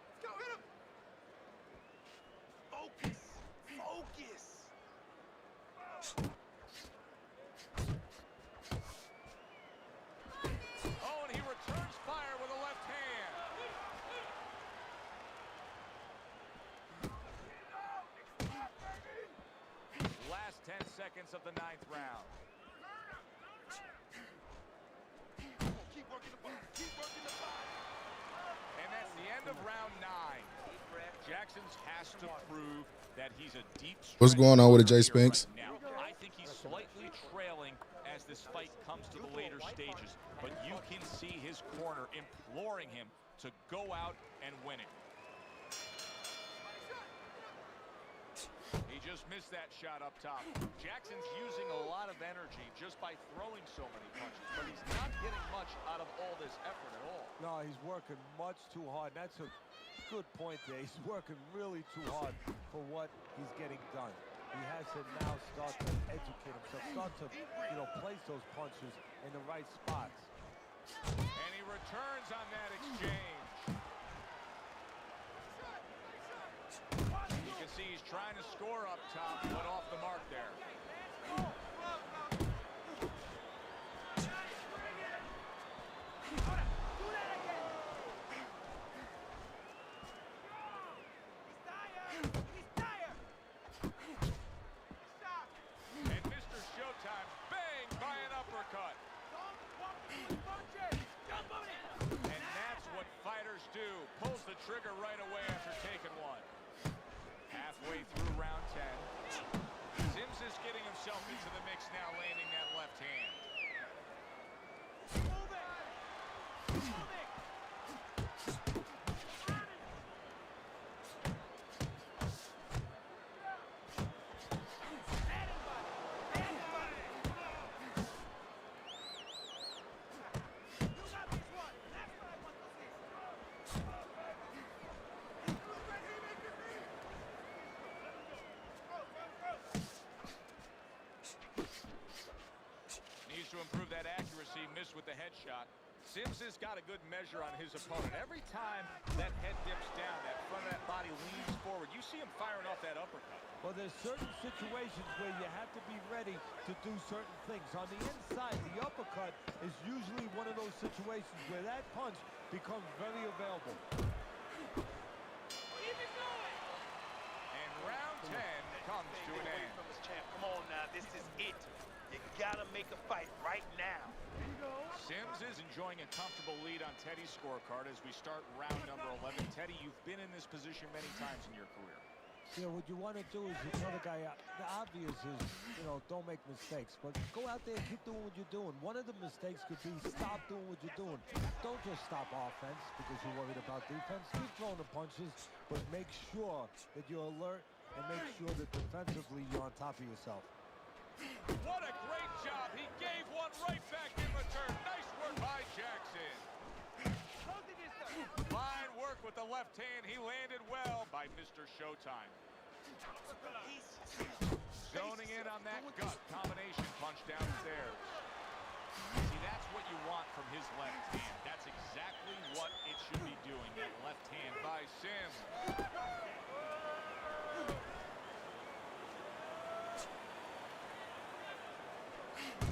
Let's go, hit him. Focus. Focus. Oh, and he returns fire with a left hand. Last 10 seconds of the 9th round. Come on, keep working the body. Keep working the body. And that's the end of round 9. Jackson has to prove that he's a deep What's going on with it, Jay Spinks? right now. I think he's slightly trailing as this fight comes to the later stages, but you can see his corner imploring him to go out and win it. He just missed that shot up top. Jackson's using a lot of energy just by throwing so many punches, but he's not getting much out of all this effort at all. No, he's working much too hard. That's a good point there. He's working really too hard for what he's getting done. He has to now start to educate himself, start to, place those punches in the right spots. And he returns on that exchange. You can see he's trying to score up top, but off the mark there. And Mr. Showtime banged by an uppercut. And that's what fighters do. Pulls the trigger right away after taking one. Halfway through round 10. Sims is getting himself into the mix now, landing that left hand. To improve that accuracy, missed with the headshot. Sims has got a good measure on his opponent. Every time that head dips down, that front of that body leans forward, you see him firing off that uppercut. Well, there's certain situations where you have to be ready to do certain things. On the inside, the uppercut is usually one of those situations where that punch becomes very available. And round 10 comes to an end. From his champ. Come on now, this is it. You gotta make a fight right now. Sims is enjoying a comfortable lead on Teddy's scorecard as we start round number 11. Teddy, you've been in this position many times in your career. Yeah, what you want to do is you tell the guy, the obvious is, you know, don't make mistakes. But go out there and keep doing what you're doing. One of the mistakes could be stop doing what you're doing. Don't just stop offense because you're worried about defense. Keep throwing the punches, but make sure that you're alert and make sure that defensively you're on top of yourself. What a great job. He gave one right back in return. Nice work by Jackson. Fine work with the left hand. He landed well by Mr. Showtime. Zoning in on that gut combination punch downstairs. See, that's what you want from his left hand. That's exactly what it should be doing. That left hand by Sims.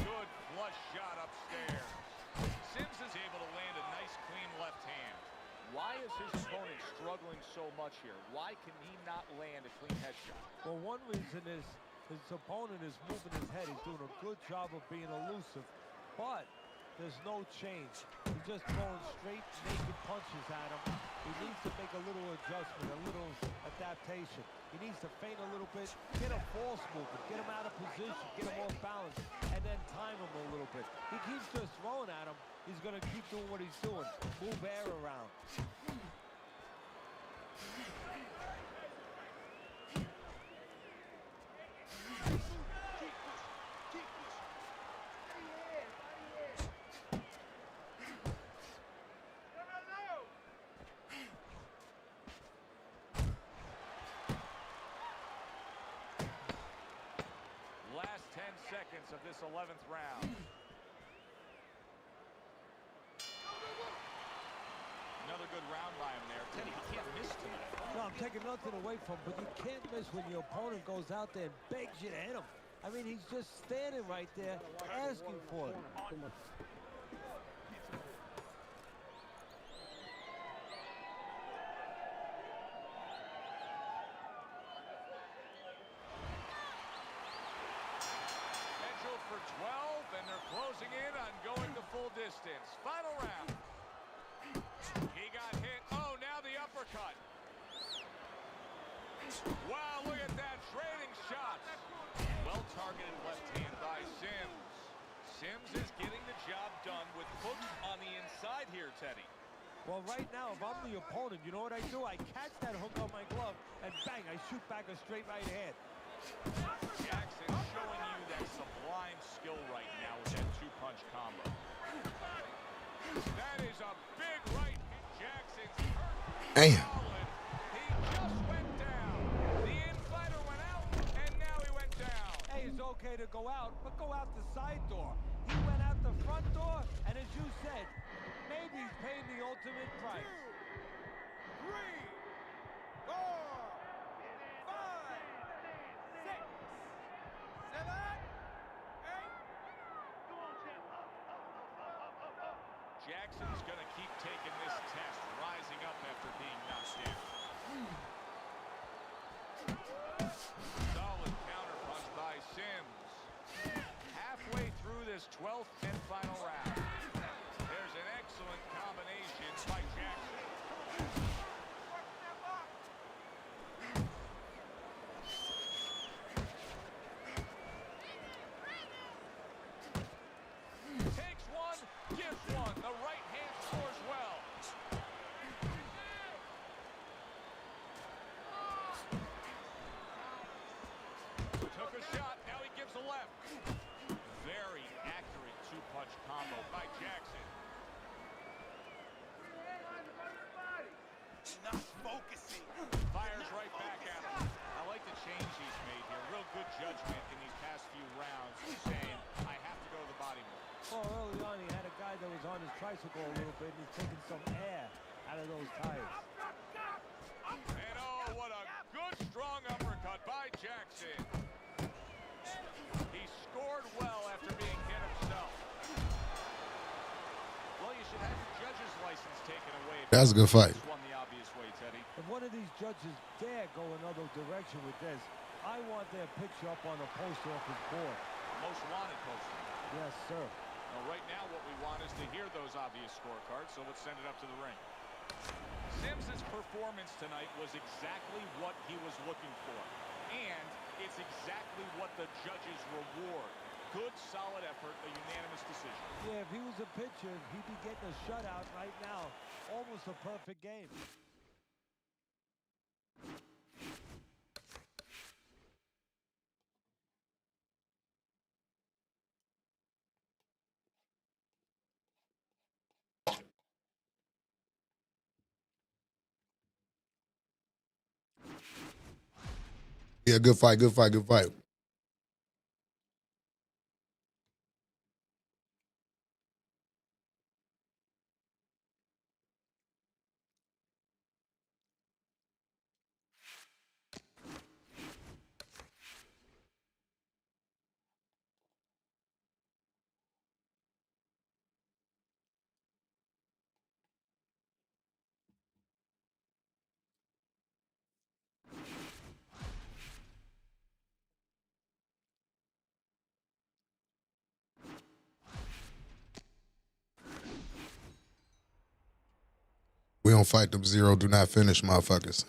Good flush shot upstairs. Sims is able to land a nice, clean left hand. Why is his opponent struggling so much here? Why can he not land a clean headshot? Well, one reason is his opponent is moving his head. He's doing a good job of being elusive, but there's no change. He's just throwing straight, naked punches at him. He needs to make a little adjustment, a little adaptation. He needs to feint a little bit, get a false movement, get him out of position, get him off balance, and then time him a little bit. He keeps just throwing at him. He's going to keep doing what he's doing. Move air around. Last 10 seconds of this 11th round. Another good round by him there. Teddy, he can't miss tonight. No, I'm taking nothing away from him, but you can't miss when your opponent goes out there and begs you to hit him. I mean, he's just standing right there asking for it. Scheduled for 12, and they're closing in on going the full distance. Final round. He got hit. Oh, now the uppercut. Wow, look at that. Trading shots. Well-targeted left hand by Sims. Sims is getting the job done with hooks on the inside here, Teddy. Well, right now, if I'm the opponent, you know what I do? I catch that hook on my glove, and bang, I shoot back a straight right hand. Jackson showing you that sublime skill right now with that two-punch combo. That is a big right hit. Jackson's Damn. solid. He just went down. The infighter went out, and now he went down. Hey, it's okay to go out, but go out the side door. He went out the front door, and as you said, maybe he's paying the ultimate price. 2, 3, 4, 5, 6, 7, 8. Jackson's going to keep taking this test, rising up after being knocked down. Solid counter punch by Sims. Halfway through this 12th and final round. There's an excellent combination by Jackson. Jackson. Not focusing. Fires right back at him. I like the change he's made here. Real good judgment in these past few rounds. He's saying, I have to go to the body more. Well, early on, he had a guy that was on his tricycle a little bit, and he's taking some air out of those tires. And oh, what a good, strong uppercut by Jackson. He scored well after being hit himself. Well, you should have your judge's license taken away. That was a good fight. Won the obvious way, Teddy. If one of these judges dare go another direction with this, I want their picture up on a poster off his board. Most wanted poster. Yes, sir. Well, right now what we want is to hear those obvious scorecards, so let's send it up to the ring. Sims's performance tonight was exactly what he was looking for, and it's exactly what the judges reward. Good, solid effort, a unanimous decision. Yeah, if he was a pitcher, he'd be getting a shutout right now. Almost a perfect game. Yeah, good fight, good fight, good fight. We don't fight them zero, do not finish, motherfuckers.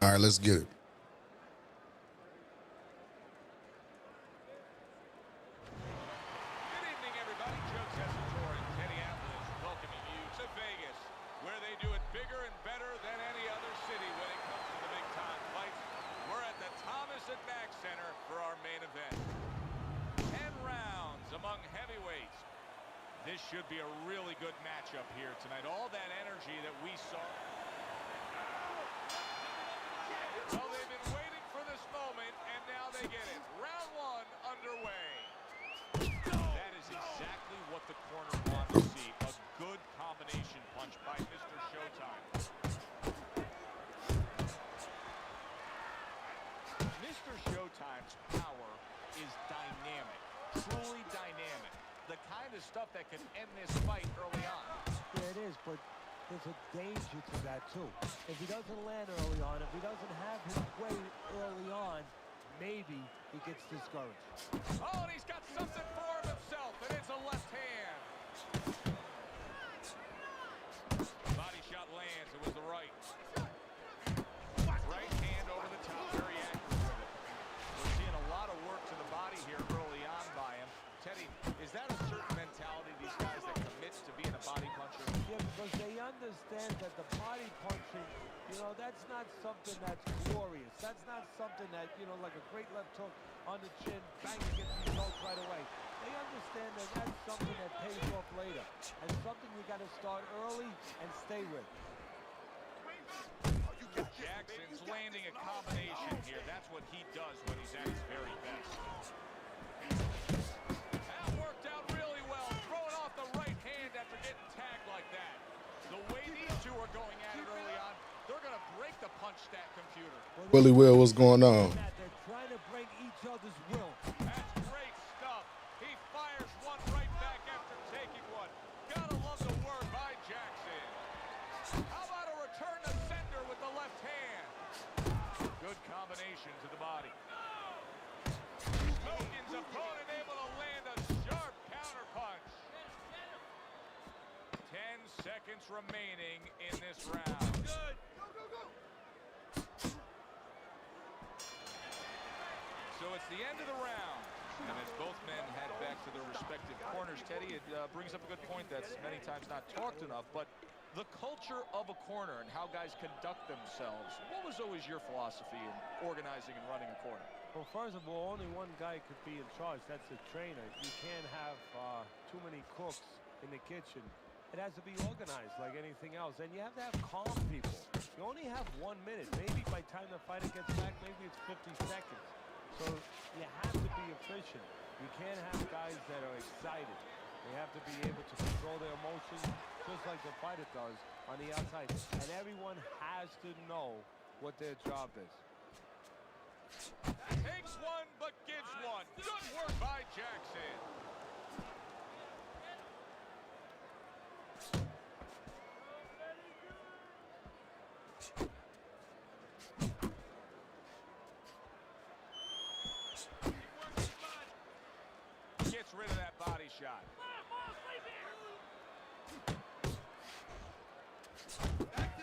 All right, let's get it. Good evening, everybody. Joe Tessitore and Teddy Atlas welcoming you to Vegas, where they do it bigger and better than any other city when it comes to the big-time fights. We're at the Thomas & Mack Center for our main event. 10 rounds among heavyweights. This should be a really good matchup here tonight. All that energy that we saw. Well, they've been waiting for this moment, and now they get it. Round one underway. That is exactly what the corner wants to see. A good combination punch by Mr. Showtime. Mr. Showtime's power is dynamic, truly dynamic. The kind of stuff that can end this fight early on. Yeah, it is, but there's a danger to that, too. If he doesn't land early on, if he doesn't have his way early on, maybe he gets discouraged. Oh, and he's got something for himself, and it's a left hand. Body shot lands. It was the right. Right hand over the top. Very accurate with it. We're seeing a lot of work to the body here early on by him. Teddy, is that a certain mentality, these guys that commits to being a body puncher? Yeah, because they understand that the body punching, you know, that's not something that's glorious. That's not something that, you know, like a great left hook on the chin, bang, gets results right away. They understand that that's something that pays off later, and something you got to start early and stay with. Jackson's landing a combination here. That's what he does when he's at his very best. That worked out really well. Throwing off the right hand after getting tagged like that. The way these two are going at it early on, they're going to break the punch stat computer. Willie Will, what's going on? They're trying to break each other's will. That's great stuff. He fires one right back after taking one. Gotta love the work by Jackson. How about a return to sender with the left hand? Good combination to the body. Smokin's opponent able to land a sharp counter punch. 10 seconds remaining in this round. Good. So it's the end of the round. And as both men head back to their respective corners, Teddy, it brings up a good point that's many times not talked enough, but the culture of a corner and how guys conduct themselves. What was always your philosophy in organizing and running a corner? Well, first of all, only one guy could be in charge. That's the trainer. You can't have too many cooks in the kitchen. It has to be organized like anything else. And you have to have calm people. You only have 1 minute. Maybe by the time the fighter gets back, maybe it's 50 seconds. So you have to be efficient. You can't have guys that are excited. They have to be able to control their emotions just like the fighter does on the outside. And everyone has to know what their job is. Takes one, but gives one. Good work by Jackson. Gets rid of that body shot.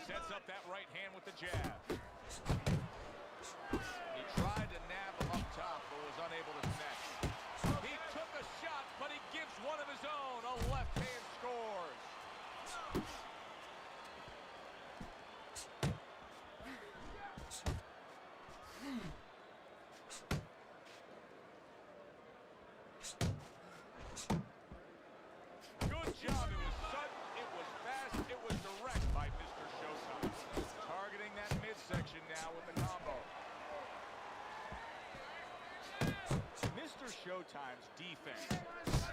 Sets up that right hand with the jab. He tried to nab him up top, but was unable to connect. He took a shot, but he gives one of his own. A left hand scores. Good job. It was sudden, it was fast, it was direct by Mr. Showtime. Targeting that midsection now with the combo. Mr. Showtime's defense,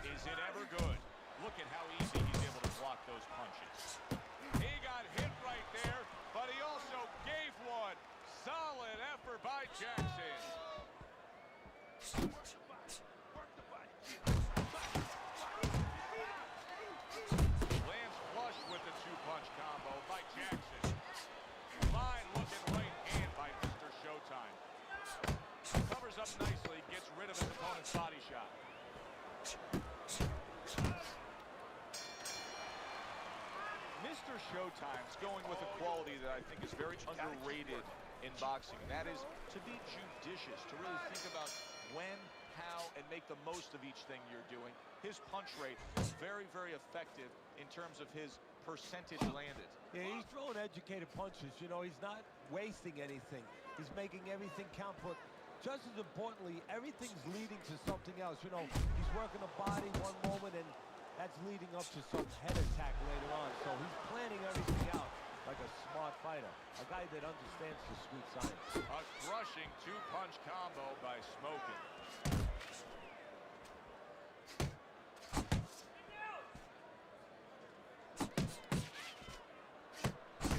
is it ever good? Look at how easy he's able to block those punches. He got hit right there, but he also gave one. Solid effort by Jackson. Lands flush with the two-punch combo by Jackson. Fine looking right hand by Mr. Showtime. Covers up nicely, gets rid of his opponent's body shot. Mr. Showtime's going with a quality that I think is very underrated in boxing, and that is to be judicious, to really think about when, how, and make the most of each thing you're doing. His punch rate is very, very effective in terms of his percentage landed. Yeah, he's throwing educated punches. You know, he's not wasting anything. He's making everything count, but just as importantly, everything's leading to something else. You know, he's working the body one moment, and that's leading up to some head attack later on. So he's planning everything out like a smart fighter, a guy that understands the sweet science. A crushing two-punch combo by Smokin.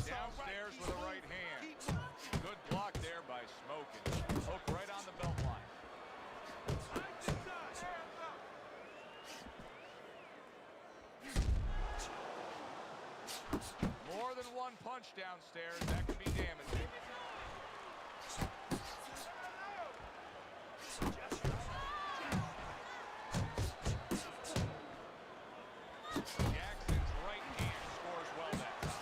Downstairs with a right hand. Good block there by Smokin. Hook right on the belt line. More than one punch downstairs, that can be damaging. Jackson's right hand scores well that time.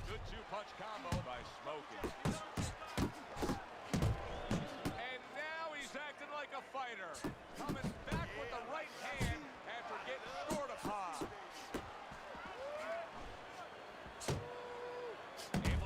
Good two-punch combo by Smokin. And now he's acting like a fighter. Coming back with the right hand after getting scored upon. Able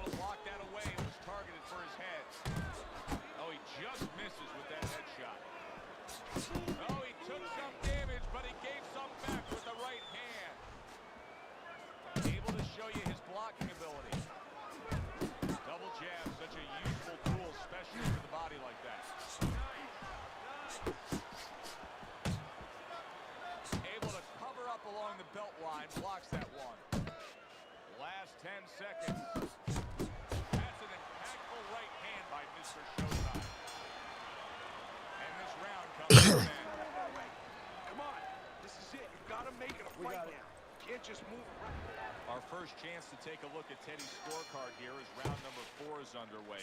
seconds. That's an impactful right hand by Mr. Showtime. And this round comes to an end. Come on. This is it. You got to make it a fight now. Can't just move around. Our first chance to take a look at Teddy's scorecard here as round number 4 is underway.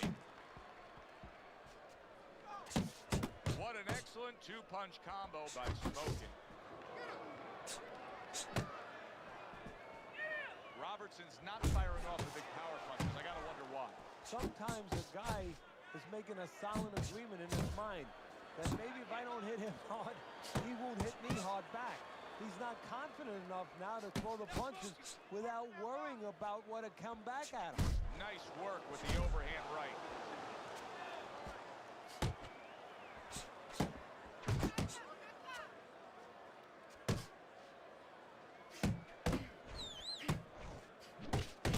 What an excellent two-punch combo by Smokin'. Robertson's not firing off the big power punches. I gotta wonder why. Sometimes a guy is making a solid agreement in his mind that maybe if I don't hit him hard, he won't hit me hard back. He's not confident enough now to throw the punches without worrying about what to come back at him. Nice work with the overhand right.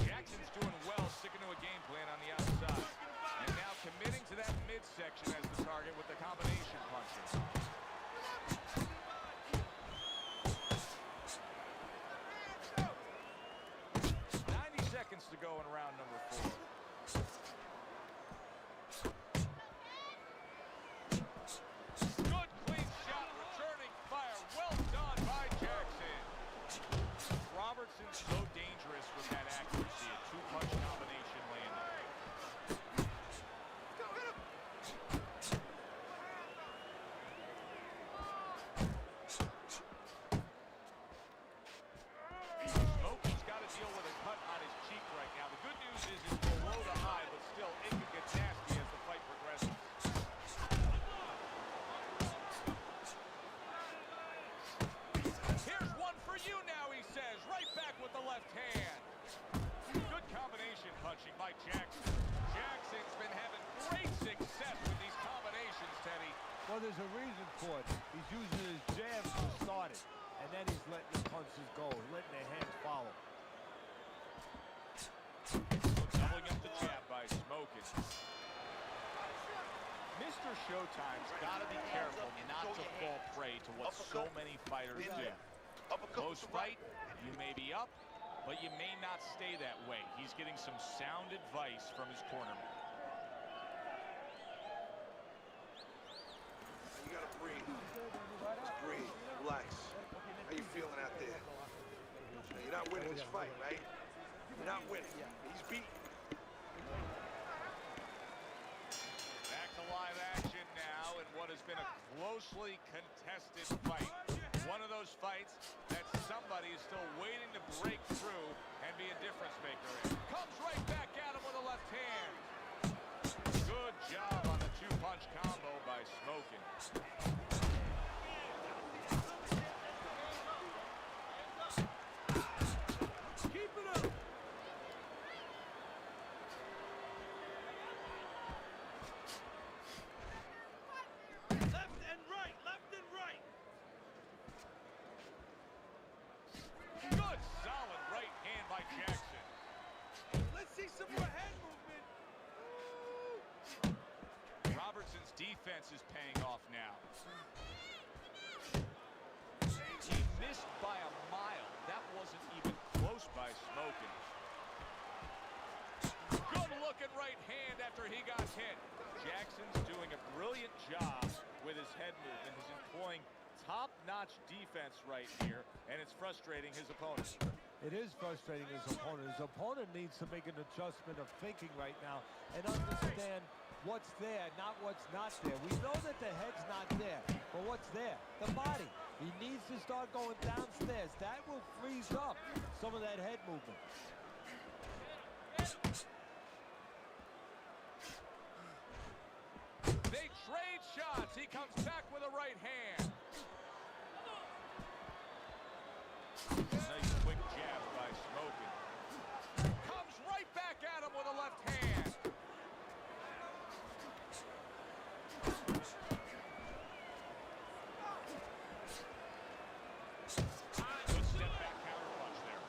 Jackson's doing well, sticking to a game plan on the outside. And now committing to that midsection as the target with the combination punches. 90 seconds to go in round number 4. Good clean shot, returning fire. Well done by Jackson. Robertson's so dangerous with that accuracy. A two-punch combination landing. Smokey's got to deal with a cut on his cheek right now. The good news is it's below the eye, but still it could get nasty as the fight progresses. Here's one for you now, he says. Right back with the left hand. Good combination punching by Jackson. Jackson's been having great success with these combinations, Teddy. Well, there's a reason for it. He's using his jabs to start it, and then he's letting the punches go, letting their hands follow. Doubling up the jab by Smokin'. Mr. Showtime's got to be careful not to fall prey to what so many fighters do. Close fight, you may be up, but you may not stay that way. He's getting some sound advice from his cornerman. You gotta breathe. Just breathe. Relax. How you feeling out there? Now, you're not winning this fight, right? You're not winning. He's beaten. Back to live action now in what has been a closely contested fight. One of those fights that somebody is still waiting to break through and be a difference maker in. Comes right back at him with a left hand. Good job on the two-punch combo by Smokin'. Keep it up. Left and right. Left and right. Good solid right hand by Jackson. Let's see some more head movement. Robertson's defense is paying off now. He missed by a mile. That wasn't even close by Smokin'. Good looking right hand after he got hit. Jackson's doing a brilliant job with his head movement. He's employing top-notch defense right here, and it's frustrating his opponent. It is frustrating his opponent. His opponent needs to make an adjustment of thinking right now and understand what's there, not what's not there. We know that the head's not there, but what's there? The body. He needs to start going downstairs. That will freeze up some of that head movement. They trade shots. He comes back with a right hand. Nice quick jab by Smokin'. Comes right back at him with a left hand. Good step back counter punch there.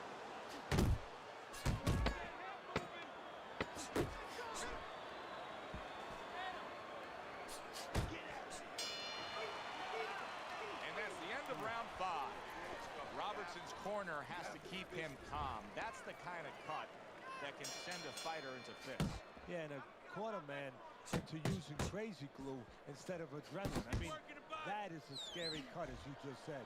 And that's the end of round 5. Robertson's corner has to keep him calm. That's the kind of cut that can send a fighter into fits. Yeah, and a quarter man into using crazy glue instead of adrenaline. I mean, that is a scary cut, as you just said.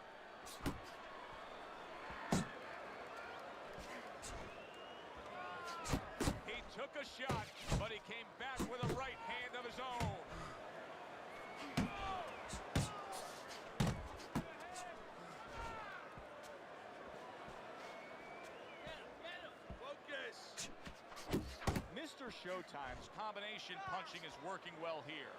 He took a shot, but he came back with a right hand of his own. Mr. Showtime's combination punching is working well here.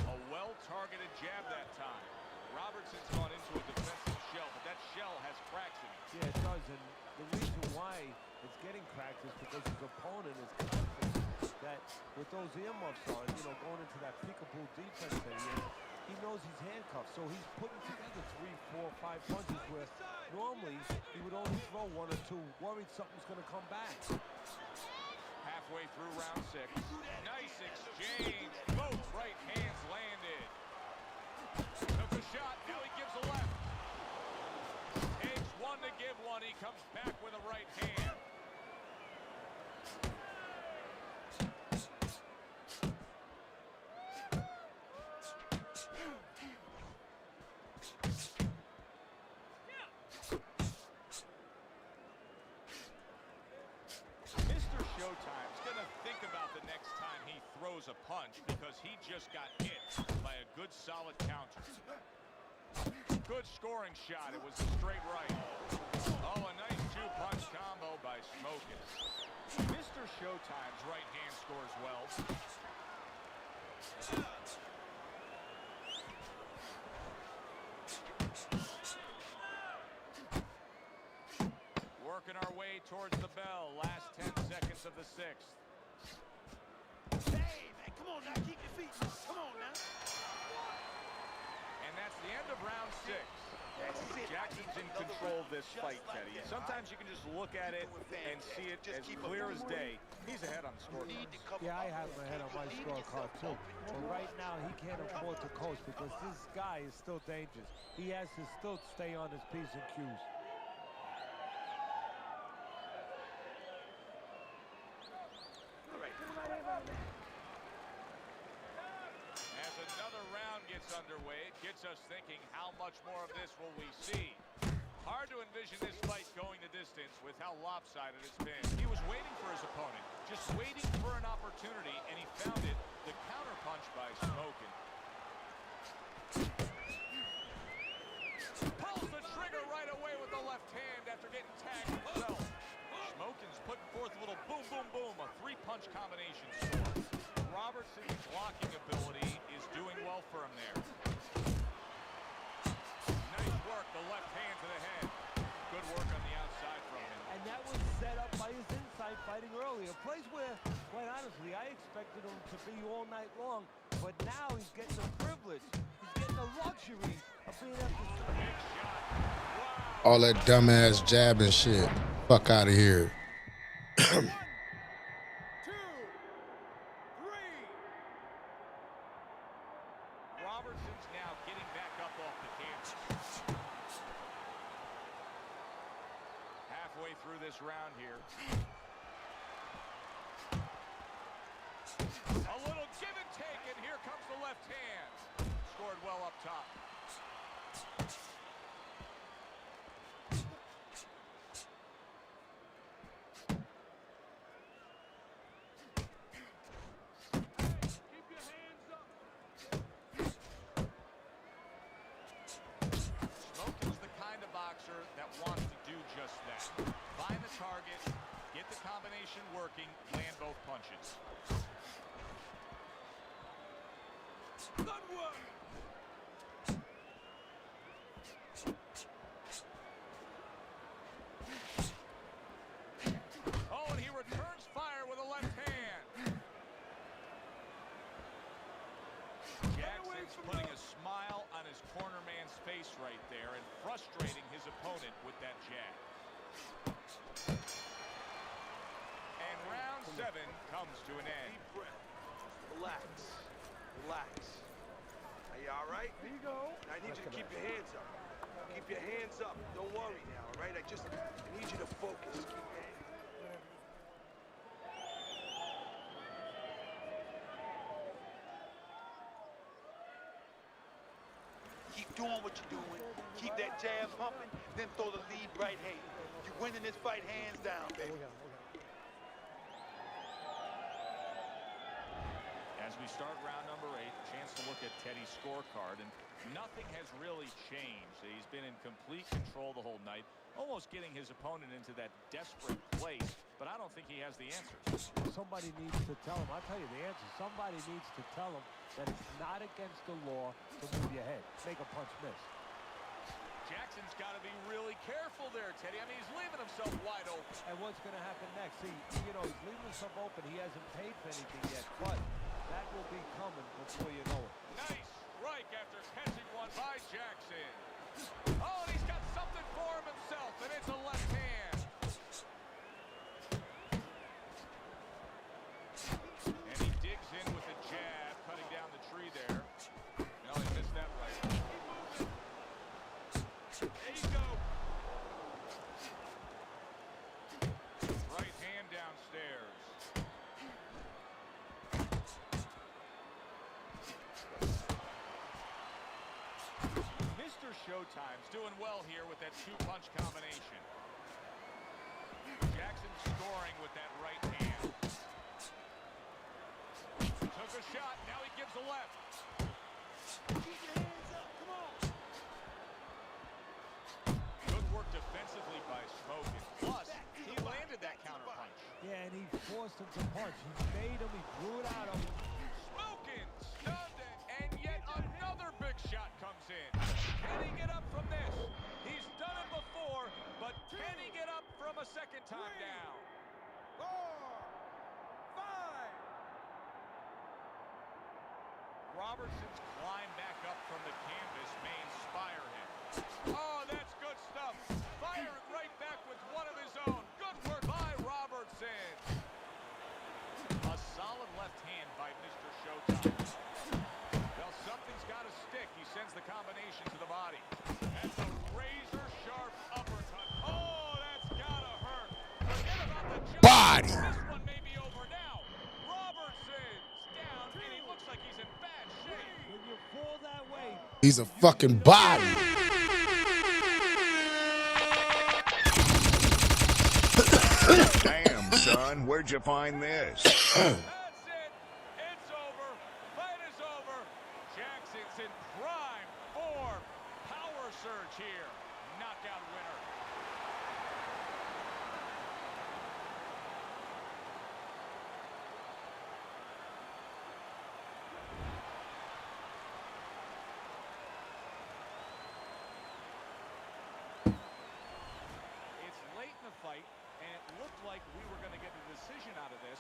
A well-targeted jab that time. Robertson's gone into a defensive shell, but that shell has cracks in it. Yeah, it does, and the reason why it's getting cracked is because his opponent is confident that with those earmuffs on, you know, going into that peekaboo defense that he knows he's handcuffed, so he's putting together 3, 4, 5 punches where normally he would only throw 1 or 2, worried something's going to come back. Halfway through round 6. Nice exchange. Both right hands landed. Took a shot. Now he gives a left. Takes one to give one. He comes back with a right hand. Showtime's gonna think about the next time he throws a punch because he just got hit by a good solid counter. Good scoring shot. It was a straight right. Oh, a nice 2-punch combo by Smokin'. Mr. Showtime's right hand scores well. Working our way towards the bell. Last 10 seconds of the 6th. Hey, man, come on now. Keep your feet. Come on now. And that's the end of round 6. Jackson's in control of this fight, Teddy. Sometimes you can just look at it and see it as clear as day. He's ahead on the scorecard. Yeah, I have my head on my scorecard too. But right now, he can't afford to coast because this guy is still dangerous. He has to still stay on his P's and Q's. As another round gets underway, it gets us thinking, how much more of this will we see? Hard to envision this fight going the distance with how lopsided it's been. He was waiting for his opponent, just waiting for an opportunity, and he found it, the counterpunch by Smokin'. Pulls the trigger right away with the left hand after getting tagged himself. Smokin's putting forth a little boom, boom, boom, a 3-punch combination score. Robertson's blocking ability is doing well for him there. Nice work, the left hand to the head. Good work on the outside from him. And that was set up by his inside fighting earlier. A place where, quite honestly, I expected him to be all night long, but now he's getting the privilege. He's getting the luxury of being able to... Big shot. Wow. All that dumbass jabbing shit. Fuck out of here. 1, 2, 3. Robertson's now getting back up off the canvas. Halfway through this round here. A little give and take, and here comes the left hand. Scored well up top. That wants to do just that. Find the target, get the combination working, land both punches. Good work! Oh, and he returns fire with a left hand. Jackson's putting a smile on his corner man's face right there and frustrating his opponent with that jab. And round 7 comes to an end. Deep breath. Relax. Relax. Are you all right? Here you go. I need you to keep your hands up. Keep your hands up. Don't worry now, all right? I need you to focus. Keep your hands. doing what you're doing. Keep that jab pumping, then throw the lead right hand. You're winning this fight hands down, baby. As we start round number 8, a chance to look at Teddy's scorecard, and nothing has really changed. He's been in complete control the whole night, almost getting his opponent into that desperate place, but I don't think he has the answers. Somebody needs to tell him. I'll tell you the answer. Somebody needs to tell him that it's not against the law to move your head. Make a punch miss. Jackson's got to be really careful there, Teddy. I mean, he's leaving himself wide open. And what's going to happen next? See, you know, he's leaving himself open. He hasn't paid for anything yet, but that will be coming before you know it. Nice strike after catching one by Jackson. Oh, and he's got something for himself, and it's a left hand. And he digs in with a jab, cutting down the tree there. No, he missed that right. There you go. Right hand downstairs. Mr. Showtime's doing well here with that two-punch combination. Jackson scoring with that right hand. Took a shot, now he gives a left. Keep your hands up, come on. Good work defensively by Smokin. Plus, he landed that counterpunch. Yeah, and he forced him to punch. He made him, he threw it out of him. Smokin stunned it, and yet another big shot comes in. Can he get up from this? He's done it before, but can he get up from a second time down? 4, 5. Robertson's climb back up from the canvas may inspire him. Oh, that's good stuff. Firing right back with one of his own. Good work by Robertson. A solid left hand by Mr. Showtime. Well, something's got to stick. He sends the combination to the body. That's a razor-sharp uppercut. Oh, that's got to hurt. Forget about the jump. Body. This one may be over now. Robertson's down, and he looks like he's in bad shape. When you fall that way, He's a fucking body. Damn, son, where'd you find this? That's it. It's over. Fight is over. Jackson's in prime form. Power surge here. Knockout winner. It's late in the fight, and it looked like we were going to get a decision out of this.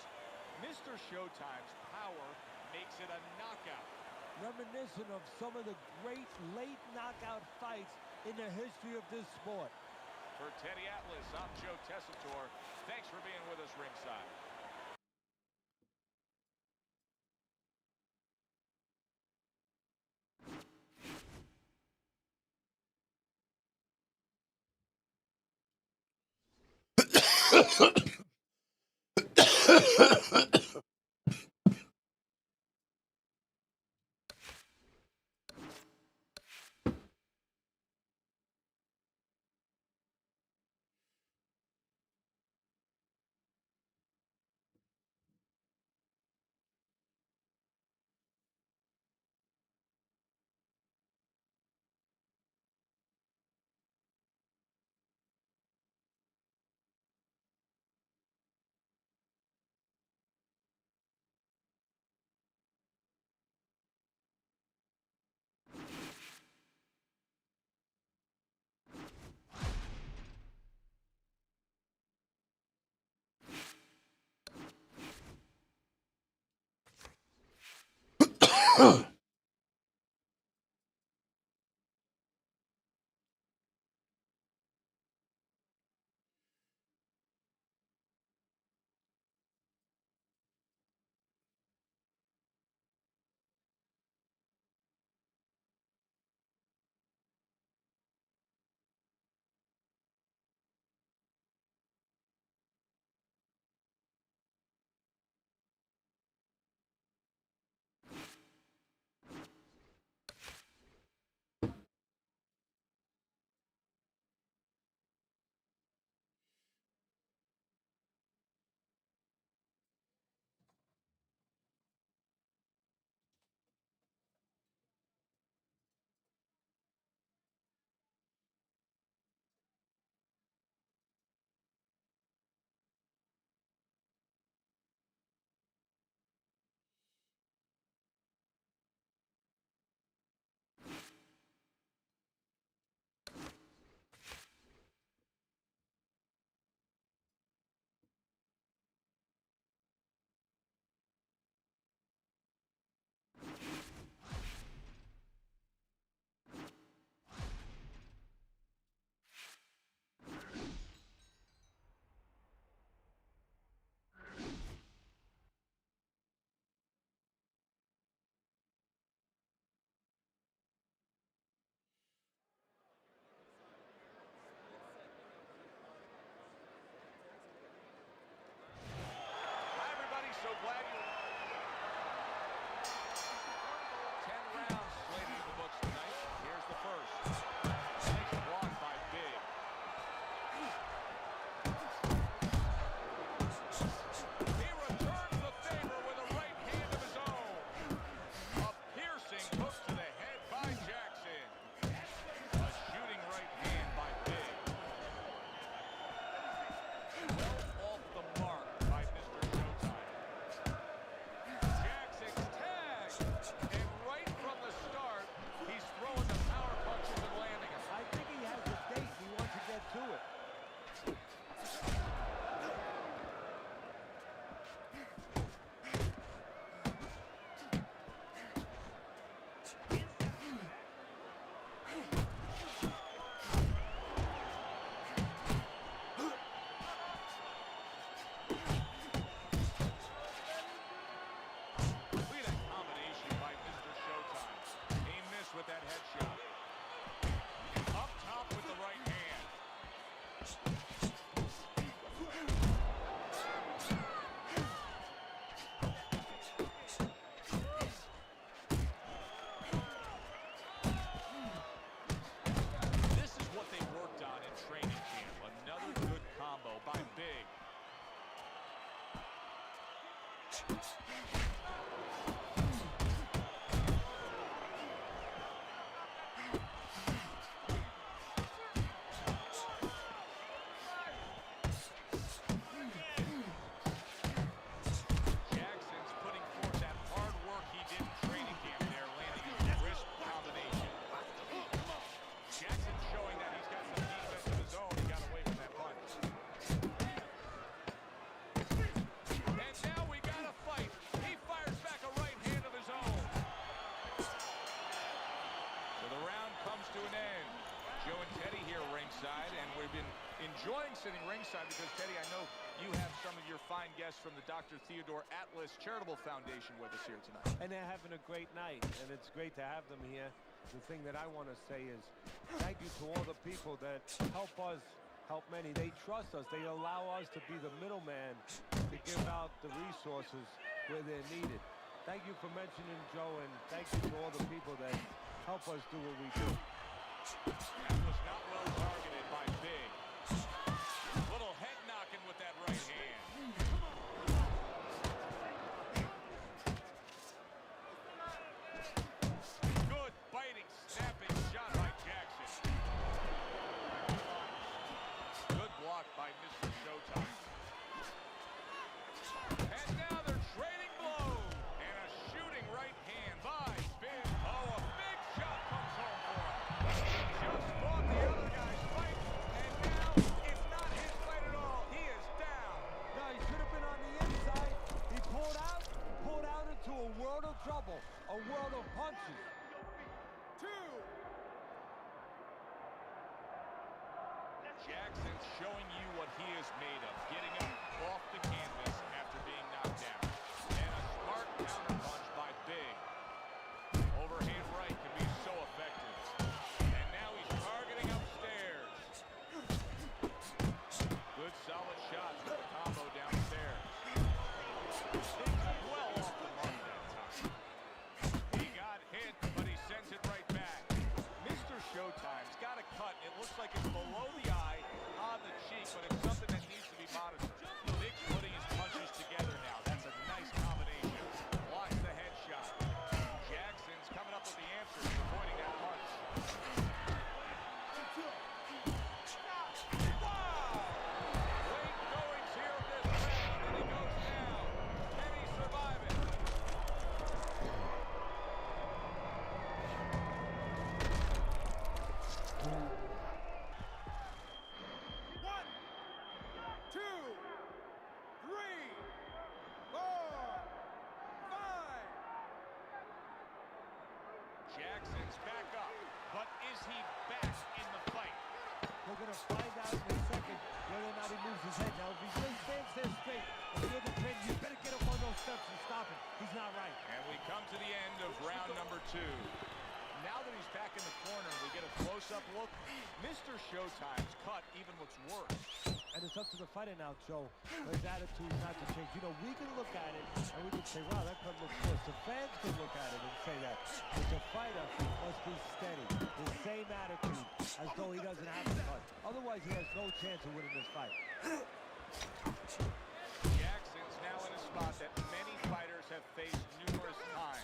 Mr. Showtime's power makes it a knockout. reminiscent of some of the great late knockout fights in the history of this sport. For Teddy Atlas, I'm Joe Tessitore. Thanks for being with us ringside. Enjoying sitting ringside because, Teddy, I know you have some of your fine guests from the Dr. Theodore Atlas Charitable Foundation with us here tonight. And they're having a great night, and it's great to have them here. The thing that I want to say is thank you to all the people that help us help many. They trust us. They allow us to be the middleman to give out the resources where they're needed. Thank you for mentioning Joe, and thank you to all the people that help us do what we do. That was not well targeted by Big. Little head knocking with that right hand. Good biting, snapping shot by Jackson. Good block by Mr. Showtime. And now they're trading blows. And a shooting right hand by Big. Oh, a big shot comes home for him. Just fought the other guy's fight, and now it's not his fight at all. He is down. No, he should have been on the inside. He pulled out into a world of trouble, a world of punches. Jackson's showing you what he is made of, getting up off the canvas after being knocked down. And a smart counter punch by Big. Overhand right can be so effective. And now he's targeting upstairs. Good solid shots with the combo downstairs. Things well off the mark that time. He got hit, but he sends it right back. Mr. Showtime's got a cut. It looks like it's below the eye, on the cheek, but it's something that needs to be monitored. Big's putting his punches together now. That's a nice combination. Blocks the headshot. Jackson's coming up with the answers, avoiding that punch. Wow! Great goings here of this round, and he goes down. Can he survive it? Jackson's back up, but is he back in the fight? We're going to find out in a second whether or not he moves his head. Now, if he really stands there straight, and you're the pin, you better get up on those steps and stop him. He's not right. And we come to the end of round number 2. Now that he's back in the corner, we get a close-up look. Mr. Showtime's cut even looks worse. And it's up to the fighter now, Joe. His attitude not to change. You know, we can look at it and we can say, wow, that cut looks worse. The fans can look at it and say that. But the fighter must be steady. The same attitude as though he doesn't have the cut. Otherwise, he has no chance of winning this fight. Jackson's now in a spot that many fighters have faced numerous times.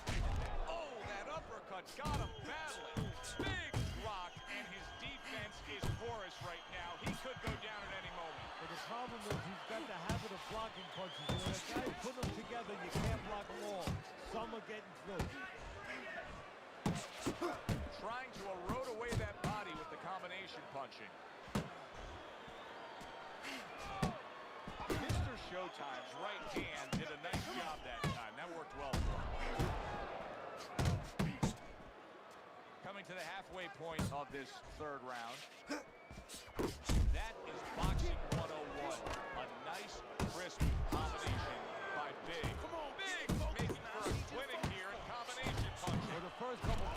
Oh, that uppercut got him badly. Big block, and his defense is porous right now. He could go down at any moment. But the problem is he's got the habit of blocking punches. And when a guy put them together, you can't block them all. Some are getting through. Trying to erode away that body with the combination punching. Mr. Showtime's right hand did a nice job that time. That worked well for him. Coming to the halfway point of this third round. That is Boxing 101. A nice, crisp combination by Big. Big making for a clinic here in combination punching. For the first couple.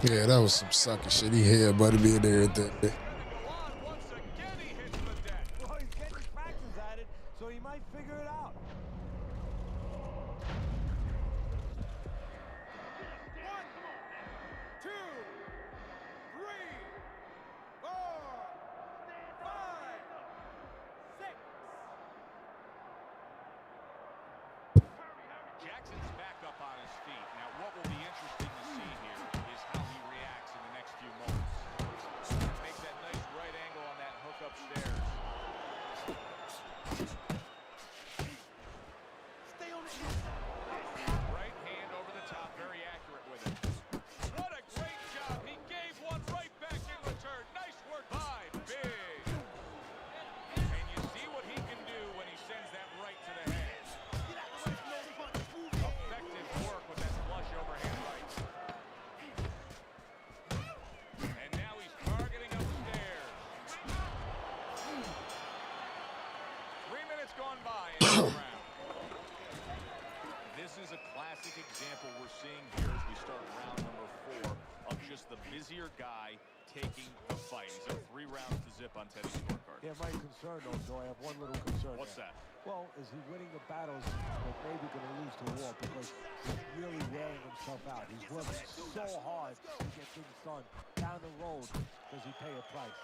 Yeah, that was some sucker shit. He headbutted me and everything. Once again, he hits the deck. Well, he's getting practice at it, so he might figure it out. upstairs. Stay on the inside. Right hand over the top, very accurate with it. What a great job. He gave one right back in return. Nice work by Big. And you see what he can do when he sends that right to the head. Effective work with that flush overhand right. And now he's targeting upstairs. 3 minutes gone by in this round. This is a classic example we're seeing here as we start round number 4 of just the busier guy taking the fight. He's up 3 rounds to zip on Teddy's scorecard. Yeah, my concern, though, Joe, I have one little concern. What's there. that? Well, is he winning the battles but maybe going to lose the war because he's really wearing himself out. He's working so hard to get things done. Down the road, does he pay a price?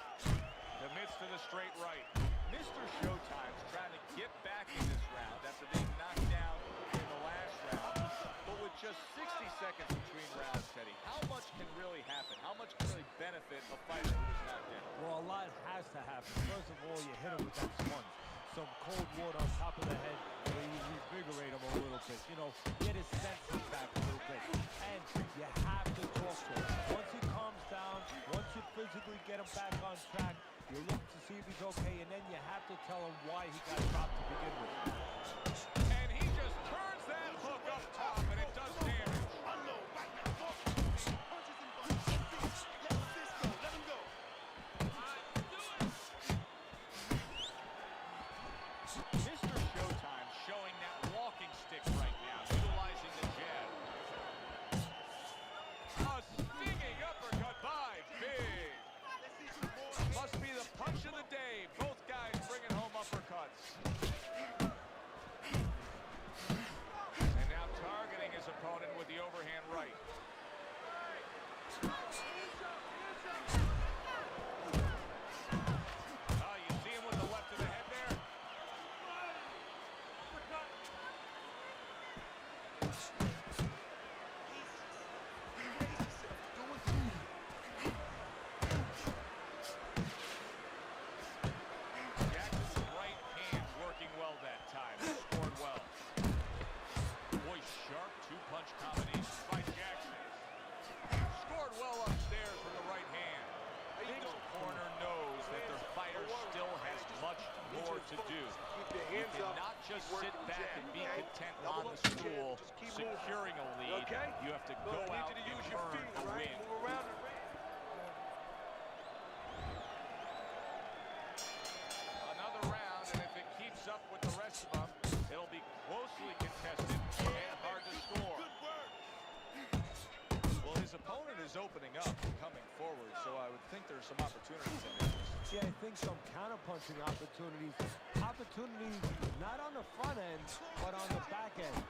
Commits to the straight right. Mr. Showtime's trying to get back in this round after being knocked down in the last round. But with just 60 seconds between rounds, Teddy, how much can really happen? How much can really benefit a fighter who is knocked down? Well, a lot has to happen. First of all, you hit him with that sponge. Some cold water on top of the head where you revigorate him a little bit. You know, get his senses back a little bit. And you have to talk to him. Once he calms down, once you physically get him back on track, you look to see if he's okay, and then you have to tell him why he got dropped to begin with. And he just turns that hook up top, and it does damage. Mr. Showtime showing that walking stick right now, utilizing the jab. A stinging uppercut by Big. Must be the punch of the day. Both guys bringing home uppercuts. And now targeting his opponent with the overhand right. You see him with the left to the head there? Jackson's right hand working well that time. Scored well. Boy, sharp two-punch combinations by Jackson. Scored well upstairs with the right hand. Big's corner knows that their fighter still has much more to do. You cannot just sit back and be content on the stool, securing a lead. You have to go out and earn a win. Another round, and if it keeps up with the rest of them, it'll be closely contested and hard to score. Well, his opponent is opening up and coming forward, so I would think there's some opportunities in there. Yeah, I think some counter-punching opportunities. Opportunities not on the front end, but on the back end.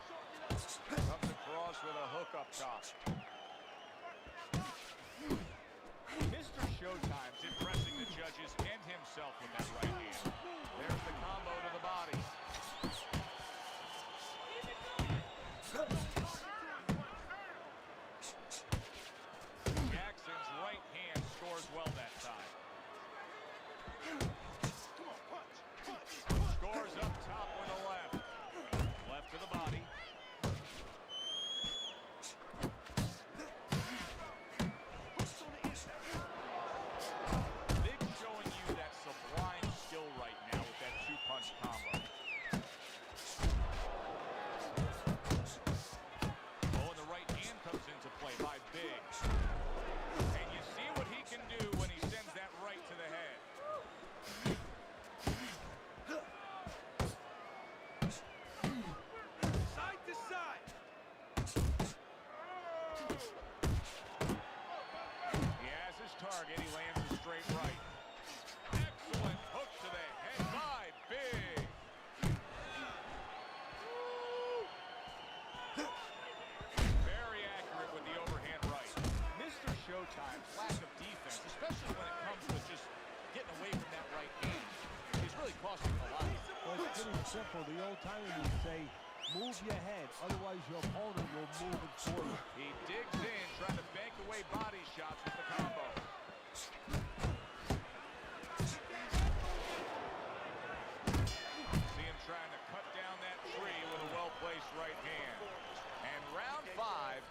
Comes across with a hook up top. Mr. Showtime's impressing the judges and himself with that right hand. There's the combo to the body. Jackson's right hand scores well that time. Scores up top with a left. Left to the body. Big showing you that sublime skill right now with that two-punch combo. Oh, and the right hand comes into play by Big. And you see what he can do when he sends that right to the head. Side to side. He has his target. He lands a straight right. Excellent hook to the head by Big. Very accurate with the overhand right. Mr. Showtime's lack of defense, especially when it comes with just getting away from that right hand, is really costing him a lot. Well, it's pretty simple. The old timer would say, move your head, otherwise your opponent will move it for you. He digs in, trying to bank away body shots with the combo.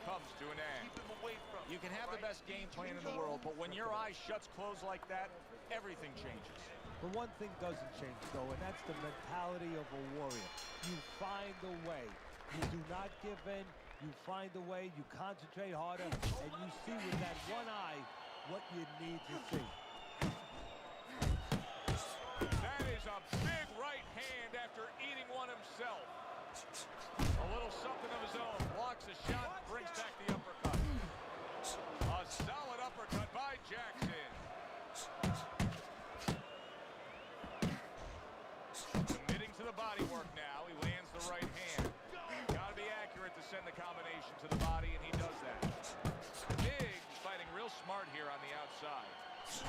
comes to an end. Keep him away from You can have the best game plan in the world, but when your eyes shuts closed like that, everything changes. The one thing doesn't change, though, and that's the mentality of a warrior. You find a way. You do not give in. You find a way. You concentrate harder, and you see with that one eye what you need to see. That is a big right hand after eating one himself. A little something of his own. Blocks a shot, brings back the uppercut. A solid uppercut by Jackson. Committing to the body work now. He lands the right hand. Got to be accurate to send the combination to the body, and he does that. Big fighting real smart here on the outside.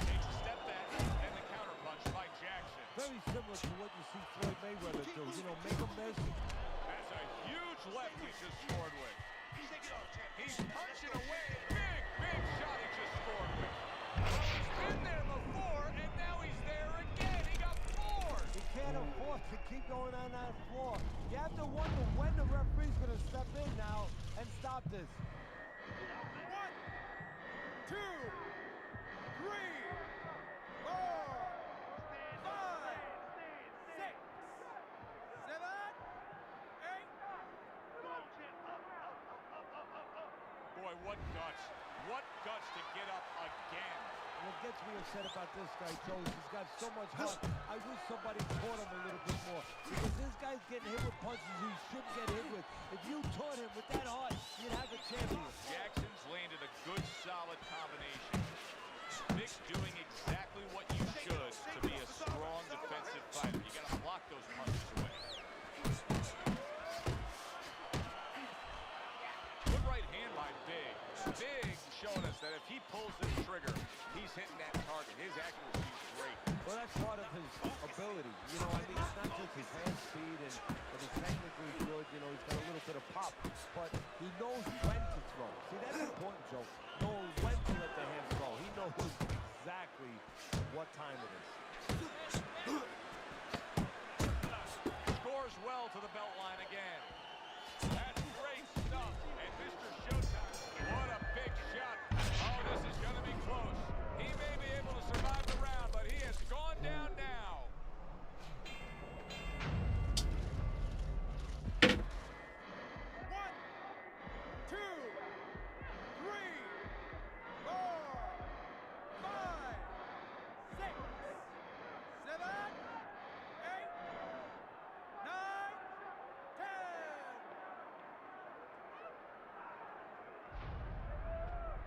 Takes a step back, and the counter punch by Jackson. Very similar to what you see Floyd Mayweather do. You know, make him miss. That's a huge left he just scored with. He's punching away. Big shot he just scored with. Well, he's been there before, and now he's there again. He got more. You can't afford to keep going on that floor. You have to wonder when the referee's going to step in now and stop this. 1, 2, 3, 4, 5, 6, 7, 8. Boy, what guts. What guts to get up again. What gets me upset about this guy, Joe, is he's got so much heart. I wish somebody taught him a little bit more. Because this guy's getting hit with punches he shouldn't get hit with. If you taught him with that heart, you'd have a champion. Jackson's landed a good, solid combination. Nick's doing exactly what you should to be a strong defensive fighter. You got to block those punches away. Good right hand by Big. Big showing us that if he pulls this trigger, he's hitting that target. His accuracy is great. Well, that's part of his ability. You know, I mean, it's not just his hand speed and he's technically good. You know, he's got a little bit of pop, but he knows when to throw. See, that's important, Joe. Knows when to let the hands go. He knows exactly what time it is. Scores well to the belt line again. That's great stuff. And Mr. Showtime, what a big shot. Oh, this is going to be close. He may be able to survive the round, but he has gone down now. 1, 2, 3, 4, 5, 6, 7, 8, 9, 10.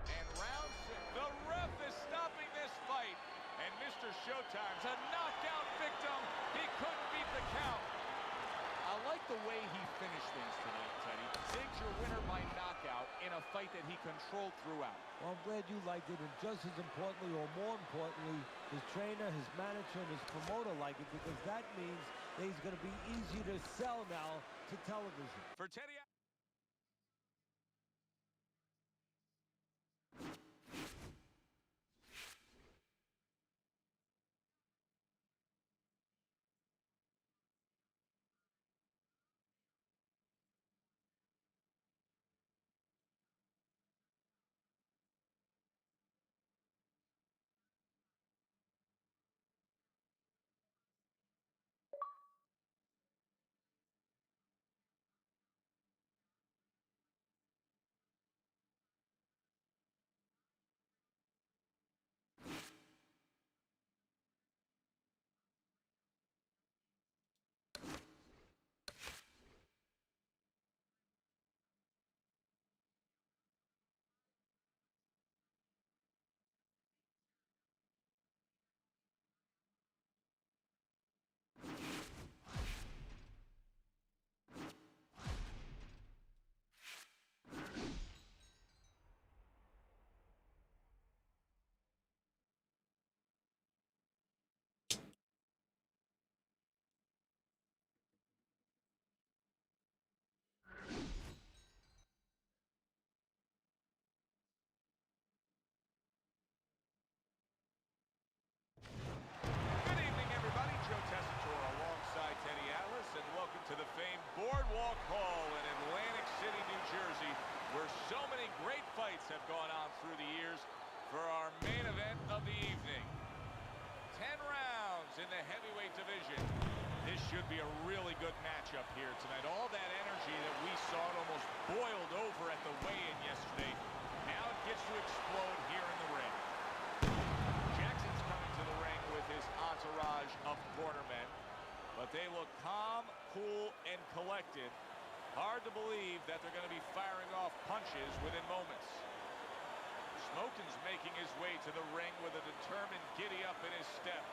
And round 6, the ref is stopping this fight. And Mr. Showtime's a knockout victim. He couldn't beat the count. I like the way he finished things tonight, Teddy. Big's your winner by knockout in a fight that he controlled throughout. Well, I'm glad you liked it, and just as importantly, or more importantly, his trainer, his manager, and his promoter like it, because that means that he's going to be easy to sell now to television. For Teddy... many great fights have gone on through the years for our main event of the evening. 10 rounds in the heavyweight division. This should be a really good matchup here tonight. All that energy that we saw, it almost boiled over at the weigh-in yesterday. Now it gets to explode here in the ring. Jackson's coming to the ring with his entourage of cornermen, but they look calm, cool, and collected. Hard to believe that they're going to be firing off punches within moments. Smokin's making his way to the ring with a determined giddy-up in his step.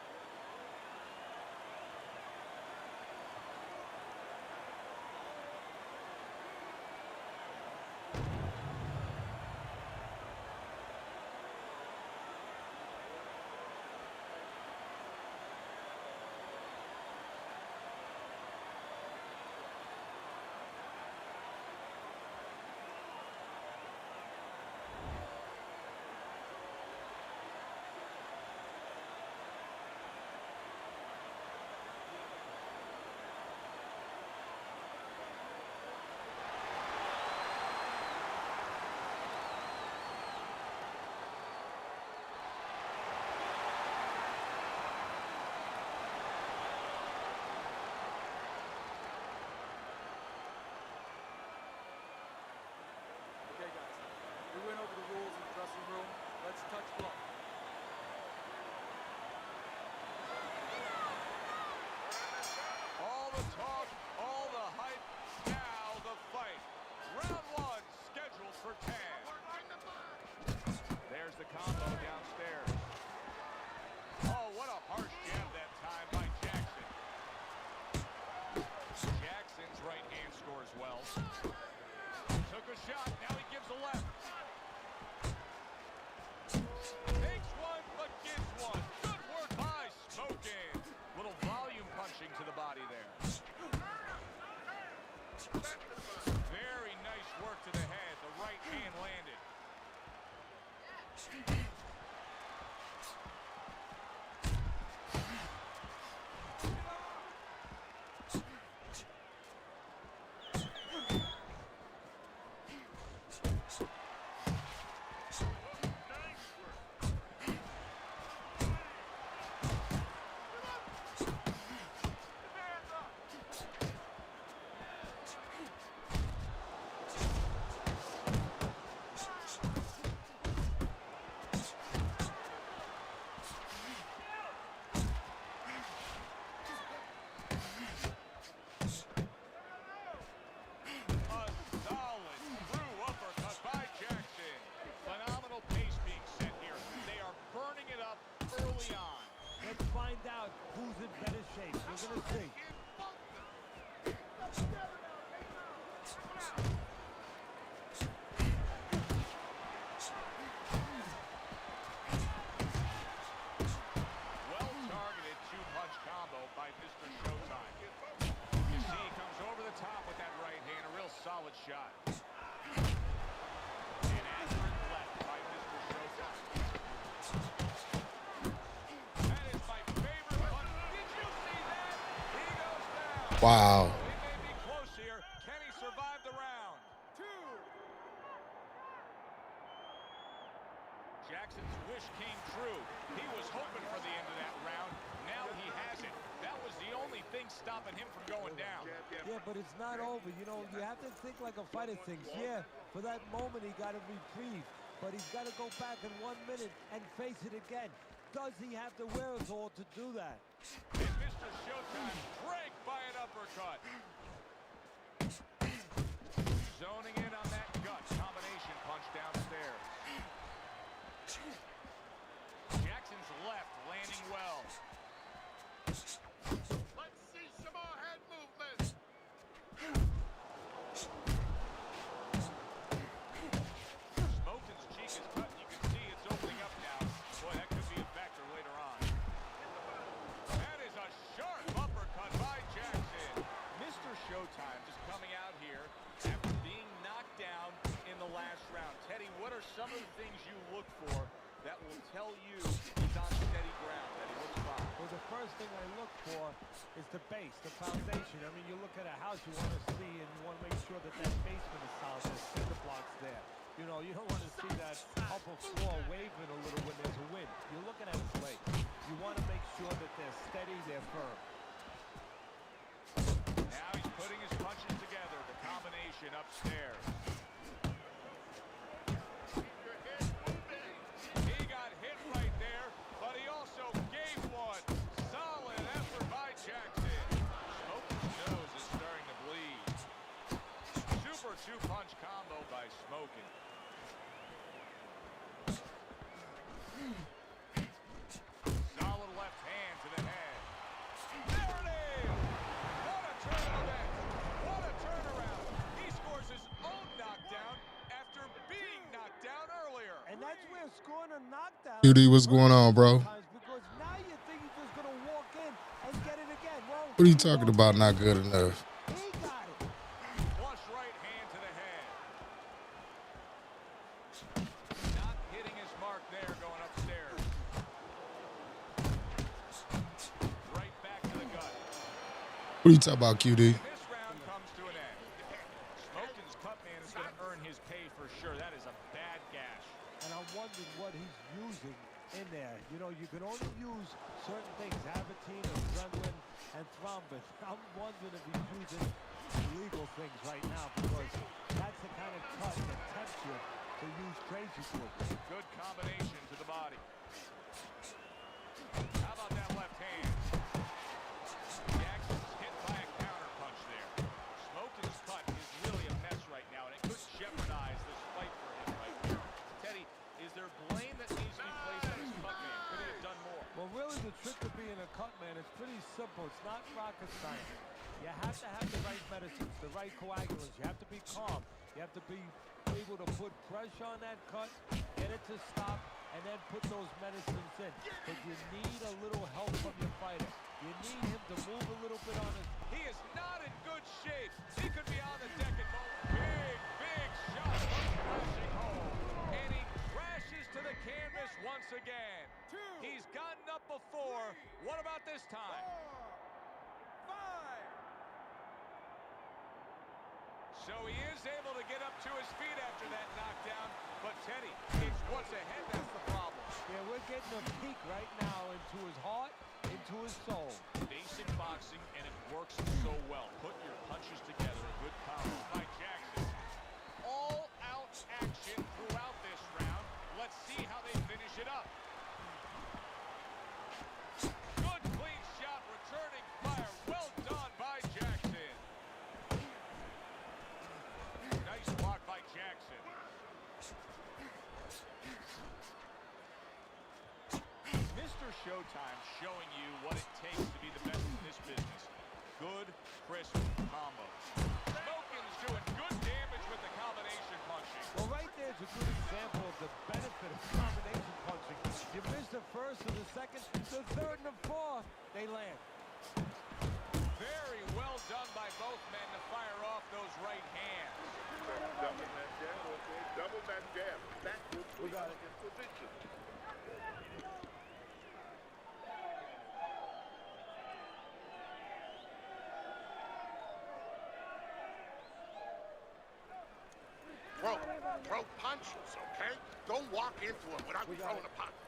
We went over the rules in the dressing room. Let's touch blood. All the talk, all the hype, now the fight. Round one, scheduled for 10. There's the combo downstairs. Oh, what a harsh jab that time by Jackson. Jackson's right hand scores well. Took a shot, now he gives a left. Takes one, but gives one. Good work by Smokin. Little volume punching to the body there. Very nice work to the head. The right hand landed. Who's in better shape? We're going to see. Well-targeted two-punch combo by Mr. Showtime. You see he comes over the top with that right hand. A real solid shot. An accurate left by Mr. Showtime. Wow. He may be close here. Can he survive the round? 2. Jackson's wish came true. He was hoping for the end of that round. Now he has it. That was the only thing stopping him from going down. Yeah, but it's not over. You know, you have to think like a fighter thinks. Yeah, for that moment he got a reprieve, but he's got to go back in 1 minute and face it again. Does he have the wherewithal to do that? And Mr. Showtime break by an uppercut. Zoning in on that gut combination punch downstairs. Jackson's left landing well. Let's see some more head movement. Smokin's cheek is cut. You can see it's opening up now. Boy, that could be a factor later on. That is a sharp uppercut by Jackson. Mr. Showtime just coming out here after being knocked down in the last round. Teddy, what are some of the things you look for that will tell you he's on steady ground, that he looks fine? Well, the first thing I look for is the base, the foundation. I mean, you look at a house, you want to see and you want to make sure that that basement is solid, there's cinder blocks there. You know, know, you don't want to see that upper floor waving a little when there's a wind. You're looking at his legs. You want to make sure that they're steady, they're firm. Now he's putting his punches together. The combination upstairs. He got hit right there, but he also gave one. Solid effort by Jackson. Smoker's nose is starting to bleed. Super two-punch combo by Smoking. Solid left hand to the head. There it is! What a turn of events! What a turnaround! He scores his own knockdown after being knocked down earlier. And that's where scoring a knockdown. QD, what's going on, bro? Because now you think he's just going to walk in and get it again. Well, What are you talking about? Not good enough. he got it. Flush right hand to the head. Not hitting his mark there, going upstairs. Right back to the gut. What are you talking about, QD? This round comes to an end. Smoking's cut man is going to earn his pay for sure. That is a bad gash. And I'm wondering what he's using in there. You know, you can only use certain things, Avatine, adrenaline, and thrombin. I'm wondering if he's using illegal things right now because that's the kind of cut that tempts you to use crazy tools. Good combination to the body. How about that left hand? Jackson's hit by a counter punch there. Smoking's cut is really a mess right now, and it could jeopardize this fight for him right now. Teddy, is there blame that needs to be placed on his cut man? Could he have done more? Well, really, the trick to being a cut man is pretty simple. It's not rocket science. You have to have the right medicines, the right coagulants. You have to be calm. You have to be able to put pressure on that cut, get it to stop, and then put those medicines in. But you need a little help from your fighter. You need him to move a little bit on his... He is not in good shape. He could be on the deck and big, big shot crashing home. And he crashes to the canvas once again. He's gotten up before. What about this time? 4, 5. So he is able to get up to his feet after that knockdown. But Teddy, it's what's ahead that's the problem. Yeah, we're getting a peek right now into his heart, into his soul. Basic boxing, and it works so well. Put your punches together. A good combo by Jackson. All out action throughout this round. Let's see how they finish it up. Good clean shot, returning fire. Well done by Jackson. Nice block by Jackson. Mr. Showtime showing you what it takes to be the best in this business. Good, crisp combos. Smoking's doing good damage with the combination punching. Well, right there's a good example of the benefit of combination punching. You miss the first or the second, the third and the fourth, they land. Very well done by both men to fire off those right hands. Double that jab, okay? Double that jab. That will put got you in position. Throw punches, okay? Don't walk into it without throwing a punch.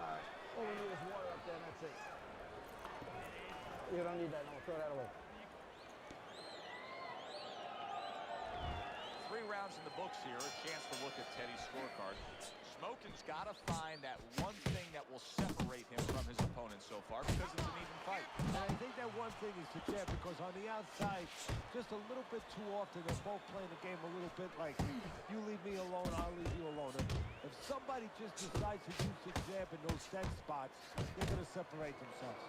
Alright, all we need is water up there and that's it. You don't need that, no, throw that away. 3 rounds in the books here, a chance to look at Teddy's scorecard. Smoking's got to find that one thing that will separate him from his opponent so far because it's an even fight. And I think that one thing is the jab because on the outside, just a little bit too often, they're both playing the game a little bit like, you leave me alone, I'll leave you alone. If somebody just decides to use the jab in those dead spots, they're going to separate themselves.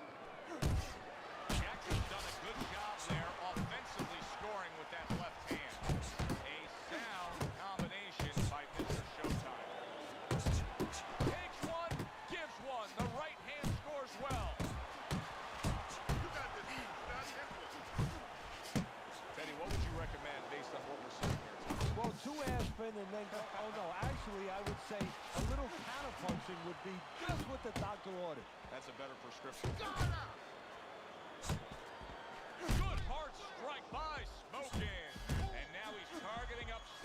Jackson's done a good job there, offensively scoring with that left hand. A sound combination by Mr. Showtime. Takes one, gives one. The right hand scores well. You got this. Not him. Teddy, what would you recommend based on what we're seeing here tonight? Well, 2 air spin and then, oh no, actually I would say a little counter punching would be just what the doctor ordered. That's a better prescription. Good hard strike by Smoking. And now he's targeting upstairs.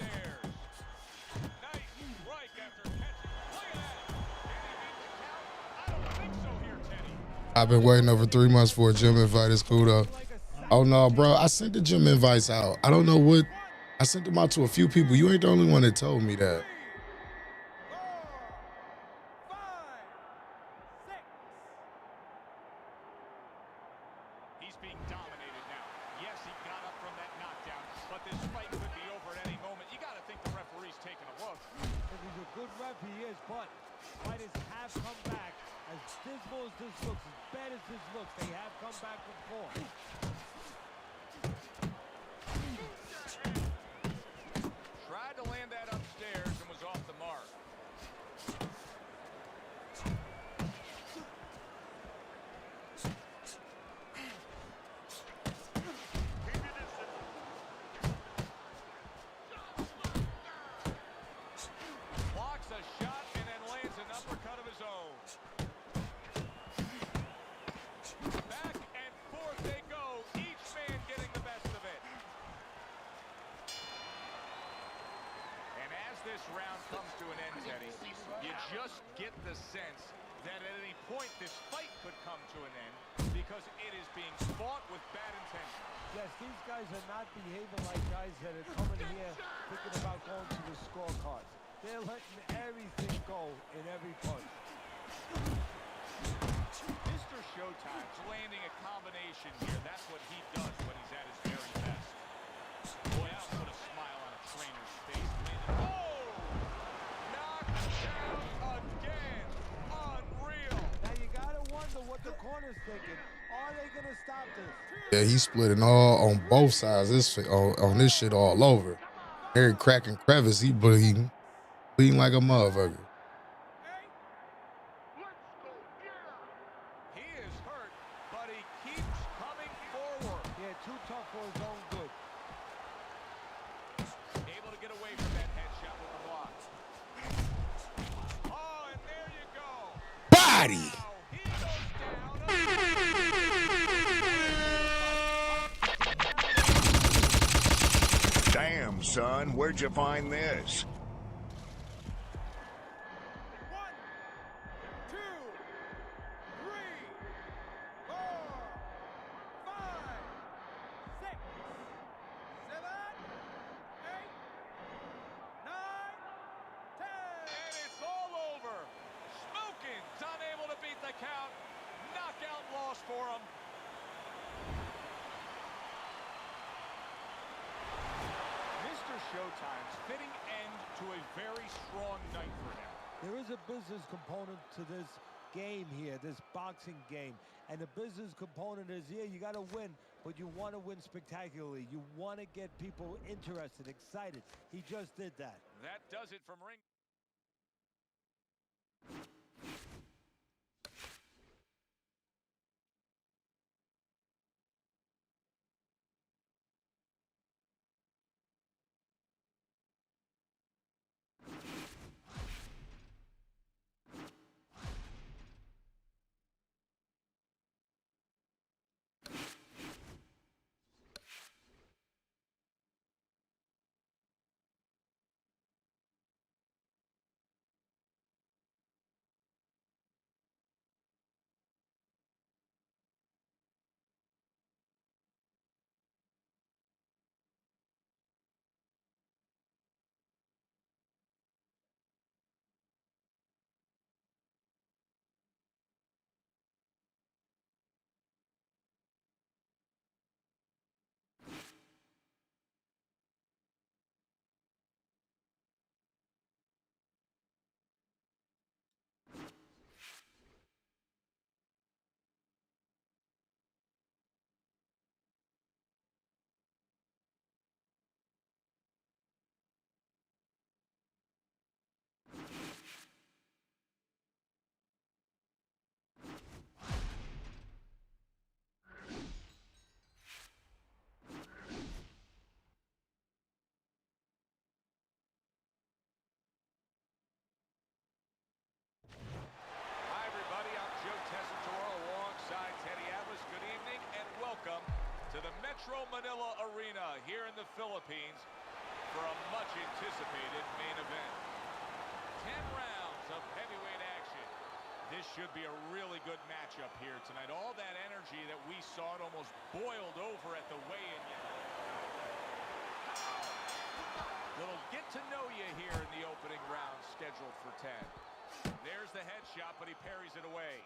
I've been waiting over 3 months for a gym invite. It's cool though. Oh no, bro. I sent the gym invites out. I don't know what. I sent them out to a few people. You ain't the only one that told me that. He's being dominated now. Yes, he got up from that knockdown, but this fight could be over at any moment. You got to think the referee's taking a look. If he's a good ref, he is, but fighters have come back. As dismal as this looks, as bad as this looks, they have come back before. Tried to land that upstairs and was off the mark. Blocks a shot and then lands an uppercut of his own. Back and forth they go, each man getting the best of it. And as this round comes to an end, Teddy, you just get the sense that at any point this fight could come to an end because it is being fought with bad intention. Yes, these guys are not behaving like guys that are coming here thinking about going to the scorecards. They're letting everything go in every punch. Mr. Showtime's landing a combination here. That's what he does when he's at his very best. Boy, that'll put a smile on a trainer's face. Oh! Knocked down again. Unreal. Now you gotta wonder what the corner's thinking. Are they gonna stop this? Yeah, he's splitting all on both sides. On this shit all over. Every crack and crevice, he bleeding like a motherfucker. He is hurt, but he keeps coming forward. Yeah, too tough for his own good. Able to get away from that headshot with the block. Oh, and there you go. Body. Damn, son, where'd you find this? Count. Knockout loss for him. Mr. Showtime's fitting end to a very strong night for him. There is a business component to this game here, this boxing game. And the business component is, yeah, you got to win, but you want to win spectacularly. You want to get people interested, excited. He just did that. That does it from ring. Manila Arena here in the Philippines for a much-anticipated main event. 10 rounds of heavyweight action. This should be a really good matchup here tonight. All that energy that we saw, it almost boiled over at the weigh-in. Little get-to-know-you here in the opening round, scheduled for 10. There's the headshot, but he parries it away.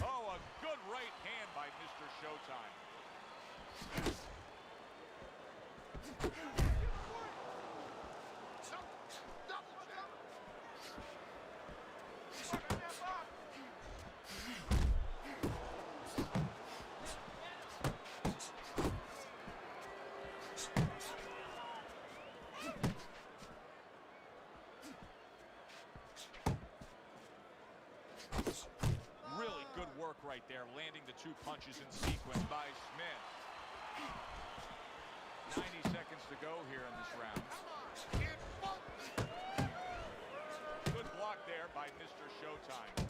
Oh, a good right hand by Mr. Showtime. Really good work right there, landing the 2 punches in sequence by Smith. 90 seconds to go here in this round. Good block there by Mr. Showtime.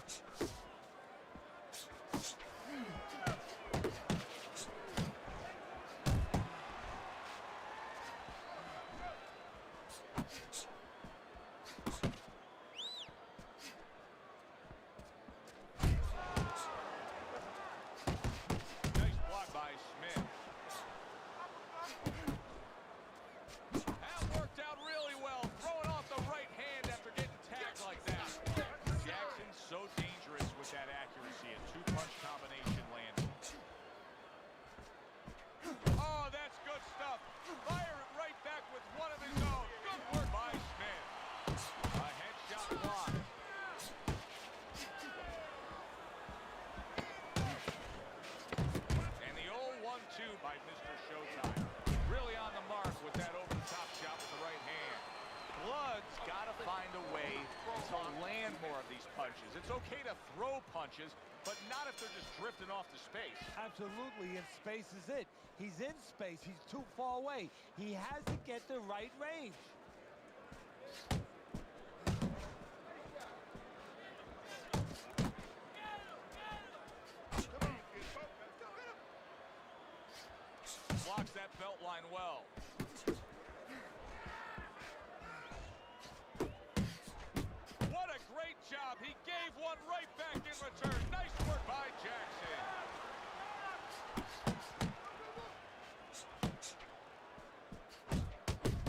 Nice block by Smith. That worked out really well, throwing off the right hand after getting tagged like that. Jackson's so dangerous with that accuracy, a 2-punch combination landing. Oh, that's good stuff. Fire it right back with one of his own. Good work by Smith. A headshot block. And the old 1-2 by Mr. Showtime. Really on the mark with that over-the-top shot with the right hand. Blood's got to find a way to land more of these punches. It's okay to throw punches, but not if they're just drifting off to space. Absolutely, and space is it. He's in space. He's too far away. He has to get the right range. Blocks that belt line well. What a great job. He gave one right back in return. Nice work by Jackson.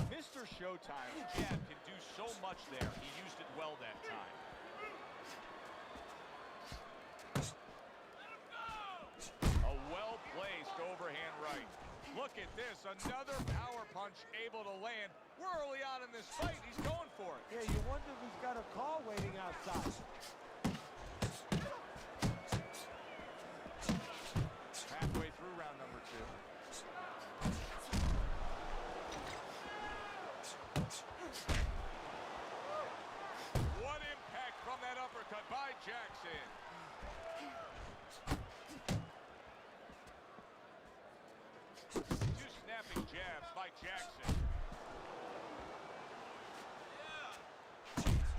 Mr. Showtime's jab can do so much there. He used it well that time. A well-placed overhand right. Look at this, another power punch able to land. We're early on in this fight. He's going for it. Yeah, you wonder if he's got a car waiting outside. Halfway through round number 2. What impact from that uppercut by Jackson. Two snapping jabs by Jackson.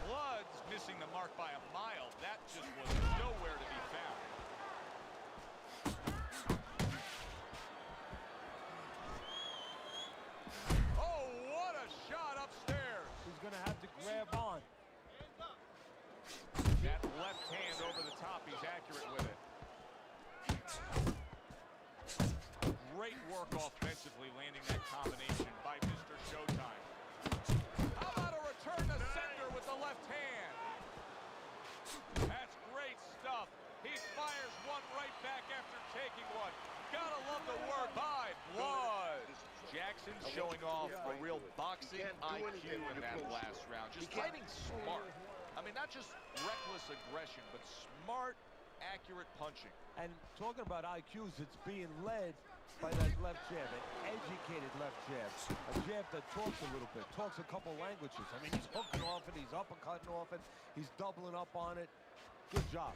Blood's missing the mark by a mile. That just was nowhere to be found. Oh, what a shot upstairs. He's going to have to grab on. That left hand over the top, he's accurate with it. Great work offensively, landing that combination by Mr. Showtime. How about a return to sender with the left hand? That's great stuff. He fires one right back after taking one. Gotta love the work by Blood. Jackson showing off a real boxing IQ in that last round. Just fighting smart. I mean, not just reckless aggression, but smart, accurate punching. And talking about IQs, it's being led by that left jab, an educated left jab. A jab that talks a little bit, talks a couple languages. I mean, he's hooking off it, he's uppercutting off it, he's doubling up on it. Good job.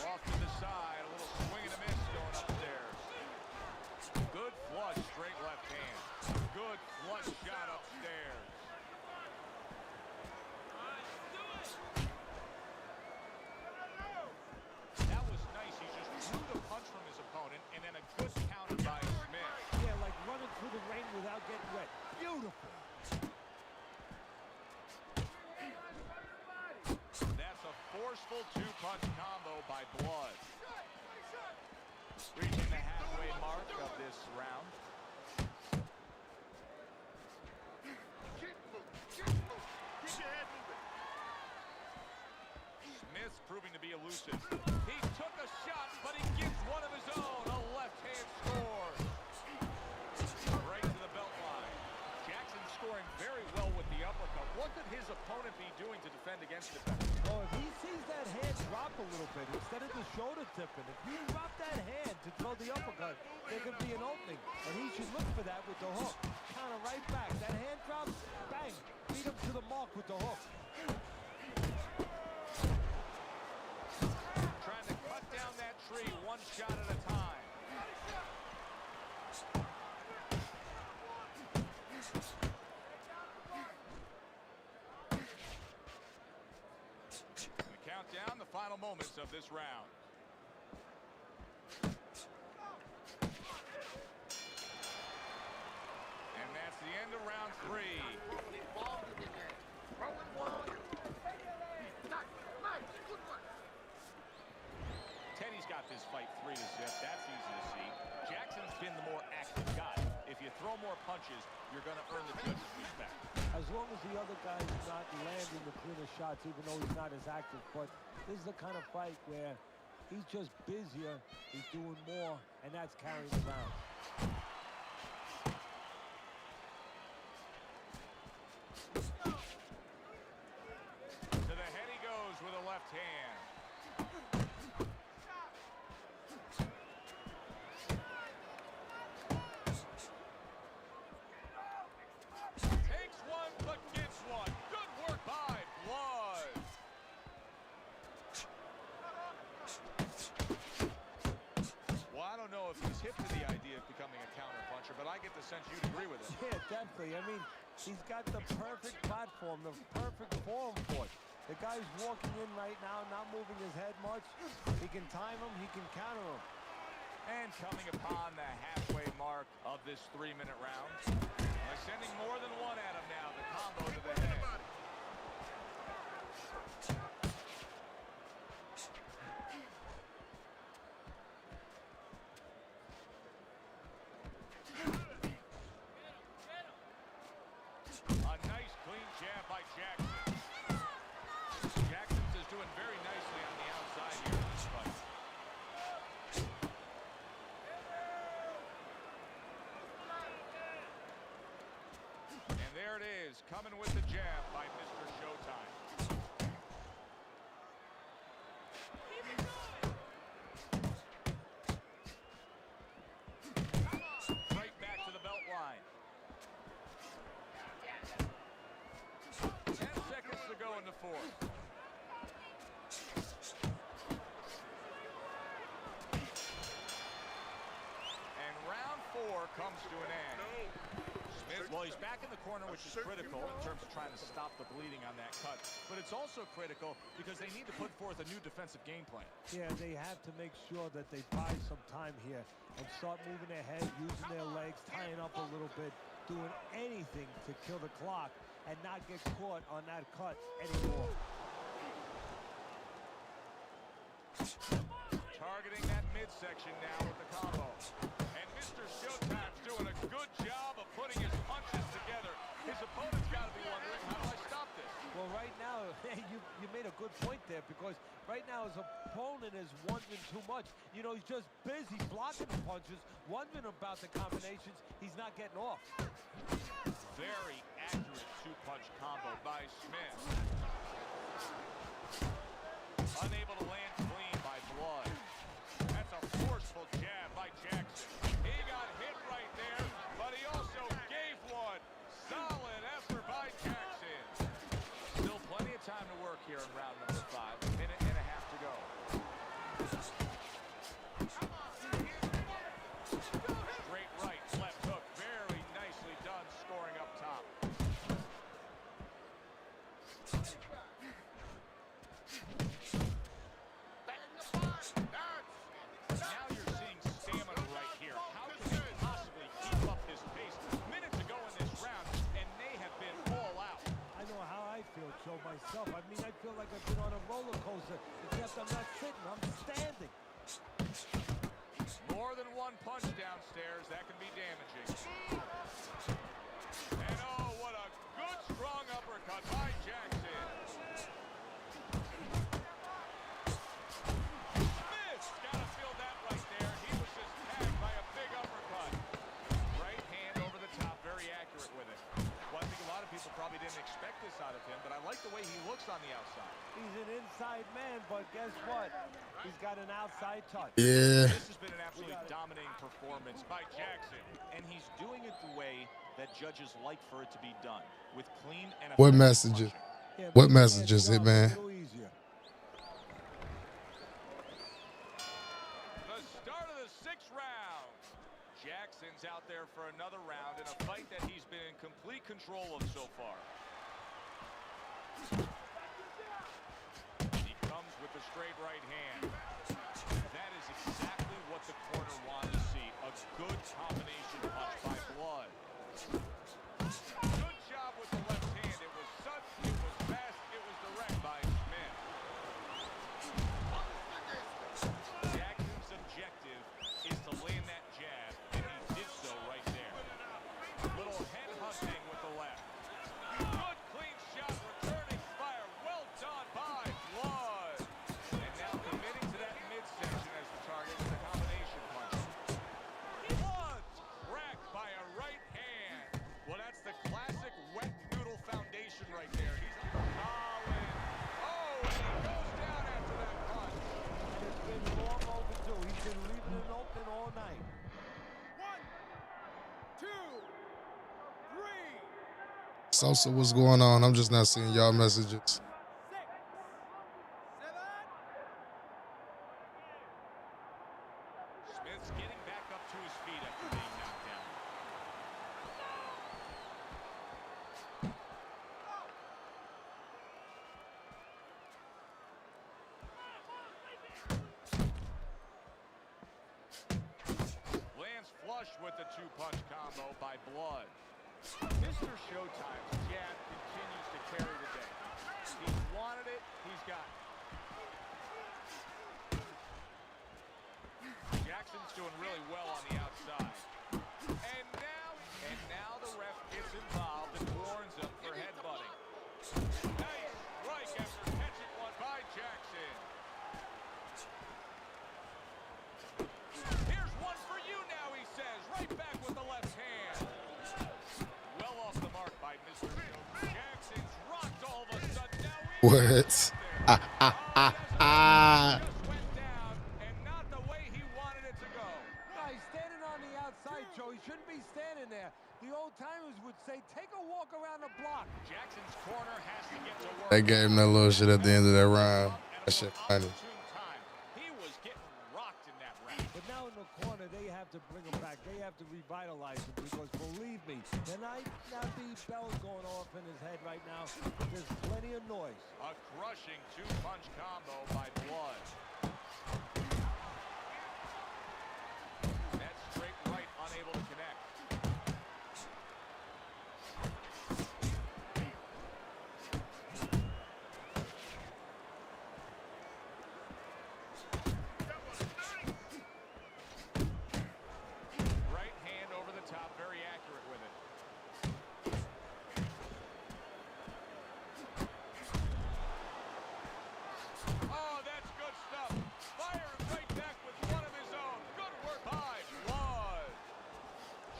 Off to the side, a little swing and a miss going upstairs. Good flush, straight left hand. Good punch shot upstairs. That was nice. He just threw the punch from his opponent, and then a good counter by Smith. Yeah, like running through the rain without getting wet. Beautiful. That's a forceful two-punch combo by Blood. Reaching the halfway mark of this round. Smith's proving to be elusive. He took a shot, but he gives one of his own. A left hand scores. Right to the belt line. Jackson scoring very well with the uppercut. What could his opponent be doing to defend against it? Oh, if he sees that hand drop a little bit, instead of the shoulder tipping, if you drop that hand to throw the uppercut, there could be an opening. And he should look for that with the hook. Counter right back. That hand drops, bang. Beat him to the mark with the hook. Trying to cut down that tree one shot at a time. We count down the final moments of this round. And that's the end of round 3. Teddy's got this fight 3-0. That's easy to see. Jackson's been the more active guy. If you throw more punches, you're going to earn the judge's respect. As long as the other guy's not landing the cleaner shots, even though he's not as active. But this is the kind of fight where he's just busier, he's doing more, and that's carrying the round. To the head he goes with a left hand. Takes one, but gets one. Good work by Blood. Well, I don't know if he's hip to the idea of becoming a counter-puncher, but I get the sense you'd agree with it. Yeah, definitely. I mean, he's got the perfect platform, the perfect form for it. The guy's walking in right now, not moving his head much. He can time him, he can counter him. And coming upon the halfway mark of this 3-minute round. They're sending more than one at him now. The combo to the head. A nice clean jab by Jackson. Jackson is doing very nicely on the outside here in this fight. And there it is, coming with the jab by Mr. Showtime. Right back to the belt line. 10 seconds to go in the fourth. And round 4 comes to an end. Smith, well, he's back in the corner, which is critical in terms of trying to stop the bleeding on that cut. But it's also critical because they need to put forth a new defensive game plan. Yeah, they have to make sure that they buy some time here and start moving their head, using their legs, tying up a little bit, doing anything to kill the clock and not get caught on that cut anymore. Targeting that midsection now with the combo. And Mr. Showtime's doing a good job of putting his punches together. His opponent's got to be wondering, how do I stop this? Well, right now, you made a good point there, because right now his opponent is wondering too much. You know, he's just busy blocking the punches, wondering about the combinations. He's not getting off. Very accurate two-punch combo by Smith. Unable to land clean by Blood. That's a forceful jab by Jackson. He got hit right there, but he also gave one. Solid effort by Jackson. Still plenty of time to work here in round number 5. A minute and a half to go. Straight right, left hook. Very nicely done, scoring up Joe, myself. I mean, I feel like I've been on a roller coaster, except I'm not sitting, I'm standing. More than one punch downstairs, that can be damaging. And oh, what a good, strong uppercut by Jackson. Missed! Gotta feel that right there. He was just tagged by a big uppercut. Right hand over the top, very accurate with it. Well, I think a lot of people probably didn't expect this out of him, but I like the way he looks on the outside. He's an inside man, but guess what? He's got an outside touch. Yeah. This has been an absolutely dominating performance by Jackson, and he's doing it the way that judges like for it to be done, with clean and What messages? Yeah, What messages, hit man? The start of the 6th round. Jackson's out there for another round in a fight that he's been in complete control of so far. He comes with the straight right hand. That is exactly what the corner wanted to see. A good combination punch by Blood. Good job with the left hand. It was sudden, it was fast, it was direct by Smith. Jackson's objective is to land that jab, and he did so right there. Little head hunting with the left. Good clean shot, returning fire. Well done by Blood. And now committing to that midsection as the target with the combination punch. Blood's cracked by a right hand. Well, that's the classic wet noodle foundation right there. He's solid. Oh, and he goes down after that punch. And it's been long overdue. He's been leaving it open all night. 1, 2, 3. Sosa, what's going on? I'm just not seeing y'all messages. Smith's getting back up to his feet after being knocked down. Lands flush with the 2-punch combo by Blood. Mr. Showtime's jab continues to carry the day. He's wanted it, he's got it. Jackson's doing really well on the outside. And now the ref gets involved and warns him for headbutting. Nice strike after catching one by Jackson. Here's one for you now, he says. Right back with the left hand. Well off the mark by Mr. Jones. Jackson's rocked all of a sudden. Now What? just went down and not the way he wanted it to go. No, he's standing on the outside, Joe. He shouldn't be standing there. The old-timers would say, take a walk around the block. Jackson's corner has to get to work. They gave him that little shit at the end of that round. That shit funny. He was getting rocked in that round. But now in the corner, they have to bring him back. They have to revitalize him because, believe me, there might not be bells going off in his head right now. There's plenty of noise. A crushing 2-punch combo by Blood. That straight right unable to connect. Right hand over the top, very accurate with it. Oh, that's good stuff. Firing right back with one of his own. Good work by Blood.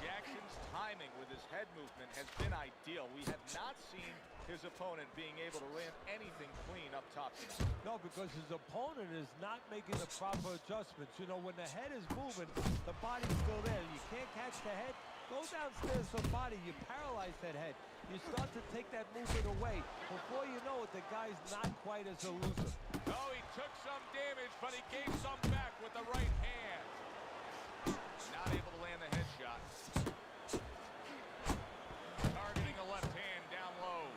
Jackson's timing with his head movement has been ideal. We have not seen his opponent being able to land anything clean up top tonight. No, because his opponent is not making the proper adjustments. You know, when the head is moving, the body's still there. You can't catch the head. Go downstairs to the body. You paralyze that head. You start to take that movement away. Before you know it, the guy's not quite as elusive. Oh, he took some damage, but he gave some back with the right hand. Not able to land the headshot. Targeting a left hand down low.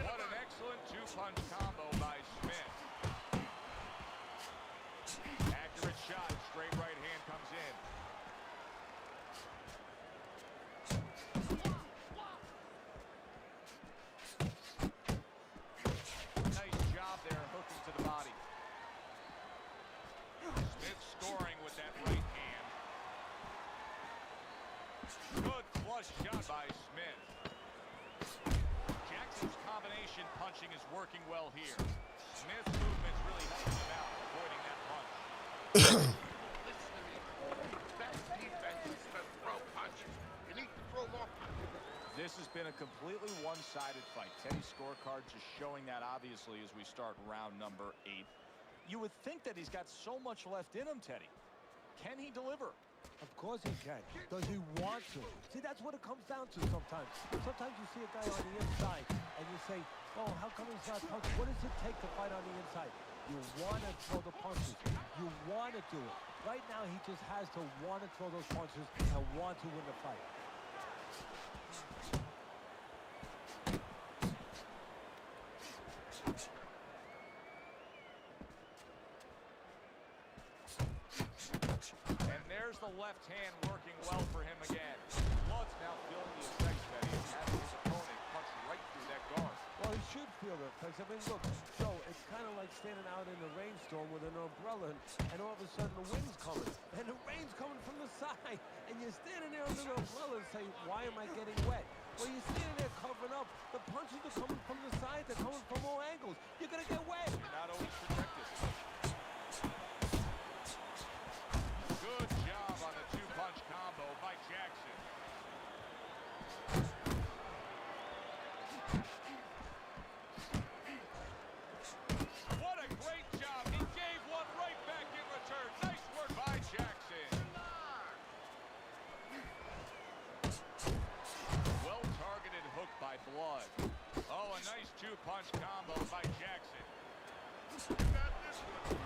What an excellent 2-punch combo by Smith. Accurate shot, straight right hand comes in. punching is working well here. Smith's movement's really helping him out, avoiding that punch. Listen to me. Best defense is to throw punches. You need to throw more punches. This has been a completely one-sided fight. Teddy's scorecard just showing that obviously as we start round number 8. You would think that he's got so much left in him, Teddy. Can he deliver? Of course he can. Does he want to? See, that's what it comes down to sometimes. Sometimes you see a guy on the inside and you say, oh, how come he's not punching? What does it take to fight on the inside? You want to throw the punches. You want to do it. Right now, he just has to want to throw those punches and want to win the fight. The left hand working well for him again. Blood's now feeling the effects that he has his opponent punch right through that guard. Well, he should feel the effects. I mean, look, Joe, it's kind of like standing out in a rainstorm with an umbrella, and all of a sudden the wind's coming, and the rain's coming from the side, and you're standing there under the umbrella and say, why am I getting wet? Well, you're standing there covering up. The punches are coming from the side. They're coming from all angles. You're going to get wet. You're not always protected. Good job on the two-punch combo by Jackson. What a great job. He gave one right back in return. Nice work by Jackson. Well-targeted hook by Blood. Oh, a nice two-punch combo by Jackson. You got this one.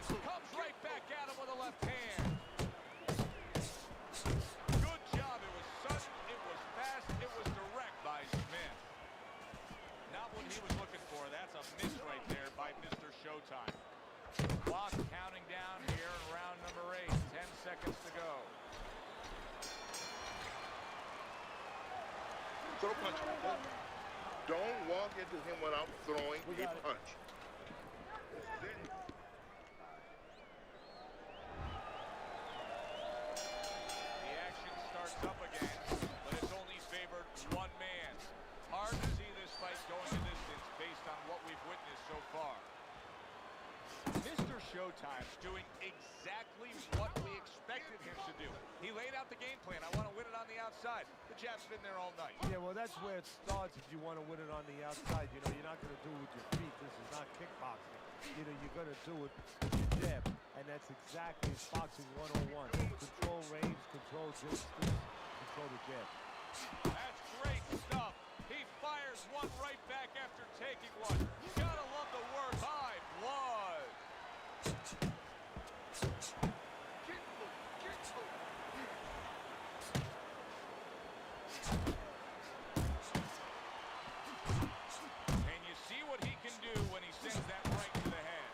Comes right back at him with a left hand. Good job. It was sudden, it was fast, it was direct by Smith. Not what he was looking for. That's a miss right there by Mr. Showtime. Clock counting down here in round number 8. 10 seconds to go. Throw punch. Don't walk into him without throwing a punch. Then the action starts up again, but it's only favored one man. Hard to see this fight going the distance based on what we've witnessed so far. Mr. Showtime's doing exactly what we expected him to do. He laid out the game plan. I want to win it on the outside. The jab's been there all night. Yeah, well, that's where it starts if you want to win it on the outside. You know, you're not going to do it with your feet. This is not kickboxing. You know, you're going to do it with your jab. And that's exactly boxing 101. Control range, control distance, control the jab. That's great stuff. He fires one right back after taking one. You gotta love the work by Blood. And you see what he can do when he sends that right to the head.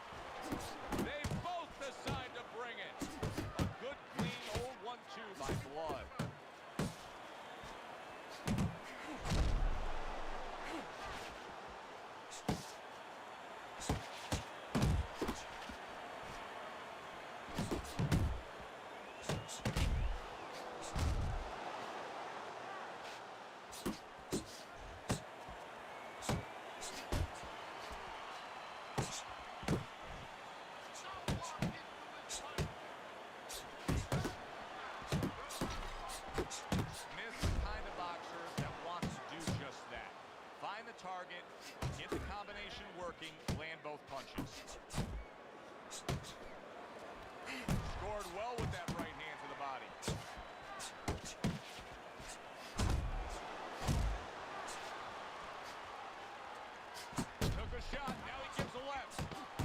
They both decide to bring it. A good, clean, old 1-2 by Blood. Target, get the combination working, land both punches. Scored well with that right hand to the body. Took a shot, now he gives a left.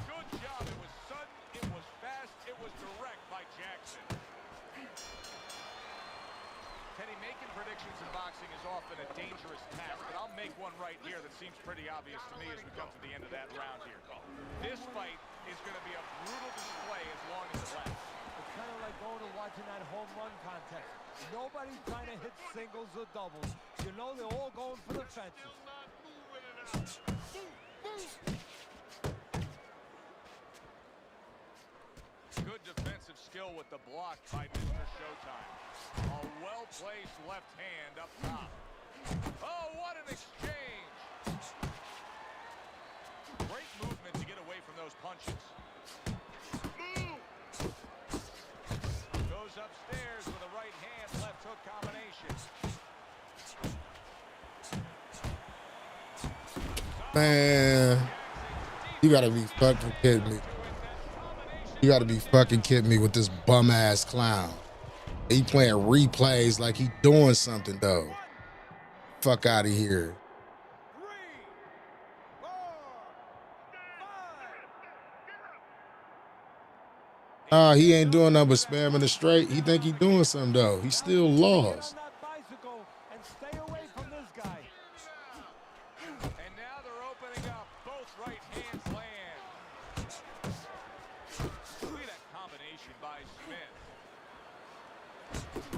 Good job, it was sudden, it was fast, it was direct by Jackson. Teddy, making predictions in boxing is often a dangerous task, but I'll make one right here that seems pretty obvious to me as we come to the end of that round here. This fight is going to be a brutal display as long as it lasts. It's kind of like going and watching that home run contest. Nobody's trying to hit singles or doubles. You know they're all going for the fences. Good defensive skill with the block by Mr. Showtime. A well-placed left hand up top. Oh, what an exchange. Great movement to get away from those punches. Goes upstairs with a right hand, left hook combination. Man, you gotta be fucking kidding me. You gotta be fucking kidding me with this bum ass clown. He playing replays like he doing something though. Fuck out of here. He ain't doing nothing but spamming the straight. He think he doing something though. He still lost. And stay away from this guy. And now they're opening up. Both right hands land. Look at that combination by Smith.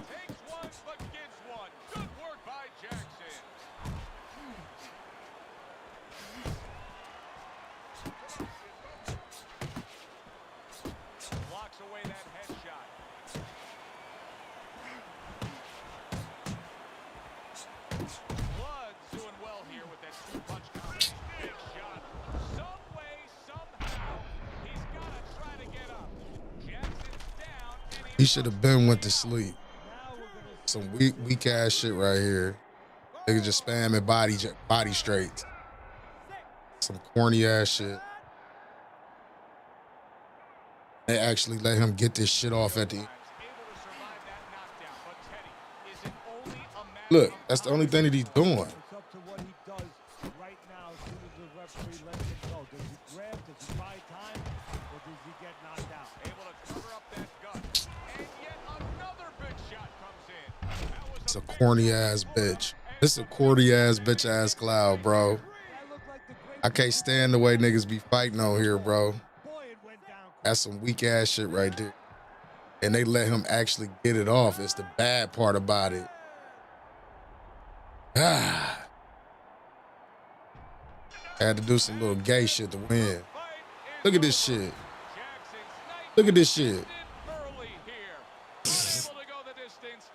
Takes one, but gives one. Good work by Jackson. Blocks away that headshot. Blood's doing well here with that two-punch combination. Big shot. Some way, somehow, he's got to try to get up. Jackson's down, and He should have been went to sleep. Some weak ass shit right here. Nigga just spamming body straight. Some corny ass shit. They actually let him get this shit off at the. Look, that's the only thing that he's doing. It's up to what he does right now as soon as the referee lets him go. Does he grab? Does he buy time? Or does he get knocked out? able to cover up that gut. And yet another big shot comes in. That was It's a corny ass bitch. This is a corny ass bitch ass cloud, bro. I can't stand the way niggas be fighting on here, bro. That's some weak ass shit right there. And they let him actually get it off. It's the bad part about it. Had to do some little gay shit to win. Look at this shit. Look at this shit.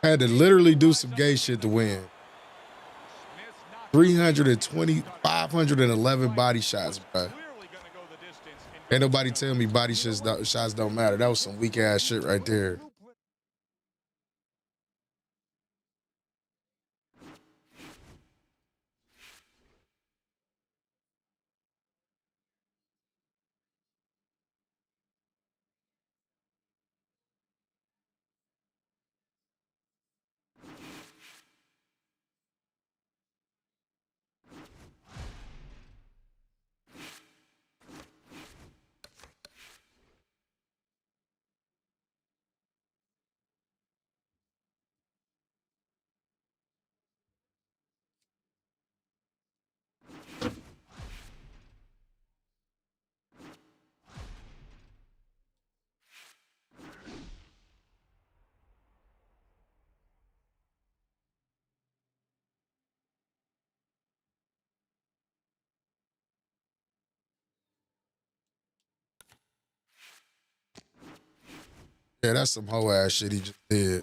Had to literally do some gay shit to win. 320, 511 body shots, bro. Ain't nobody tell me body shots don't matter. That was some weak ass shit right there. Yeah, that's some hoe ass shit he just did.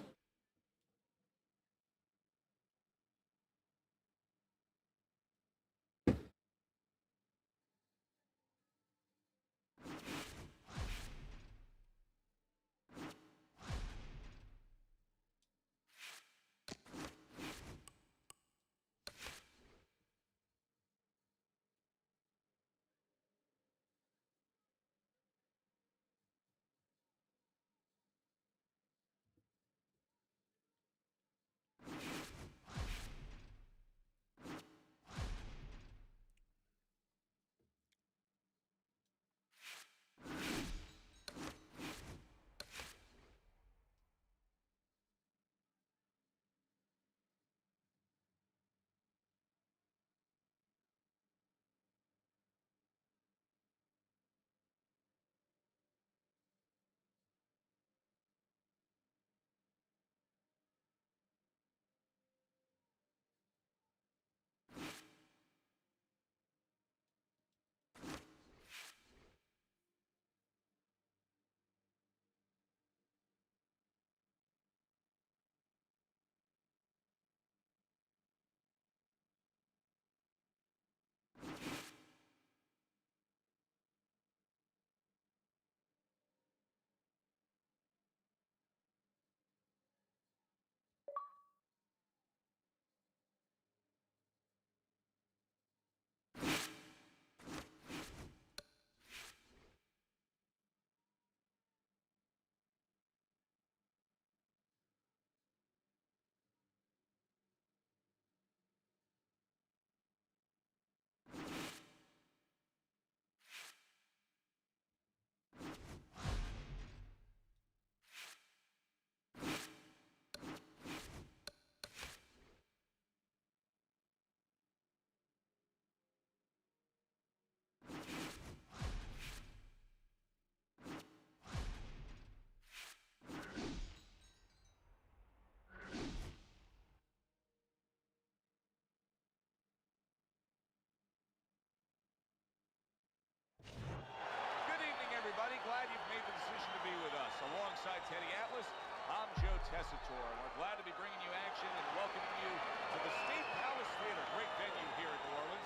alongside Teddy Atlas, I'm Joe Tessitore. We're glad to be bringing you action and welcoming you to the State Palace Theater, great venue here in New Orleans,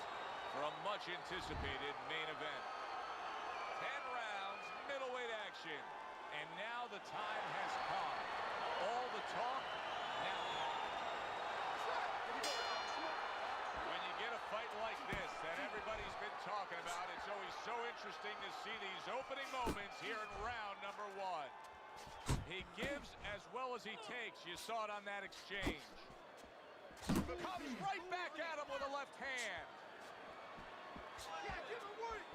for a much-anticipated main event. 10 rounds, middleweight action. And now the time has come. All the talk, now. When you get a fight like this that everybody's been talking about, it's always so interesting to see these opening moments here in round number 1. He gives as well as he takes. You saw it on that exchange. Comes right back at him with a left hand. Yeah, give him work.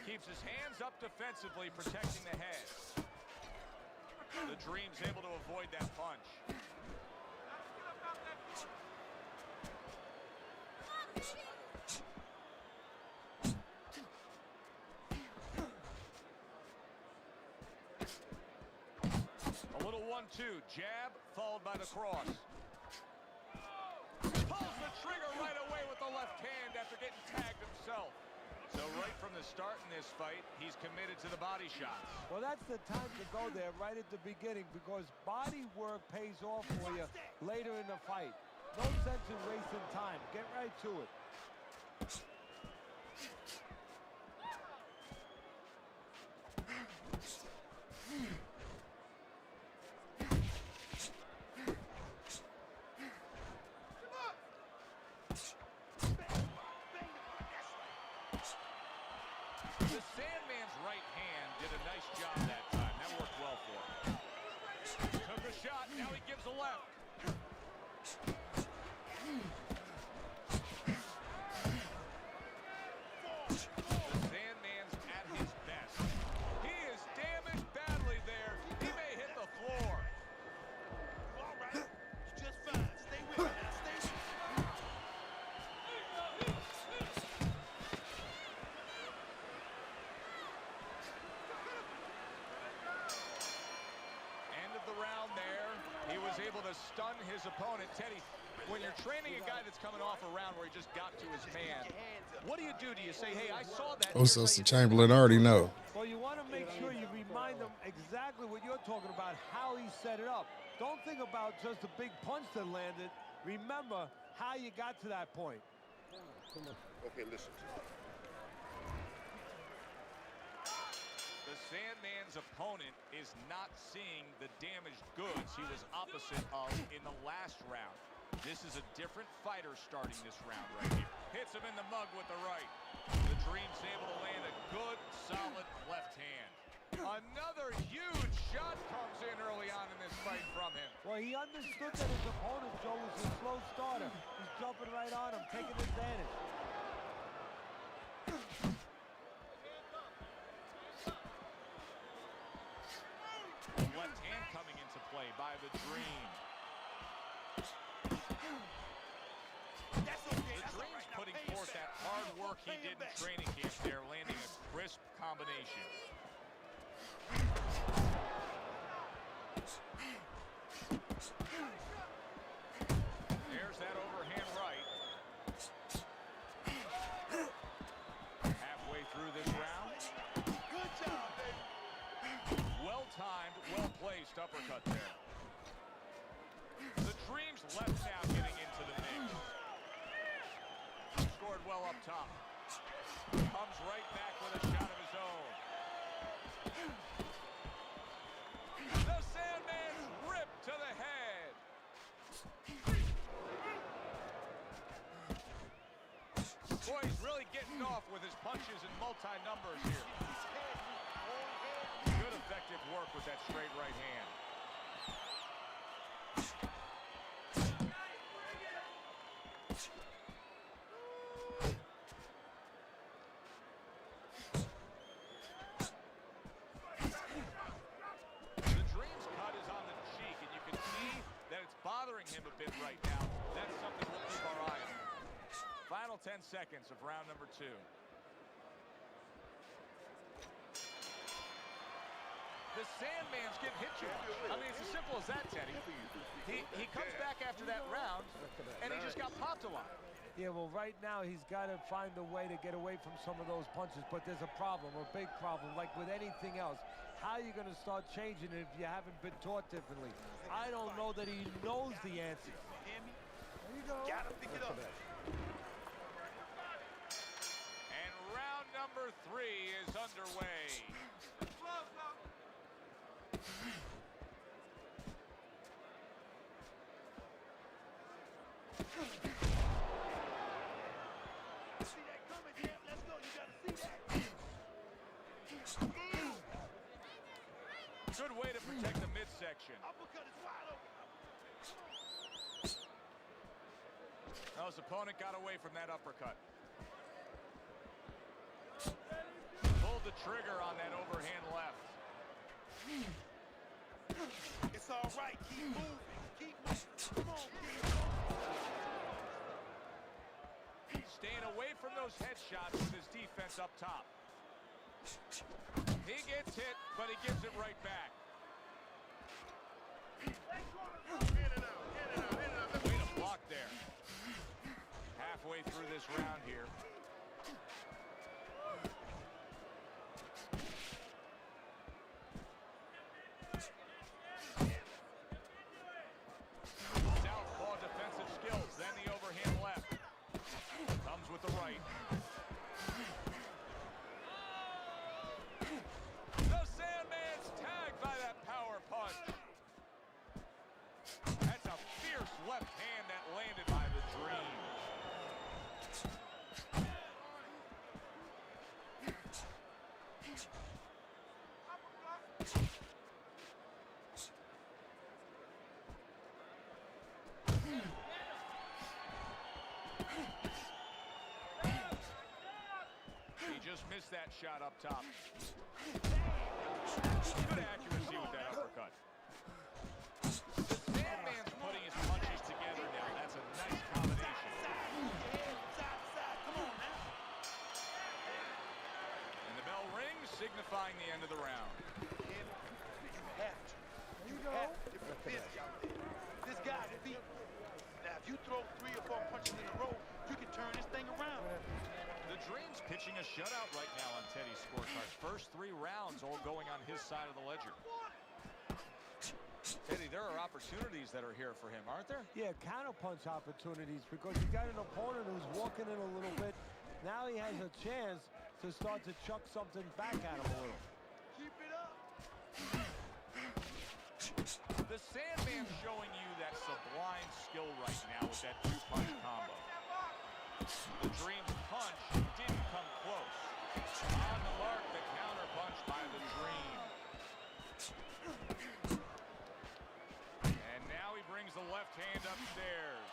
Keeps his hands up defensively, protecting the head. The Dream's able to avoid that punch. A little 1-2, jab followed by the cross. Pulls the trigger right away with the left hand after getting tagged himself. So right from the start in this fight, he's committed to the body shots. Well, that's the time to go there right at the beginning, because body work pays off for you later in the fight. No sense in wasting time. Get right to it. The Sandman's right hand did a nice job that time. That worked well for him. Took a shot, now he gives a left. The Sandman's at his best. He is damaged badly there. He may hit the floor. All right. You're just fine. Stay with me now. Stay with me. End of the round there. He was able to stun his opponent. Teddy, when you're training a guy that's coming off a round where he just got to his man, what do you do? Do you say, hey, I saw that? Also, Chamberlain already know. Well, you want to make sure you remind them exactly what you're talking about, how he set it up. Don't think about just a big punch that landed. Remember how you got to that point. Okay, listen to me. The Sandman's opponent is not seeing the damaged goods he was opposite of in the last round. This is a different fighter starting this round right here. Hits him in the mug with the right. The Dream's able to land a good, solid left hand. Another huge shot comes in early on in this fight from him. Well, he understood that his opponent, Joe, was a slow starter. He's jumping right on him, taking advantage. Left hand coming into play by the Dream. The Dream's putting forth that hard work he did in training camp there, landing a crisp combination. There's that overhand right. Halfway through this round. Good job, baby. Well-timed, well-placed uppercut there. The Dream's left now getting into the mix. Scored well up top. Comes right back with a shot of his own. The Sandman's ripped to the head. Boy, he's really getting off with his punches and multi-numbers here. Good effective work with that straight right hand. The Dream's cut is on the cheek, and you can see that it's bothering him a bit right now. That's something we'll keep our eye on. Final 10 seconds of round number 2. The Sandman's getting hit too much. I mean, it's as simple as that, Teddy. He comes back after that round, and he just got popped a lot. Yeah, well, right now he's got to find a way to get away from some of those punches, but there's a problem, a big problem, like with anything else. How are you going to start changing it if you haven't been taught differently? I don't know that he knows the answer. Hear me? There you go. Gotta pick it up. And round number 3 is underway. See that coming, yeah? Let's go. You gotta see that. Good way to protect the midsection. Uppercut is wide open. Now his opponent got away from that uppercut. Pulled the trigger on that overhand left. It's all right. Keep moving. Keep moving. Come on, kid. Staying away from those headshots with his defense up top. He gets hit, but he gives it right back. Way to block there. Halfway through this round here. Southpaw defensive skills, then the overhand left. Comes with the right. The Sandman's tagged by that power punch. That's a fierce left hand that landed by the Dream. He just missed that shot up top. Good accuracy with that uppercut. The Sandman's putting his punches together now. That's a nice combination. Come on, man. And the bell rings, signifying the end of the round. You have to. You have to be busy out there. This guy's beat. Now, if you throw 3 or 4 punches in a row, you can turn this thing around. The Dream's pitching a shutout right now on Teddy's scorecard. First 3 rounds all going on his side of the ledger. Teddy, there are opportunities that are here for him, aren't there? Yeah, counterpunch opportunities, because you got an opponent who's walking in a little bit. Now he has a chance to start to chuck something back at him a little. Keep it up. The Sandman's showing you that sublime skill right now with that 2-punch combo. The Dream's punch didn't come close. On the mark, the counter punch by the Dream. And now he brings the left hand upstairs.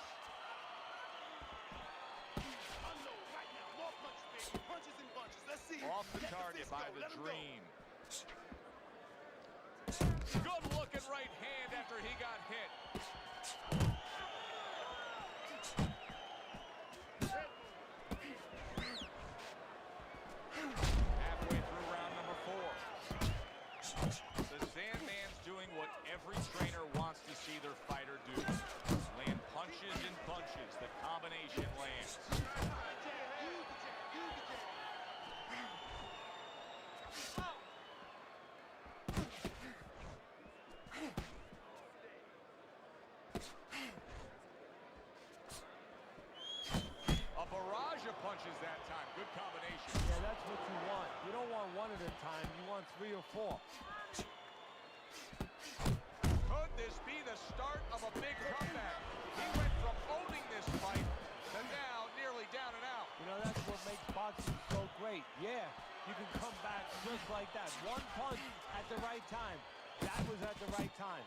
Unload right now. More punches, baby. Punches and bunches. Let's see. Off the target by the Dream. Good looking right hand after he got hit. Halfway through round number 4. The Sandman's doing what every trainer wants to see their fighter do. Land punches and bunches. The combination lands. A barrage of punches that time. Good combination. Yeah, that's what you want. You don't want 1 at a time. You want 3 or 4. Could this be the start of a big comeback? He went from owning this fight to now nearly down and out. You know, that's what makes boxing so great. Yeah, you can come back just like that. 1 punch at the right time. That was at the right time.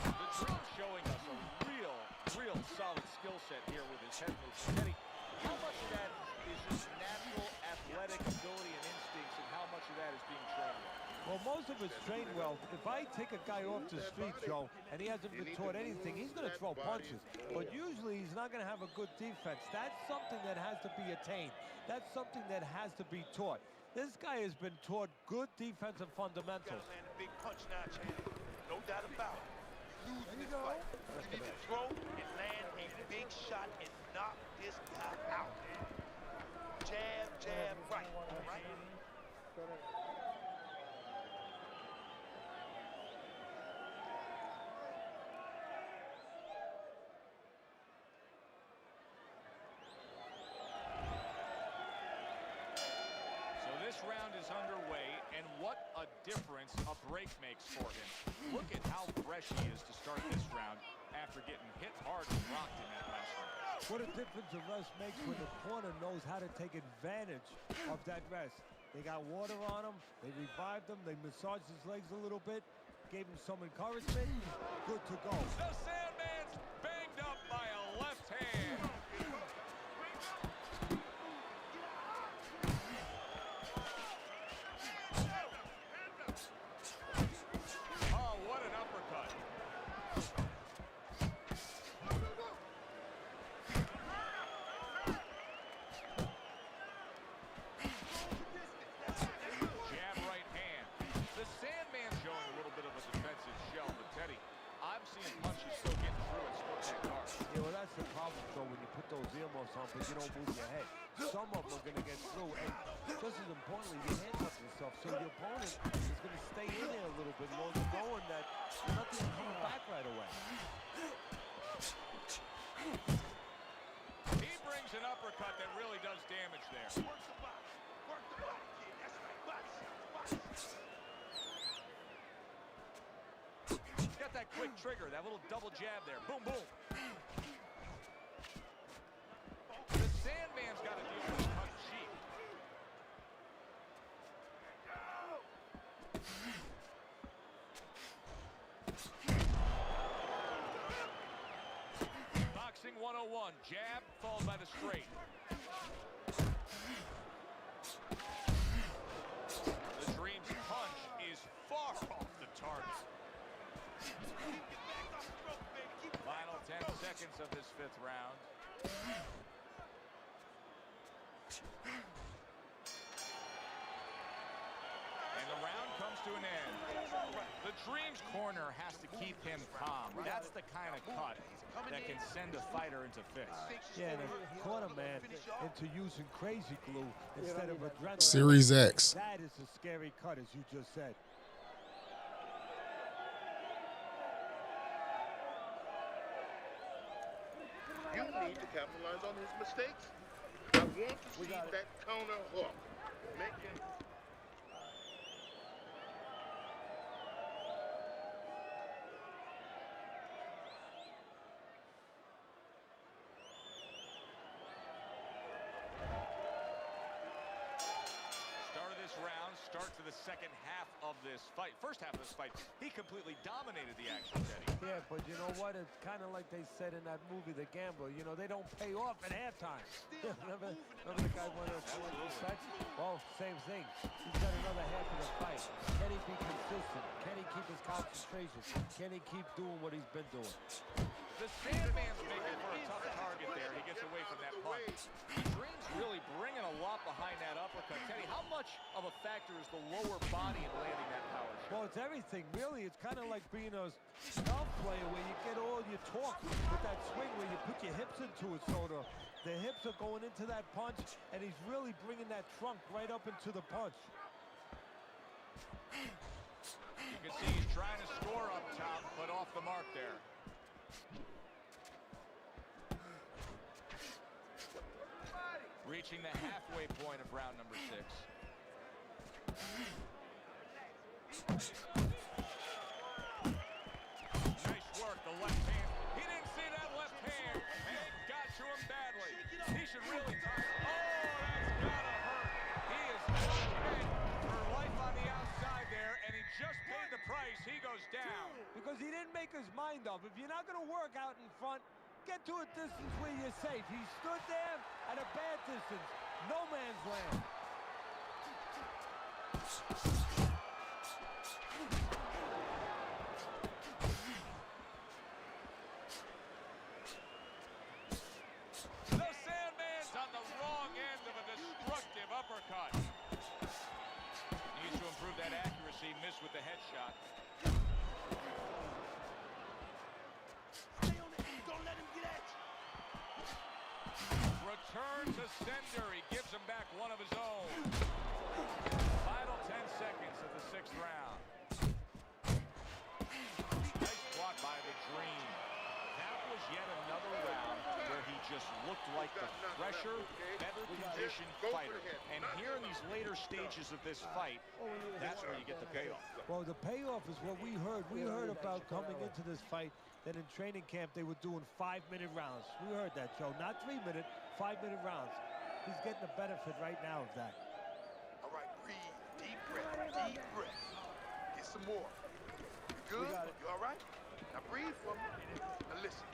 The Dream showing us a real solid skill set here with his head moves. Teddy, how much of that is just natural athletic ability and instincts, and how much of that is being trained well? Well, most of it's trained well. If I take a guy off the street, Joe, and he hasn't been taught anything, he's going to throw punches. But usually he's not going to have a good defense. That's something that has to be attained. That's something that has to be taught. This guy has been taught good defensive fundamentals. You gotta land a big punch now, champ. No doubt about it. You lose in this fight. You need to throw and land a big shot and knock this Jab, jab, right. This round is underway, and what a difference a break makes for him. Look at how fresh he is to start this round after getting hit hard and rocked in that last round. What a difference a rest makes when the corner knows how to take advantage of that rest. They got water on him, they revived him, they massaged his legs a little bit, gave him some encouragement, good to go. The Sandman's banged up by a left hand. But you don't move your head. Some of them are going to get through, and just as importantly, you handcuff yourself, so your opponent is going to stay in there a little bit longer, knowing that nothing's coming back right away. He brings an uppercut that really does damage there. Work the body. Work the body, kid. That's right. Body shots. Got that quick trigger, that little double jab there. Boom, boom. Sandman's got to deal with a cut cheek. Boxing 101, jab followed by the straight. The Dream's punch is far off the target. Final 10 seconds of this 5th round. And the round comes to an end. The Dream's corner has to keep him calm. That's the kind of cut that can send a fighter into fits. Yeah, and a corner man into using crazy glue instead of adrenaline. Series X. That is a scary cut, as you just said. You need to capitalize on his mistakes. I want to see that counter hook. Make him... Start to the second half of this fight. First half of this fight, he completely dominated the action, Teddy. Yeah, but you know what? It's kind of like they said in that movie, The Gambler. You know, they don't pay off at halftime. remember the guy went on sex? Well, same thing. He's got another half of the fight. Can he be consistent? Can he keep his concentration? Can he keep doing what he's been doing? The Sandman's making for a tough target there. He gets away from that punch. The Dream's really bringing a lot behind that uppercut. Teddy, how much of a factor is the lower body in landing that power shot? Well, it's everything, really. It's kind of like being a golf player where you get all your torque with that swing where you put your hips into it, so the hips are going into that punch, and he's really bringing that trunk right up into the punch. You can see he's trying to score up top, but off the mark there. Reaching the halfway point of round number 6. Nice work, the left hand. He didn't see that left hand, and it got to him badly. He should really touch. Oh, that's gotta hurt. He is dead for life on the outside there, and he just paid the price. He goes down. Because he didn't make his mind up. If you're not going to work out in front, get to a distance where you're safe. He stood there at a bad distance. No man's land. The Sandman's on the wrong end of a destructive uppercut. Needs to improve that accuracy. Missed with the headshot. turns a sender. He gives him back one of his own. Final 10 seconds of the 6th round. Nice block by the Dream. That was yet another round where he just looked like the fresher, better conditioned fighter. And here in these later stages of this fight, that's where you get the payoff. Well, the payoff is what we heard. We heard about coming into this fight that in training camp they were doing 5-minute rounds. We heard that, Joe. Not 3-minute, 5-minute rounds. He's getting the benefit right now of that. All right, breathe. Deep breath. Deep breath. Get some more. You good? You all right? Now breathe for me. Now listen.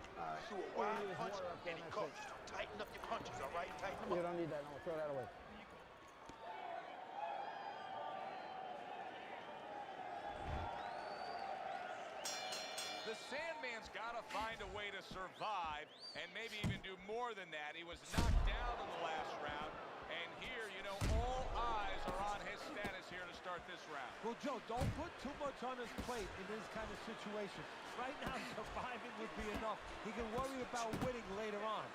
You a wild puncher, and he caught you. So tighten up your punches, all right? Tighten them up. You don't need that. No, throw that away. The Sandman's got to find a way to survive and maybe even do more than that. He was knocked down in the last round, and here, you know, all eyes are on his status here to start this round. Well, Joe, don't put too much on his plate in this kind of situation. Right now, surviving would be enough. He can worry about winning later on.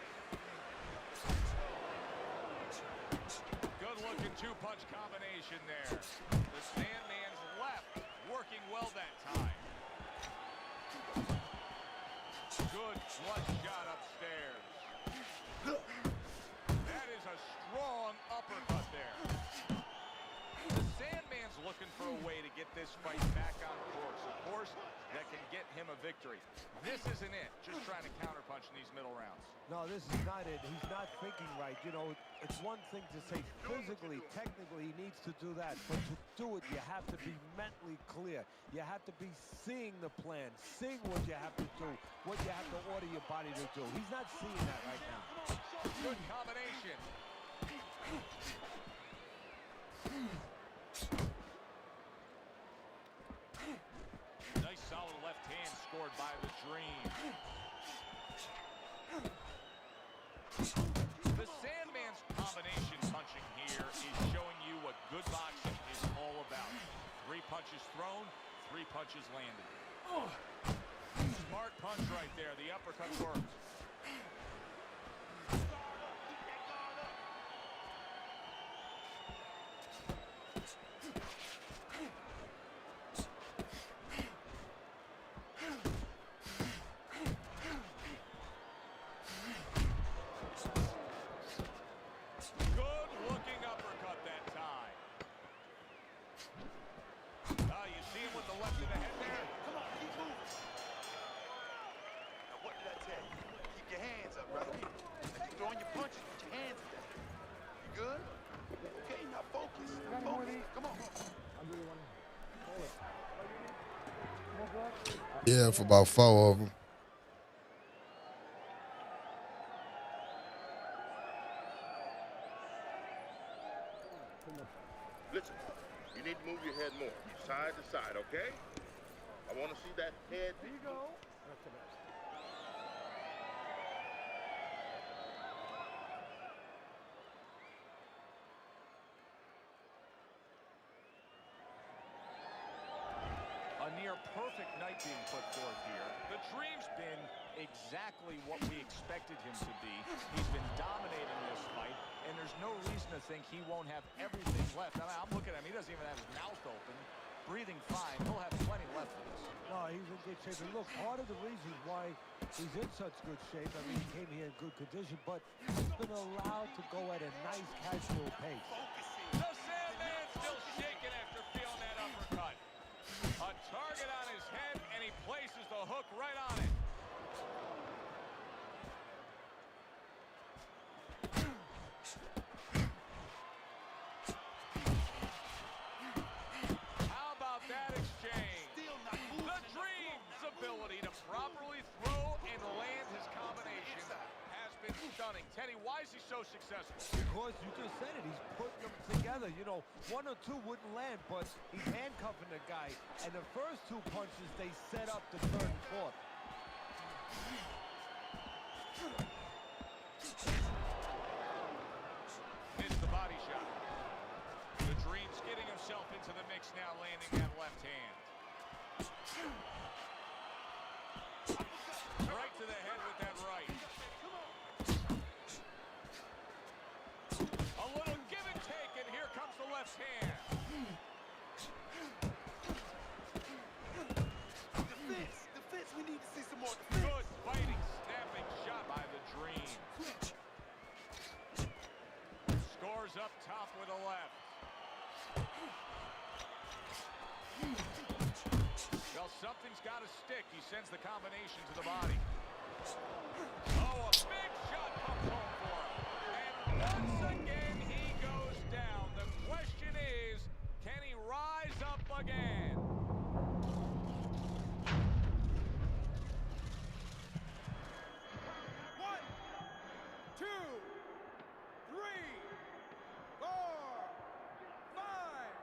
Good-looking two-punch combination there. The Sandman's left working well that time. Good flush shot upstairs. That is a strong uppercut there. The Sandman's looking for a way to get this fight back on course. A course that can get him a victory. This isn't it. Just trying to counterpunch in these middle rounds. No, this is not it. He's not thinking right. You know, it's one thing to say physically, technically, he needs to do that. But to do it, you have to be mentally clear. You have to be seeing the plan, seeing what you have to do, what you have to order your body to do. He's not seeing that right now. Good combination. Nice solid left hand scored by the Dream. The Sandman's combination punching here is showing you what good boxing is all about. 3 punches thrown, 3 punches landed. Smart punch right there. The uppercut works. Yeah, for about 4 of them. Listen, you need to move your head more, side to side, okay? I want to see that head. There you go. That's the best. A near perfect night being put forth here. The Dream's been exactly what we expected him to be. He's been dominating this fight, and there's no reason to think he won't have everything left. I mean, I'm looking at him. He doesn't even have his mouth open. Breathing fine. He'll have plenty left for this. No, he's in good shape. And look, part of the reason why he's in such good shape, I mean, he came here in good condition, but he's been allowed to go at a nice, casual pace. The Sandman still shaking after feeling that uppercut. A target on his head, and he places the hook right on it. How about that exchange? The Dream's ability to properly throw and land his combination has been stunning. Teddy, why is he so successful? Because you just said it, he's putting them together. You know, 1 or 2 wouldn't land, but he's handcuffing the guy. And the first 2 punches, they set up the 3rd and 4th. Hits the body shot. The Dream's getting himself into the mix now, landing that left hand. Right to the head with that right. up top with a left. Well, something's got to stick. He sends the combination to the body. Oh, a big shot comes home for him. And once again, he goes down. The question is, can he rise up again? One, two, three, four, five.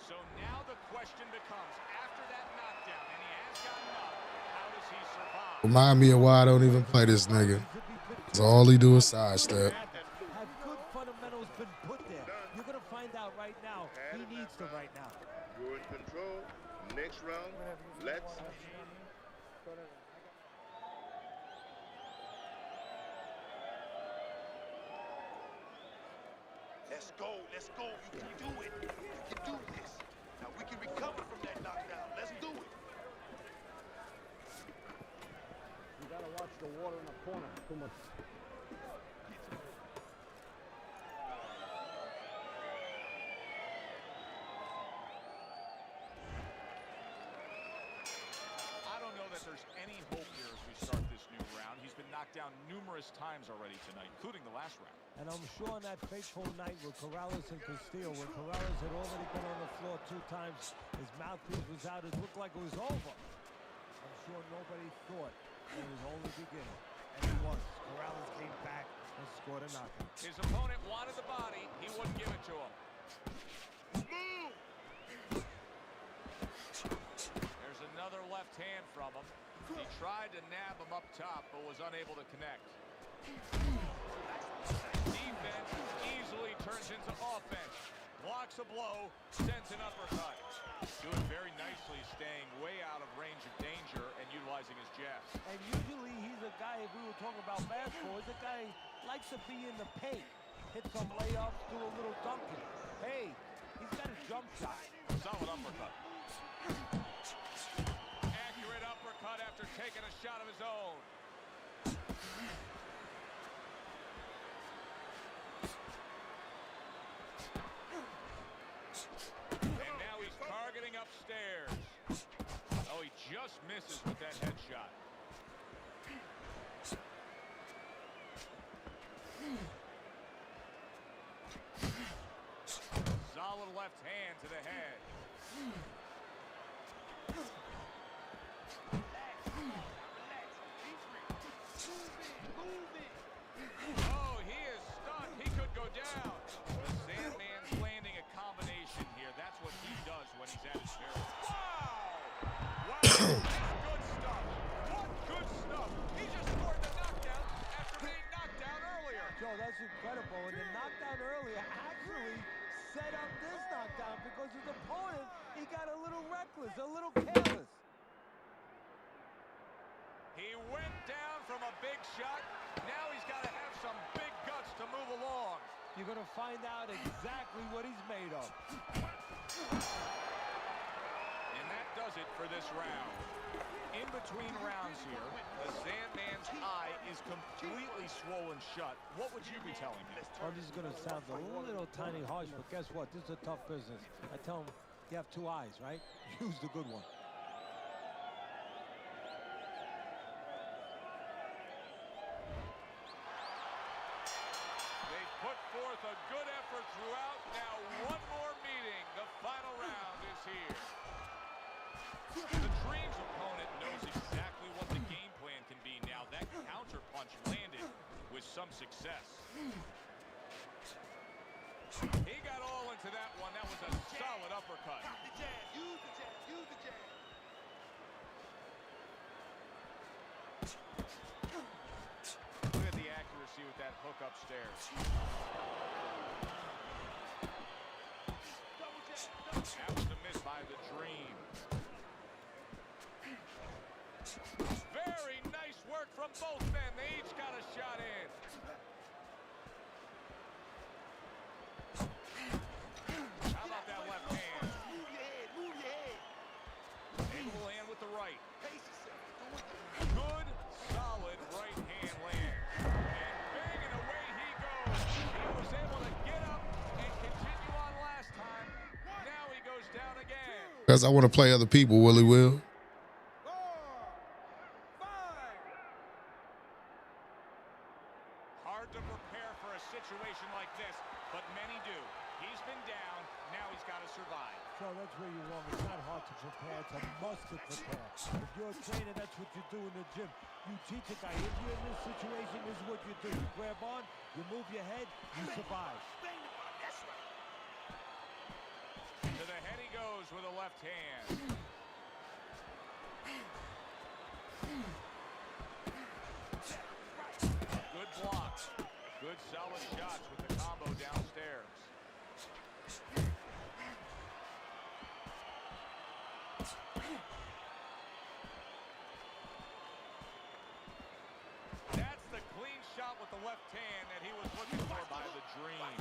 So now the question becomes, after that knockdown, and he has gotten up, how does he survive? Remind me of why I don't even play this nigga. So all he do is sidestep. Have good fundamentals been put there? You're going to find out right now. He needs to right now. You're in control. Next round, let's Let's go, let's go. You can do it. You can do this. Now we can recover from that knockdown. Let's do it. You gotta watch the water in the corner. Too much. I don't know that there's any hope here as we start this new round. He's been knocked down numerous times already tonight, including the last round. And I'm sure on that fateful night with Corrales and Castillo, when Corrales had already been on the floor 2 times, his mouthpiece was out, it looked like it was over. I'm sure nobody thought it was only beginning. And it was. Corrales came back and scored a knockout. His opponent wanted the body. He wouldn't give it to him. There's another left hand from him. He tried to nab him up top, but was unable to connect. Defense easily turns into offense. Blocks a blow, sends an uppercut. Doing very nicely, staying way out of range of danger and utilizing his jabs. And usually he's a guy, if we were talking about basketball, he's a guy who likes to be in the paint. Hit some layups, do a little dunking. Hey, he's got a jump shot. Solid uppercut. Accurate uppercut after taking a shot of his own. And now he's targeting upstairs. Oh, he just misses with that headshot. Solid left hand to the head. Oh, he is stunned. He could go down. The Sandman's landing a combination here. That's what he does when he's at his best. Wow! Wow! That's good stuff. What good stuff. He just scored the knockdown after being knocked down earlier. Joe, that's incredible. And the knockdown earlier actually set up this knockdown because his opponent, he got a little reckless, a little careless. He went down from a big shot. Now he's got to have some big guts to move along. You're going to find out exactly what he's made of. And that does it for this round. In between rounds here, the Sandman's eye is completely swollen shut. What would you be telling me? Oh, this is going to sound a little tiny harsh, but guess what? This is a tough business. I tell him, you have 2 eyes, right? Use the good one. Put forth a good effort throughout. Now one more meeting. The final round is here. The Dream's opponent knows exactly what the game plan can be now. That counter punch landed with some success. He got all into that one. That was a solid uppercut. Use the jab, use the jab, use the jab. Look at the accuracy with that hook upstairs. That was a miss by the Dream. Very nice work from both men. They each got a shot in. How about that left hand? Move your head, move your head. Able to land with the right. Pace yourself. Good, solid right hand land. And bang, and away he goes. Because I want to play other people, Willie Will. Hard to prepare for a situation like this, but many do. He's been down, now he's got to survive. So that's where you're wrong. It's not hard to prepare, it's a must to prepare. If you're a trainer, that's what you do in the gym. You teach a guy, if you're in this situation, this is what you do. You grab on, you move your head, you survive. To the head he goes with a left hand. Good blocks. Good solid shots with the combo downstairs. That's the clean shot with the left hand that he was looking for by the Dream.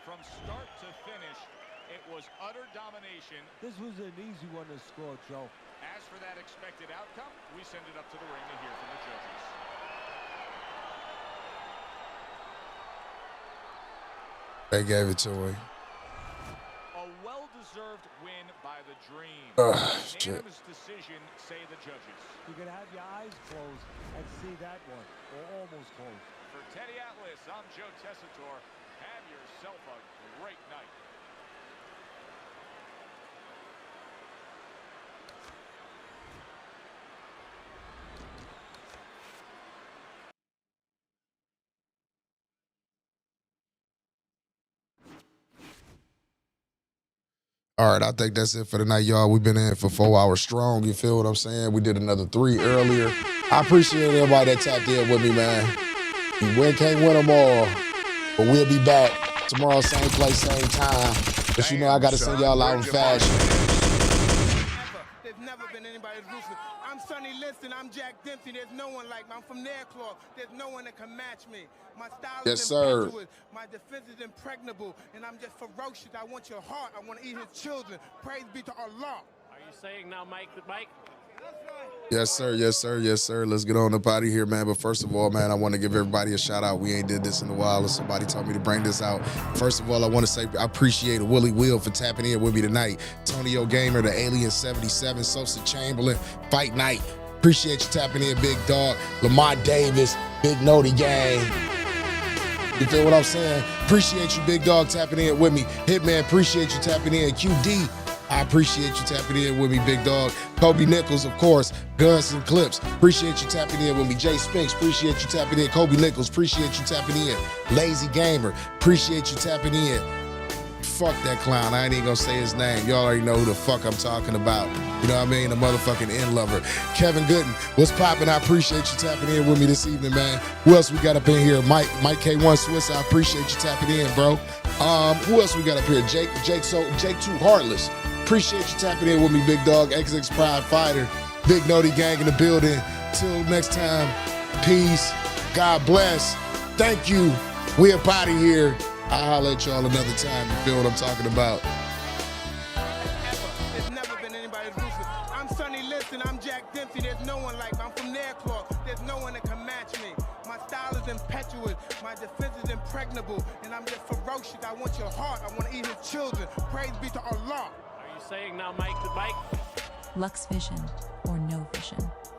From start to finish, it was utter domination. This was an easy one to score, Joe. As for that expected outcome, we send it up to the ring to hear from the judges. They gave it to him. A well-deserved win by the Dream. Shit. Unanimous decision, say the judges. You can have your eyes closed and see that one, or almost closed. For Teddy Atlas, I'm Joe Tessitore. Have yourself a great night. All right, I think that's it for tonight, y'all. We've been in for 4 hours strong. You feel what I'm saying? We did another 3 earlier. I appreciate everybody that tapped in with me, man. We can't win them all, but we'll be back tomorrow, same place, same time. But you know I got to send y'all out in fashion. There's never been anybody as ruthless. I'm Sonny Liston. I'm Jack Dempsey. There's no one like me. I'm from Nairclaw. There's no one that can match me. My style is impetuous. My defense is impregnable, and I'm just ferocious. I want your heart. I want to eat his children. Praise be to Allah. Are you saying now, Mike? Yes, sir. Yes, sir. Yes, sir. Let's get on up out of here, man. But first of all, man, I want to give everybody a shout out. We ain't did this in a while, and somebody told me to bring this out. First of all, I want to say I appreciate Willie Will for tapping in with me tonight. Tonio Gamer, the Alien 77, Sosa Chamberlain, Fight Night. Appreciate you tapping in, big dog. Lamont Davis, Big Noti Gang. You feel what I'm saying? Appreciate you, big dog, tapping in with me. Hitman, appreciate you tapping in. QD, I appreciate you tapping in with me, big dog. Kobe Nichols, of course, Guns and Clips. Appreciate you tapping in with me. Jay Spinks, appreciate you tapping in. Kobe Nichols, appreciate you tapping in. Lazy Gamer, appreciate you tapping in. Fuck that clown. I ain't even gonna say his name. Y'all already know who the fuck I'm talking about. You know what I mean? The motherfucking end lover. Kevin Gooden, what's poppin'? I appreciate you tapping in with me this evening, man. Who else we got up in here? Mike K1 Swiss, I appreciate you tapping in, bro. Who else we got up here? Jake Too Heartless. Appreciate you tapping in with me, big dog. XX Pride Fighter. Big Noti Gang in the building. Till next time, peace. God bless. Thank you. We up out of here. I'll holler at y'all another time. You feel what I'm talking about? There's never been anybody as ruthless. I'm Sonny Liston. I'm Jack Dempsey. There's no one like me. I'm from Nairclaw. There's no one that can match me. My style is impetuous. My defense is impregnable. And I'm just ferocious. I want your heart. I want to eat his children. Praise be to Allah. Are you saying now, Mike? Luxvision or no vision.